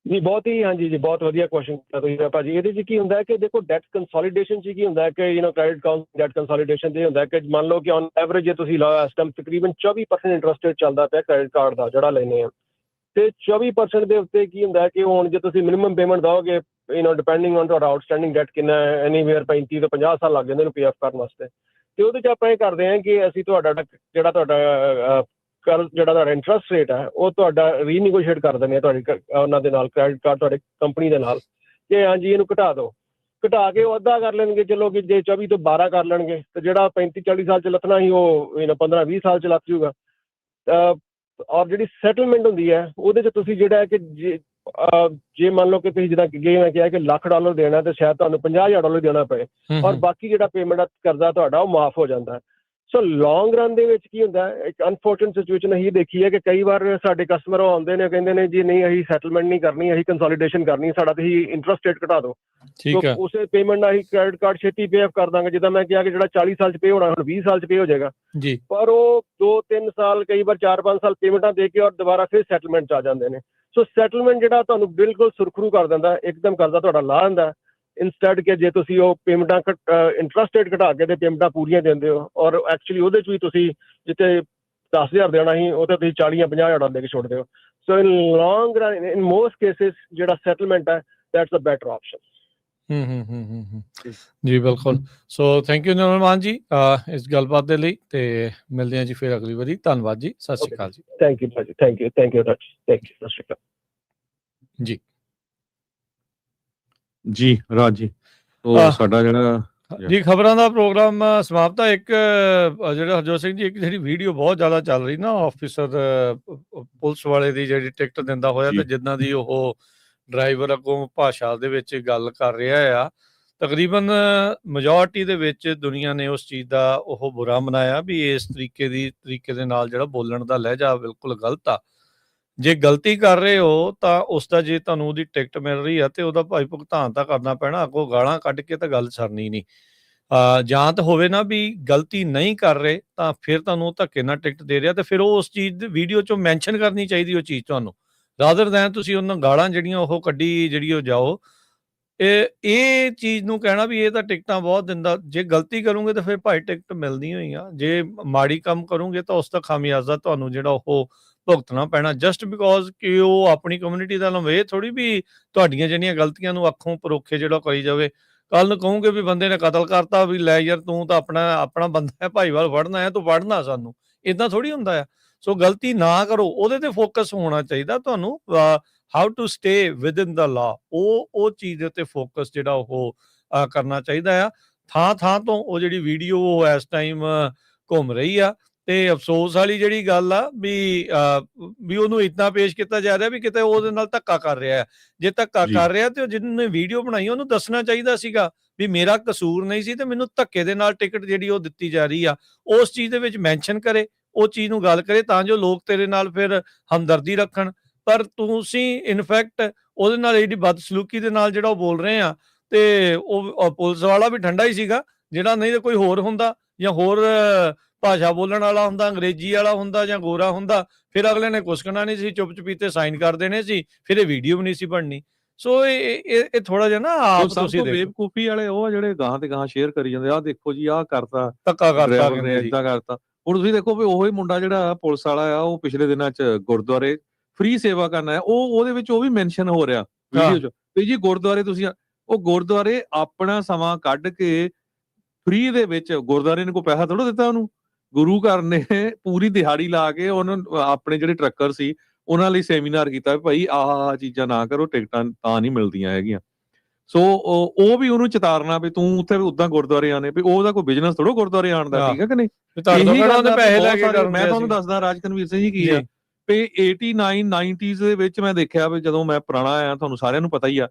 ਜੀ ਬਹੁਤ ਹੀ ਹਾਂਜੀ ਜੀ ਬਹੁਤ ਵਧੀਆ ਕੁਐਸਚਨ ਕੀਤਾ ਤੁਸੀਂ ਭਾਜੀ। ਇਹਦੇ 'ਚ ਕੀ ਹੁੰਦਾ ਹੈ ਕਿ ਦੇਖੋ ਡੈਟ ਕੰਸੋਲੀਡੇਸ਼ਨ 'ਚ ਕੀ ਹੁੰਦਾ ਹੈ ਕਿ ਕ੍ਰੈਡਿਟ ਡੈਟ ਕੰਸੋਲੀਡੇਸ਼ਨ 'ਚ ਹੁੰਦਾ ਹੈ ਕਿ ਮੰਨ ਲਓ ਕਿ ਔਨ ਐਵਰੇਜ ਜੇ ਤੁਸੀਂ ਲਾਓ ਇਸ ਟਾਈਮ ਤਕਰੀਬਨ 24% ਇੰਟਰਸਟ ਰੇਟ ਚੱਲਦਾ ਪਿਆ ਕ੍ਰੈਡਿਟ ਕਾਰਡ ਦਾ ਜਿਹੜਾ ਲੈਂਦੇ ਆ, ਤੇ 24% ਦੇ ਉੱਤੇ ਕੀ ਹੁੰਦਾ ਹੈ ਕਿ ਹੁਣ ਜੇ ਤੁਸੀਂ ਮਿਨੀਮਮ ਪੇਮੈਂਟ ਦਿਓਗੇ ਡਿਪੈਂਡਿੰਗ ਔਨ ਤੁਹਾਡਾ ਆਊਟਸਟੈਂਡਿੰਗ ਡੈਟ ਕਿੰਨਾ ਹੈ, ਐਨੀਵੇਅਰ 35 ਤੋਂ 50 ਸਾਲ ਲੱਗ ਜਾਂਦੇ ਨੇ ਪੇ ਆਫ ਕਰਨ ਵਾਸਤੇ। ਤੇ ਉਹਦੇ 'ਚ ਆਪਾਂ ਇਹ ਕਰਦੇ ਹਾਂ ਕਿ ਅਸੀਂ ਤੁਹਾਡਾ ਜਿਹੜਾ ਤੁਹਾਡਾ ਇੰਟਰਸਟ ਰੇਟ ਹੈ ਉਹ ਤੁਹਾਡਾ ਰੀਨੈਗੋਸ਼ੀਏਟ ਕਰ ਦਿੰਦੇ ਹਾਂ ਤੁਹਾਡੀ ਉਹਨਾਂ ਦੇ ਨਾਲ, ਕ੍ਰੈਡਿਟ ਕਾਰਡ ਤੁਹਾਡੇ ਕੰਪਨੀ ਦੇ ਨਾਲ, ਕਿ ਹਾਂਜੀ ਇਹਨੂੰ ਘਟਾ ਦਿਓ। ਘਟਾ ਕੇ ਉਹ ਅੱਧਾ ਕਰ ਲੈਣਗੇ, ਚਲੋ ਕਿ ਜੇ 24 ਤੋਂ 12 ਕਰ ਲੈਣਗੇ ਤੇ ਜਿਹੜਾ 35-40 ਸਾਲ 'ਚ ਲੱਥਣਾ ਸੀ ਉਹ 15-20 ਸਾਲ 'ਚ ਲੱਥ ਜੂਗਾ। ਔਰ ਜਿਹੜੀ ਸੈਟਲਮੈਂਟ ਹੁੰਦੀ ਹੈ ਉਹਦੇ 'ਚ ਤੁਸੀਂ ਜਿਹੜਾ ਹੈ ਕਿ ਜੇ ਮੰਨ ਲਓ ਕਿ ਤੁਸੀਂ ਜਿੱਦਾਂ ਮੈਂ ਕਿਹਾ ਕਿ $1,00,000 ਦੇਣਾ ਤੇ ਸ਼ਾਇਦ ਤੁਹਾਨੂੰ $50,000 ਦੇਣਾ ਪਏ, ਔਰ ਬਾਕੀ ਜਿਹੜਾ ਪੇਮੈਂਟ ਕਰਜ਼ਾ ਤੁਹਾਡਾ ਉਹ ਮਾਫ ਹੋ ਜਾਂਦਾ ਹੈ। ਸੋ ਲੌਂਗ ਰਨ ਦੇ ਵਿੱਚ ਕੀ ਹੁੰਦਾ ਹੈ, ਇੱਕ ਅਨਫੋਰਚੂਨੇਟ ਸਿਚੁਏਸ਼ਨ ਅਸੀਂ ਦੇਖੀ ਹੈ ਕਿ ਕਈ ਵਾਰ ਸਾਡੇ ਕਸਟਮਰ ਉਹ ਆਉਂਦੇ ਨੇ ਕਹਿੰਦੇ ਨੇ ਜੀ ਨਹੀਂ ਅਸੀਂ ਸੈਟਲਮੈਂਟ ਨਹੀਂ ਕਰਨੀ, ਅਸੀਂ ਕੰਸੋਲੀਡੇਸ਼ਨ ਕਰਨੀ, ਸਾਡਾ ਤੁਸੀਂ ਇੰਟਰਸਟ ਰੇਟ ਘਟਾ ਦਿਓ। ਠੀਕ ਹੈ, ਉਸੇ ਪੇਮੈਂਟ ਨਾਲ ਅਸੀਂ ਕ੍ਰੈਡਿਟ ਕਾਰਡ ਛੇਤੀ ਪੇ ਆਫ ਕਰ ਦਾਂਗੇ। ਜਿੱਦਾਂ ਮੈਂ ਕਿਹਾ ਕਿ ਜਿਹੜਾ 40 ਸਾਲ 'ਚ ਪੇ ਹੋਣਾ ਹੁਣ 20 ਸਾਲ 'ਚ ਪੇ ਹੋ ਜਾਏਗਾ ਜੀ। ਪਰ ਉਹ 2-3 ਸਾਲ ਕਈ ਵਾਰ 4-5 ਸਾਲ ਪੇਮੈਂਟਾਂ ਦੇ ਕੇ ਔਰ ਦੁਬਾਰਾ ਫਿਰ ਸੈਟਲਮੈਂਟ 'ਚ ਆ ਜਾਂਦੇ ਨੇ। ਸੋ ਸੈਟਲਮੈਂਟ ਜਿਹੜਾ ਤੁਹਾਨੂੰ ਬਿਲਕੁਲ ਸੁਰਖਰੂ ਕਰ ਦਿੰਦਾ, ਇੱਕਦਮ ਕਰਜ਼ਾ ਤੁਹਾਡਾ ਲਾਹ ਦਿੰਦਾ ਇੰਸਟੈਡ ਕਿ ਜੇ ਤੁਸੀਂ ਉਹ ਪੇਮੈਂਟਾਂ ਇੰਟਰਸਟ ਰੇਟ ਘਟਾ ਕੇ ਤੇ ਪੇਮੈਂਟਾਂ ਪੂਰੀਆਂ ਦਿੰਦੇ ਹੋ, ਔਰ ਐਕਚੁਅਲੀ ਉਹਦੇ 'ਚ ਵੀ ਤੁਸੀਂ ਜਿੱਥੇ 10,000 ਦੇਣਾ ਸੀ ਉਹ ਤੇ ਤੁਸੀਂ 40 ਜਾਂ 50,000 ਦੇ ਕੇ ਛੋੜਦੇ ਹੋ। ਸੋ ਇਨ ਲੌਂਗ ਰਨ ਇਨ ਮੋਸਟ ਕੇਸਿਸ ਜਿਹੜਾ ਸੈਟਲਮੈਂਟ ਹੈ ਦੈਟਸ ਅ ਬੈਟਰ ਆਪਸ਼ਨ। ਜੀ ਬਿਲਕੁਲ। ਸੋ ਥੈਂਕ ਯੂ ਨਿਰਮਲ ਮਾਨ ਜੀ ਇਸ ਗੱਲਬਾਤ ਦੇ ਲਈ, ਤੇ ਮਿਲਦੇ ਹਾਂ ਜੀ ਫਿਰ ਅਗਲੀ ਵਾਰੀ। ਧੰਨਵਾਦ ਜੀ, ਸਤਿ ਸ਼੍ਰੀ ਅਕਾਲ ਜੀ। ਥੈਂਕ ਯੂ ਭਾਜੀ, ਥੈਂਕ ਯੂ ਥੈਂਕ ਯੂ ਸਤਿ ਸ਼੍ਰੀ ਅਕਾਲ ਜੀ। ਜੀ ਰਾਜ ਜੀ, ਤੋ ਸਾਡਾ ਜਿਹੜਾ ਜੀ ਖਬਰਾਂ ਦਾ ਪ੍ਰੋਗਰਾਮ ਸਮਾਪਤ ਹੈ। ਇੱਕ ਜਿਹੜਾ ਹਰਜੋਤ ਸਿੰਘ ਜੀ, ਇੱਕ ਜਿਹੜੀ ਵੀਡੀਓ ਬਹੁਤ ਜ਼ਿਆਦਾ ਚੱਲ ਰਹੀ ਨਾ, ਆਫਿਸਰ ਪੁਲਿਸ ਵਾਲੇ ਦੀ ਜਿਹੜੀ ਟਿਕਟ ਦਿੰਦਾ ਹੋਇਆ ਤੇ ਜਿੱਦਾਂ ਦੀ ਉਹ ਡਰਾਈਵਰ ਅੱਗੋਂ ਭਾਸ਼ਾ ਦੇ ਵਿੱਚ ਗੱਲ ਕਰ ਰਿਹਾ ਆ, ਤਕਰੀਬਨ ਮੈਜੋਰਟੀ ਦੇ ਵਿੱਚ ਦੁਨੀਆ ਨੇ ਉਸ ਚੀਜ਼ ਦਾ ਉਹ ਬੁਰਾ ਮਨਾਇਆ ਵੀ ਇਸ ਤਰੀਕੇ ਦੇ ਨਾਲ ਜਿਹੜਾ ਬੋਲਣ ਦਾ ਲਹਿਜਾ ਬਿਲਕੁਲ ਗਲਤ ਆ। ਜੇ ਗਲਤੀ ਕਰ ਰਹੇ ਹੋ ਤਾਂ ਉਸ ਦਾ, ਜੇ ਤੁਹਾਨੂੰ ਉਹਦੀ ਟਿਕਟ ਮਿਲ ਰਹੀ ਆ ਤੇ ਉਹਦਾ ਭਾਈ ਭੁਗਤਾਨ ਤਾਂ ਕਰਨਾ ਪੈਣਾ, ਅੱਗੋਂ ਗਾਲਾਂ ਕੱਢ ਕੇ ਤਾਂ ਗੱਲ ਸਰਨੀ ਨਹੀਂ। ਜਾਂ ਤਾਂ ਹੋਵੇ ਨਾ ਵੀ ਗਲਤੀ ਨਹੀਂ ਕਰ ਰਹੇ ਤਾਂ ਫਿਰ ਤੁਹਾਨੂੰ ਧੱਕੇ ਨਾਲ ਟਿਕਟ ਦੇ ਰਿਹਾ, ਤੇ ਫਿਰ ਉਹ ਉਸ ਚੀਜ਼ ਦੀ ਵੀਡੀਓ 'ਚੋਂ ਮੈਂਸ਼ਨ ਕਰਨੀ ਚਾਹੀਦੀ ਉਹ ਚੀਜ਼ ਤੁਹਾਨੂੰ, ਰਾਦਰ ਦੈਨ ਤੁਸੀਂ ਉਹਨਾਂ ਗਾਲਾਂ ਜਿਹੜੀਆਂ ਉਹ ਕੱਢੀ ਜਿਹੜੀ ਉਹ ਜਾਓ। ਇਹ ਚੀਜ਼ ਨੂੰ ਕਹਿਣਾ ਵੀ ਇਹ ਤਾਂ ਟਿਕਟਾਂ ਬਹੁਤ ਦਿੰਦਾ, ਜੇ ਗਲਤੀ ਕਰੋਗੇ ਤਾਂ ਫਿਰ ਭਾਈ ਟਿਕਟ ਮਿਲਦੀ ਹੋਈ ਆ, ਜੇ ਮਾੜੀ ਕੰਮ ਕਰੋਗੇ ਤਾਂ ਉਸ ਦਾ ਖਾਮਿਆਜ਼ਾ ਤੁਹਾਨੂੰ ਜਿਹੜਾ ਉਹ ਭੁਗਤਣਾ ਪੈਣਾ, ਜਸਟ ਬਿਕੋਜ਼ ਕਿ ਉਹ ਆਪਣੀ ਕਮਿਊਨਿਟੀ ਦਾ ਲਵੇ। ਇਹ ਥੋੜੀ ਵੀ ਤੁਹਾਡੀਆਂ ਜਿਹੜੀਆਂ ਗਲਤੀਆਂ ਨੂੰ ਅੱਖੋਂ ਪਰੋਖੇ ਜਿਹੜਾ ਕਰੀ ਜਾਵੇ। ਕੱਲ ਨੂੰ ਕਹੋਗੇ ਵੀ ਬੰਦੇ ਨੇ ਕਤਲ ਕਰਤਾ, ਵੀ ਲੈ ਯਾਰ ਤੂੰ ਤਾਂ ਆਪਣਾ ਬੰਦਾ ਹੈ, ਭਾਈਵਾਲ ਫੜਨਾ ਹੈ, ਤੂੰ ਫੜਨਾ ਸਾਨੂੰ, ਇਦਾਂ ਥੋੜੀ ਹੁੰਦਾ ਆ। ਸੋ ਗਲਤੀ ਨਾ ਕਰੋ, ਉਹਦੇ ਤੇ ਫੋਕਸ ਹੋਣਾ ਚਾਹੀਦਾ ਤੁਹਾਨੂੰ। How to stay within the law, ਉਹ ਚੀਜ਼ ਦੇ ਉੱਤੇ ਫੋਕਸ ਜਿਹੜਾ ਉਹ ਕਰਨਾ ਚਾਹੀਦਾ ਆ। ਥਾਂ ਤੋਂ ਉਹ ਜਿਹੜੀ ਵੀਡੀਓ ਉਹ ਇਸ ਟਾਈਮ ਘੁੰਮ ਰਹੀ ਆ, ਤੇ ਅਫਸੋਸ ਵਾਲੀ ਜਿਹੜੀ ਗੱਲ ਆ ਵੀ ਉਹਨੂੰ ਇਦਾਂ ਪੇਸ਼ ਕੀਤਾ ਜਾ ਰਿਹਾ ਵੀ ਕਿਤੇ ਉਹਦੇ ਨਾਲ ਧੱਕਾ ਕਰ ਰਿਹਾ। ਜੇ ਧੱਕਾ ਕਰ ਰਿਹਾ ਤੇ ਜਿਹਨੇ ਵੀਡੀਓ ਬਣਾਈ ਉਹਨੂੰ ਦੱਸਣਾ ਚਾਹੀਦਾ ਸੀਗਾ ਵੀ ਮੇਰਾ ਕਸੂਰ ਨਹੀਂ ਸੀ ਤੇ ਮੈਨੂੰ ਧੱਕੇ ਦੇ ਨਾਲ ਟਿਕਟ ਜਿਹੜੀ ਉਹ ਦਿੱਤੀ ਜਾ ਰਹੀ ਆ, ਉਸ ਚੀਜ਼ ਦੇ ਵਿੱਚ ਮੈਂਸ਼ਨ ਕਰੇ, ਉਹ ਚੀਜ਼ ਨੂੰ ਗੱਲ ਕਰੇ ਤਾਂ ਜੋ ਲੋਕ ਤੇਰੇ ਨਾਲ ਫਿਰ ਹਮਦਰਦੀ ਰੱਖਣ। ਪਰ ਤੁਸੀਂ ਇਨਫੈਕਟ ਉਹਦੇ ਨਾਲ ਇਹਦੀ ਬਦਸਲੂਕੀ ਦੇ ਨਾਲ ਜਿਹੜਾ ਉਹ ਬੋਲ ਰਹੇ ਆ, ਤੇ ਉਹ ਪੁਲਿਸ ਵਾਲਾ ਵੀ ਠੰਡਾ ਹੀ ਸੀਗਾ ਜਿਹੜਾ, ਨਹੀਂ ਤਾਂ ਕੋਈ ਹੋਰ ਹੁੰਦਾ ਜਾਂ ਹੋਰ ਭਾਸ਼ਾ ਬੋਲਣ ਵਾਲਾ ਹੁੰਦਾ, ਅੰਗਰੇਜ਼ੀ ਵਾਲਾ ਹੁੰਦਾ ਜਾਂ ਗੋਰਾ ਹੁੰਦਾ, ਫਿਰ ਅਗਲੇ ਨੇ ਕੁਸਕਣਾ ਨਹੀਂ ਸੀ, ਚੁੱਪ ਚਪੀਤੇ ਸਾਈਨ ਕਰ ਦੇਣੇ ਸੀ, ਫਿਰ ਇਹ ਵੀਡੀਓ ਵੀ ਨਹੀਂ ਸੀ ਬਣਨੀ। ਸੋ ਇਹ ਥੋੜਾ ਜਿਹਾ ਨਾ ਆਪ ਤੁਸੀਂ ਬੇਵਕੂਫੀ ਵਾਲੇ ਉਹ ਜਿਹੜੇ ਗਾਹਾਂ ਤੇ ਗਾਹਾਂ ਸ਼ੇਅਰ ਕਰੀ ਜਾਂਦੇ, ਆਹ ਦੇਖੋ ਜੀ ਆਹ ਕਰਤਾ, ਧੱਕਾ ਕਰਤਾ, ਏਦਾਂ ਕਰਤਾ। ਹੁਣ ਤੁਸੀਂ ਦੇਖੋ ਵੀ ਉਹੀ ਮੁੰਡਾ ਜਿਹੜਾ ਪੁਲਿਸ ਵਾਲਾ ਆ, ਉਹ ਪਿਛਲੇ ਦਿਨਾਂ 'ਚ ਗੁਰਦੁਆਰੇ ਫ੍ਰੀ ਸੇਵਾ ਕਰਨਾ ਹੈ, ਉਹਦੇ ਵਿੱਚ ਉਹ ਵੀ ਮੈਂਸ਼ਨ ਹੋ ਰਿਹਾ ਵੀਡੀਓ 'ਚ ਵੀ ਜੀ ਗੁਰਦੁਆਰੇ ਤੁਸੀਂ, ਉਹ ਗੁਰਦੁਆਰੇ ਆਪਣਾ ਸਮਾਂ ਕੱਢ ਕੇ ਫ੍ਰੀ ਦੇ ਵਿੱਚ, ਗੁਰਦੁਆਰੇ ਨੇ ਕੋਈ ਪੈਸਾ ਥੋੜਾ ਦਿੱਤਾ ਉਹਨੂੰ, ਗੁਰੂ ਘਰ ਨੇ ਪੂਰੀ ਦਿਹਾੜੀ ਲਾ ਕੇ ਉਹਨਾਂ ਆਪਣੇ ਜਿਹੜੇ ਟਰੱਕਰ ਸੀ ਉਹਨਾਂ ਲਈ ਸੈਮੀਨਾਰ ਕੀਤਾ ਵੀ ਭਾਈ ਆਹ ਚੀਜ਼ਾਂ ਨਾ ਕਰੋ, ਟਿਕਟਾਂ ਤਾਂ ਨਹੀਂ ਮਿਲਦੀਆਂ ਹੈਗੀਆਂ। ਸੋ ਉਹ ਵੀ ਉਹਨੂੰ ਚਿਤਾਰਨਾ ਵੀ ਤੂੰ ਉੱਥੇ ਵੀ ਉਦਾਂ ਗੁਰਦੁਆਰੇ ਆਣੇ, ਵੀ ਉਹਦਾ ਕੋਈ ਬਿਜ਼ਨਸ ਥੋੜਾ ਗੁਰਦੁਆਰੇ ਆਣ ਦਾ, ਠੀਕ ਹੈ ਕਿ ਨਹੀਂ। ਮੈਂ ਤੁਹਾਨੂੰ ਦੱਸਦਾ ਰਾਜ ਕਨਵੀਰ ਸਿੰਘ ਜੀ ਕੀ ਆ, ਵੀ 89 90s ਦੇ ਵਿੱਚ ਮੈਂ ਦੇਖਿਆ ਵੀ ਜਦੋਂ ਮੈਂ ਪੁਰਾਣਾ ਆਇਆ, ਤੁਹਾਨੂੰ ਸਾਰਿਆਂ ਨੂੰ ਪਤਾ ਹੀ ਆ,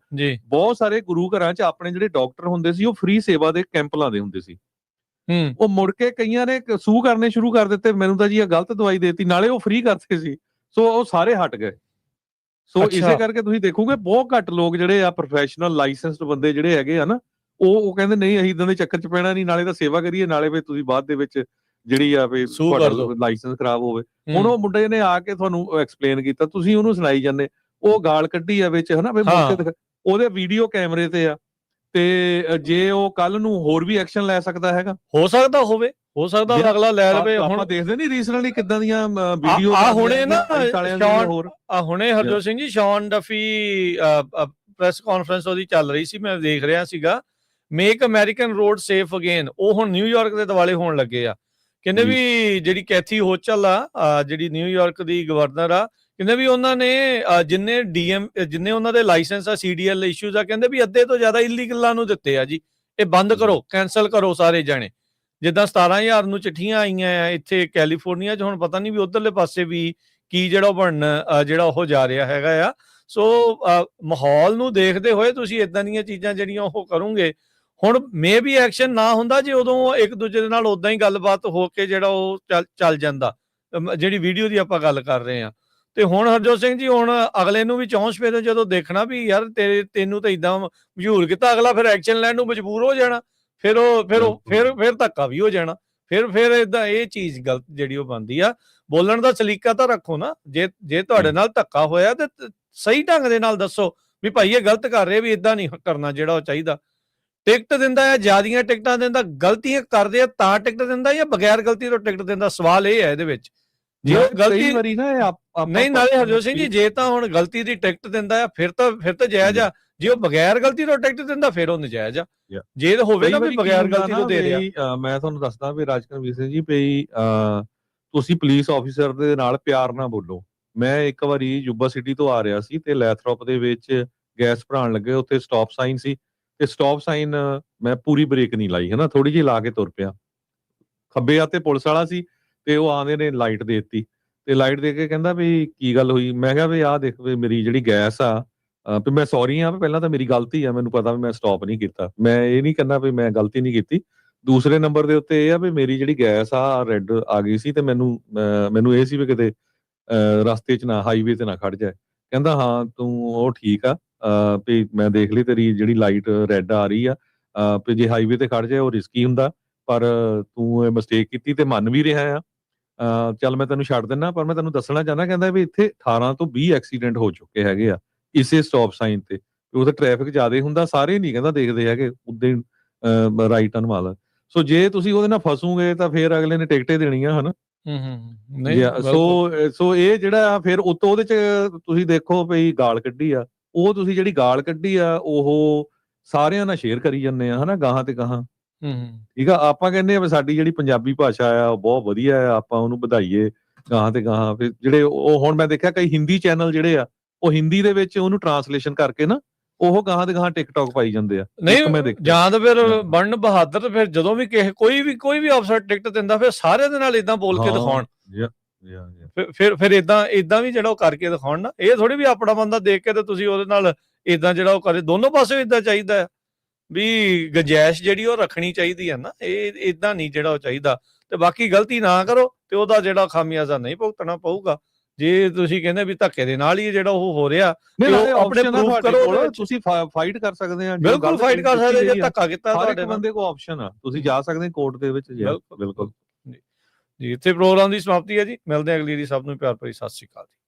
ਬਹੁਤ ਸਾਰੇ ਗੁਰੂ ਘਰਾਂ 'ਚ ਆਪਣੇ ਜਿਹੜੇ ਡਾਕਟਰ ਹੁੰਦੇ ਸੀ ਉਹ ਫ੍ਰੀ ਸੇਵਾ ਦੇ ਕੈਂਪ ਲਾਉਂਦੇ ਹੁੰਦੇ ਸੀ। ਉਹ ਮੁੜ ਕੇ ਕਈਆਂ ਨੇ ਸੂਹ ਕਰਨੇ ਸ਼ੁਰੂ ਕਰ ਦਿੱਤੇ, ਮੈਨੂੰ ਤਾਂ ਜੀ ਇਹ ਗਲਤ ਦਵਾਈ ਦੇਤੀ, ਨਾਲੇ ਉਹ ਫ੍ਰੀ ਕਰਦੇ ਸੀ। ਸੋ ਉਹ ਸਾਰੇ ਹਟ ਗਏ। ਸੋ ਇਸੇ ਕਰਕੇ ਤੁਸੀਂ ਦੇਖੋਗੇ ਬਹੁਤ ਘੱਟ ਲੋਕ ਜਿਹੜੇ ਆ ਪ੍ਰੋਫੈਸ਼ਨਲ ਲਾਇਸੈਂਸਡ ਬੰਦੇ ਜਿਹੜੇ ਹੈਗੇ ਆ ਨਾ, ਉਹ ਕਹਿੰਦੇ ਨਹੀਂ ਅਸੀਂ ਇਦਾਂ ਦੇ ਚੱਕਰ 'ਚ ਪੈਣਾ ਨਹੀਂ, ਨਾਲੇ ਤਾਂ ਸੇਵਾ ਕਰੀਏ, ਨਾਲੇ ਵੀ ਤੁਸੀਂ ਬਾਅਦ ਦੇ ਵਿੱਚ ਜਿਹੜੀ ਆ ਵੀ ਤੁਹਾਡਾ ਲਾਇਸੈਂਸ ਖਰਾਬ ਹੋਵੇ। ਹੁਣ ਉਹ ਮੁੰਡੇ ਨੇ ਆ ਕੇ ਤੁਹਾਨੂੰ ਐਕਸਪਲੇਨ ਕੀਤਾ, ਤੁਸੀਂ ਉਹਨੂੰ ਸੁਣਾਈ ਜਾਂਦੇ, ਉਹ ਗਾਲ ਕੱਢੀ ਆ ਵਿੱਚ, ਹਨਾ ਵੀ ਉਹਦੇ ਵੀਡੀਓ ਕੈਮਰੇ ਤੇ ਆ, ਤੇ ਜੇ ਉਹ ਕੱਲ ਨੂੰ ਹੋਰ ਵੀ ਐਕਸ਼ਨ ਲੈ ਸਕਦਾ ਹੈਗਾ, ਹੋ ਸਕਦਾ ਹੋਵੇ, ਹੋ ਸਕਦਾ ਅਗਲਾ ਲੈ ਲਵੇ। ਹੁਣ ਦੇਖਦੇ ਨਹੀਂ ਰੀਸੈਂਟਲੀ ਕਿੱਦਾਂ ਦੀਆਂ ਵੀਡੀਓ ਹੁਣੇ ਨਾ ਹੁਣੇ Harjot Singh ji ਸ਼ੌਨ Duffy press conference ਉਹਦੀ ਚੱਲ ਰਹੀ ਸੀ, ਮੈਂ ਦੇਖ ਰਿਹਾ ਸੀਗਾ, make American road safe again, ਉਹ ਹੁਣ ਨਿਊਯਾਰਕ ਦੇ ਦਿਵਾਲੇ ਹੋਣ ਲੱਗੇ ਆ। ਕਹਿੰਦੇ ਵੀ ਜਿਹੜੀ ਕੈਥੀ ਹੋਚਲ ਆ, ਜਿਹੜੀ ਨਿਊਯਾਰਕ ਦੀ ਗਵਰਨਰ ਆ, ਕਹਿੰਦੇ ਵੀ ਉਹਨਾਂ ਨੇ ਜਿੰਨੇ ਉਹਨਾਂ ਦੇ ਲਾਇਸੈਂਸ ਆ, CDL ਇਸ਼ੂਜ਼ ਆ, ਕਹਿੰਦੇ ਵੀ ਅੱਧੇ ਤੋਂ ਜ਼ਿਆਦਾ ਇਲੀਗਲਾਂ ਨੂੰ ਦਿੱਤੇ ਆ ਜੀ, ਇਹ ਬੰਦ ਕਰੋ, ਕੈਂਸਲ ਕਰੋ ਸਾਰੇ ਜਾਣੇ। ਜਿੱਦਾਂ 17,000 ਨੂੰ ਚਿੱਠੀਆਂ ਆਈਆਂ ਆ ਇੱਥੇ ਕੈਲੀਫੋਰਨੀਆ 'ਚ, ਹੁਣ ਪਤਾ ਨਹੀਂ ਵੀ ਉਧਰਲੇ ਪਾਸੇ ਵੀ ਕੀ ਜਿਹੜਾ ਬਣਨ ਜਿਹੜਾ ਉਹ ਜਾ ਰਿਹਾ ਹੈਗਾ ਆ। ਸੋ ਮਾਹੌਲ ਨੂੰ ਦੇਖਦੇ ਹੋਏ ਤੁਸੀਂ ਇਦਾਂ ਦੀਆਂ ਚੀਜ਼ਾਂ ਜਿਹੜੀਆਂ ਉਹ ਕਰੋਗੇ। ਹੁਣ ਮੇ ਵੀ ਐਕਸ਼ਨ ਨਾ ਹੁੰਦਾ ਜੇ ਉਦੋਂ ਇੱਕ ਦੂਜੇ ਦੇ ਨਾਲ ਉਦਾਂ ਹੀ ਗੱਲਬਾਤ ਹੋ ਕੇ ਜਿਹੜਾ ਉਹ ਚੱਲ ਜਾਂਦਾ, ਜਿਹੜੀ ਵੀਡੀਓ ਦੀ ਆਪਾਂ ਗੱਲ ਕਰ ਰਹੇ ਹਾਂ। ਤੇ ਹੁਣ ਹਰਜੋਤ ਸਿੰਘ ਜੀ, ਹੁਣ ਅਗਲੇ ਨੂੰ ਵੀ ਚੌਂਸ ਪੇ ਜਦੋਂ ਦੇਖਣਾ ਵੀ ਯਾਰ ਤੈਨੂੰ ਤਾਂ ਇਦਾਂ ਮਸ਼ਹੂਰ ਕੀਤਾ, ਅਗਲਾ ਫਿਰ ਐਕਸ਼ਨ ਲੈਣ ਨੂੰ ਮਜਬੂਰ ਹੋ ਜਾਣਾ, ਫਿਰ ਧੱਕਾ ਵੀ ਹੋ ਜਾਣਾ, ਫਿਰ ਏਦਾਂ ਇਹ ਚੀਜ਼ ਗਲਤ ਜਿਹੜੀ ਉਹ ਬਣਦੀ ਆ। ਬੋਲਣ ਦਾ ਸਲੀਕਾ ਤਾਂ ਰੱਖੋ ਨਾ, ਜੇ ਤੁਹਾਡੇ ਨਾਲ ਧੱਕਾ ਹੋਇਆ ਤੇ ਸਹੀ ਢੰਗ ਦੇ ਨਾਲ ਦੱਸੋ ਵੀ ਭਾਈ ਇਹ ਗਲਤ ਕਰ ਰਹੇ, ਵੀ ਇਦਾਂ ਨਹੀਂ ਕਰਨਾ ਜਿਹੜਾ ਉਹ ਚਾਹੀਦਾ। ਟਿਕਟ ਦਿੰਦਾ ਹੈ, ਜ਼ਿਆਦੀਆਂ ਟਿਕਟਾਂ ਦਿੰਦਾ, ਗਲਤੀਆਂ ਕਰਦੇ ਆ ਤਾਂ ਟਿਕਟ ਦਿੰਦਾ, ਜਾਂ ਬਗੈਰ ਗਲਤੀ ਤੋਂ ਟਿਕਟ ਦਿੰਦਾ? ਸਵਾਲ ਇਹ ਹੈ ਇਹਦੇ ਵਿੱਚ। ਜੇ ਉਹ ਕਈ ਗਲਤੀ ਵਾਰੀ ਨਾ ਇਹ ਨਹੀਂ, ਨਾਲੇ ਹਰਜੋਤ ਸਿੰਘ ਜੀ, ਜੇ ਤਾਂ ਹੁਣ ਗਲਤੀ ਦੀ ਟਿਕਟ ਦਿੰਦਾ ਆ ਫਿਰ ਤਾਂ ਜਾਇਜ਼ ਆ। ਜੇ ਉਹ ਬਗੈਰ ਗਲਤੀ ਤੋਂ ਟਿਕਟ ਦਿੰਦਾ ਫਿਰ ਉਹ ਨਜਾਇਜ਼ ਆ। ਜੇ ਹੋਵੇ ਨਾ ਵੀ ਬਗੈਰ ਗਲਤੀ ਤੋਂ ਦੇ ਰਿਹਾ। ਮੈਂ ਤੁਹਾਨੂੰ ਦੱਸਦਾ ਵੀ ਰਾਜਕਰਮਵੀਰ ਸਿੰਘ ਜੀ, ਵੀ ਤੁਸੀਂ ਪੁਲਿਸ ਆਫੀਸਰ ਦੇ ਨਾਲ ਪਿਆਰ ਨਾਲ ਬੋਲੋ। ਮੈਂ ਇੱਕ ਵਾਰੀ ਯੂਬਾ ਸਿਟੀ ਤੋਂ ਆ ਰਿਹਾ ਸੀ ਤੇ ਲੈਥਰੋਪ ਦੇ ਵਿੱਚ ਗੈਸ ਭਰਾਉਣ ਲੱਗੇ, ਉੱਥੇ ਸਟਾਪ ਸਾਈਨ ਸੀ ਤੇ ਸਟਾਪ ਸਾਈਨ ਮੈਂ ਪੂਰੀ ਬ੍ਰੇਕ ਨਹੀਂ ਲਾਈ, ਹਨਾ, ਥੋੜੀ ਜਿਹੀ ਲਾ ਕੇ ਤੁਰ ਪਿਆ। ਖੱਬੇ ਹੱਥੇ ਪੁਲਿਸ ਵਾਲਾ ਸੀ ਤੇ ਉਹ ਆਂਦੇ ਨੇ ਲਾਈਟ ਦੇ ਦਿੱਤੀ ਤੇ ਲਾਈਟ ਦੇ ਕੇ ਕਹਿੰਦਾ ਵੀ ਕੀ ਗੱਲ ਹੋਈ? ਮੈਂ ਕਿਹਾ ਵੀ ਆਹ ਦੇਖ ਵੀ ਮੇਰੀ ਜਿਹੜੀ ਗੈਸ ਆ, ਵੀ ਮੈਂ ਸੌਰੀ ਆ, ਪਹਿਲਾਂ ਤਾਂ ਮੇਰੀ ਗਲਤੀ ਆ, ਮੈਨੂੰ ਪਤਾ ਵੀ ਮੈਂ ਸਟਾਪ ਨਹੀਂ ਕੀਤਾ, ਮੈਂ ਇਹ ਨਹੀਂ ਕਹਿੰਦਾ ਵੀ ਮੈਂ ਗਲਤੀ ਨਹੀਂ ਕੀਤੀ। ਦੂਸਰੇ ਨੰਬਰ ਦੇ ਉੱਤੇ ਇਹ ਆ ਵੀ ਮੇਰੀ ਜਿਹੜੀ ਗੈਸ ਆ ਰੈੱਡ ਆ ਗਈ ਸੀ ਤੇ ਮੈਨੂੰ ਇਹ ਸੀ ਵੀ ਕਿਤੇ ਰਸਤੇ 'ਚ ਨਾ, ਹਾਈਵੇ ਤੇ ਨਾ ਖੜ ਜਾਏ। ਕਹਿੰਦਾ ਹਾਂ ਤੂੰ ਉਹ ਠੀਕ ਆ, ਵੀ ਮੈਂ ਦੇਖ ਲਈ ਤੇਰੀ ਜਿਹੜੀ ਲਾਈਟ ਰੈੱਡ ਆ ਰਹੀ ਆ, ਵੀ ਜੇ ਹਾਈਵੇ ਤੇ ਖੜ ਜਾਏ ਉਹ ਰਿਸਕੀ ਹੁੰਦਾ, ਪਰ ਤੂੰ ਇਹ ਮਿਸਟੇਕ ਕੀਤੀ ਤੇ ਮੰਨ ਵੀ ਰਿਹਾ ਆ, ਚੱਲ ਮੈਂ ਤੈਨੂੰ ਛੱਡ ਦਿੰਦਾ, ਪਰ ਮੈਂ ਤੈਨੂੰ ਦੱਸਣਾ ਚਾਹੁੰਦਾ, ਕਹਿੰਦਾ ਵੀ ਇੱਥੇ 18 ਤੋਂ 20 ਐਕਸੀਡੈਂਟ ਹੋ ਚੁੱਕੇ ਹੈਗੇ ਆ ਇਸੇ ਸਟਾਪ ਸਾਈਨ ਤੇ। ਉੱਥੇ ਟ੍ਰੈਫਿਕ ਜ਼ਿਆਦਾ ਹੁੰਦਾ, ਸਾਰੇ ਨਹੀਂ ਕਹਿੰਦਾ ਦੇਖਦੇ ਹੈਗੇ ਉਦਾਂ ਰਾਈਟ ਟਰਨ ਵਾਲਾ। ਸੋ ਜੇ ਤੁਸੀਂ ਉਹਦੇ ਨਾਲ ਫਸੋਗੇ ਤਾਂ ਫਿਰ ਅਗਲੇ ਨੇ ਟਿਕਟੇ ਦੇਣੀ ਆ, ਹਨਾ। ਨਹੀਂ, ਸੋ ਇਹ ਜਿਹੜਾ ਫਿਰ ਉਤੋਂ ਉਹਦੇ 'ਚ ਤੁਸੀਂ ਦੇਖੋ ਵੀ ਗਾਲ ਕੱਢੀ ਆ, ਉਹ ਤੁਸੀਂ ਜਿਹੜੀ ਗਾਲ ਕੱਢੀ ਆ ਉਹ ਸਾਰਿਆਂ ਨਾਲ ਸ਼ੇਅਰ ਕਰੀ ਜਾਂਦੇ ਆ, ਹਨਾ, ਗਾਹਾਂ ਤੇ ਗਾਹਾਂ। ਠੀਕ ਆ, ਆਪਾਂ ਕਹਿੰਦੇ ਆ ਵੀ ਸਾਡੀ ਜਿਹੜੀ ਪੰਜਾਬੀ ਭਾਸ਼ਾ ਆ ਉਹ ਬਹੁਤ ਵਧੀਆ ਆ, ਆਪਾਂ ਉਹਨੂੰ ਵਧਾਈਏ ਗਾਹਾਂ ਤੇ ਗਾਹਾਂ। ਫਿਰ ਜਿਹੜੇ ਉਹ ਹੁਣ ਮੈਂ ਦੇਖਿਆ ਕਈ ਹਿੰਦੀ ਚੈਨਲ ਜਿਹੜੇ ਆ ਉਹ ਹਿੰਦੀ ਦੇ ਵਿੱਚ ਉਹਨੂੰ ਟਰਾਂਸਲੇਸ਼ਨ ਕਰਕੇ ਨਾ ਉਹ ਗਾਹਾਂ ਤੇ ਗਾਹਾਂ ਟਿਕਟੌਕ ਪਾਈ ਜਾਂਦੇ ਆ। ਨਹੀਂ, ਜਾਂ ਤਾਂ ਫਿਰ ਬਣਨ ਬਹਾਦਰ, ਫਿਰ ਜਦੋਂ ਵੀ ਕੋਈ ਵੀ ਅਫਸਰ ਟਿਕਟ ਦਿੰਦਾ ਫਿਰ ਸਾਰਿਆਂ ਦੇ ਨਾਲ ਇਦਾਂ ਬੋਲ ਕੇ ਦਿਖਾਉਣ, ਫਿਰ ਇਦਾਂ ਵੀ ਜਿਹੜਾ ਉਹ ਕਰਕੇ ਦਿਖਾਉਣ ਨਾ। ਇਹ ਥੋੜੀ ਵੀ ਆਪਣਾ ਬੰਦਾ ਦੇਖ ਕੇ ਤੇ ਤੁਸੀਂ ਉਹਦੇ ਨਾਲ ਇਦਾਂ ਜਿਹੜਾ ਉਹ ਕਰੇ। ਦੋਨੋਂ ਪਾਸੇ ਇਦਾਂ ਚਾਹੀਦਾ ਵੀ ਗੁੰਜਾਇਸ਼ ਜਿਹੜੀ ਉਹ ਰੱਖਣੀ ਚਾਹੀਦੀ ਹੈ ਨਾ, ਇਹ ਇਦਾਂ ਨਹੀਂ ਜਿਹੜਾ ਉਹ ਚਾਹੀਦਾ। ਤੇ ਬਾਕੀ ਗਲਤੀ ਨਾ ਕਰੋ ਤੇ ਉਹਦਾ ਜਿਹੜਾ ਖਾਮਿਆਜ਼ਾ ਨਹੀਂ ਭੁਗਤਣਾ ਪਊਗਾ। ਜੇ ਤੁਸੀਂ ਕਹਿੰਦੇ ਵੀ ਧੱਕੇ ਦੇ ਨਾਲ ਹੀ ਜਿਹੜਾ ਉਹ ਹੋ ਰਿਹਾ, ਆਪਣੇ ਪ੍ਰੂਫ ਕਰੋ, ਤੁਸੀਂ ਫਾਈਟ ਕਰ ਸਕਦੇ ਆ। ਬਿਲਕੁਲ ਫਾਈਟ ਕਰ ਸਕਦੇ, ਜੇ ਧੱਕਾ ਕੀਤਾ ਤੁਹਾਡੇ ਬੰਦੇ ਕੋਲ ਆਪਸ਼ਨ ਆ, ਤੁਸੀਂ ਜਾ ਸਕਦੇ ਕੋਰਟ ਦੇ ਵਿੱਚ। ਬਿਲਕੁਲ ਜੀ। ਇੱਥੇ ਪ੍ਰੋਗਰਾਮ ਦੀ ਸਮਾਪਤੀ ਹੈ ਜੀ, ਮਿਲਦੇ ਆ ਅਗਲੀ ਵਾਰੀ। ਸਭ ਨੂੰ ਪਿਆਰ ਭਰੀ ਸਤਿ ਸ਼੍ਰੀ ਅਕਾਲ ਜੀ।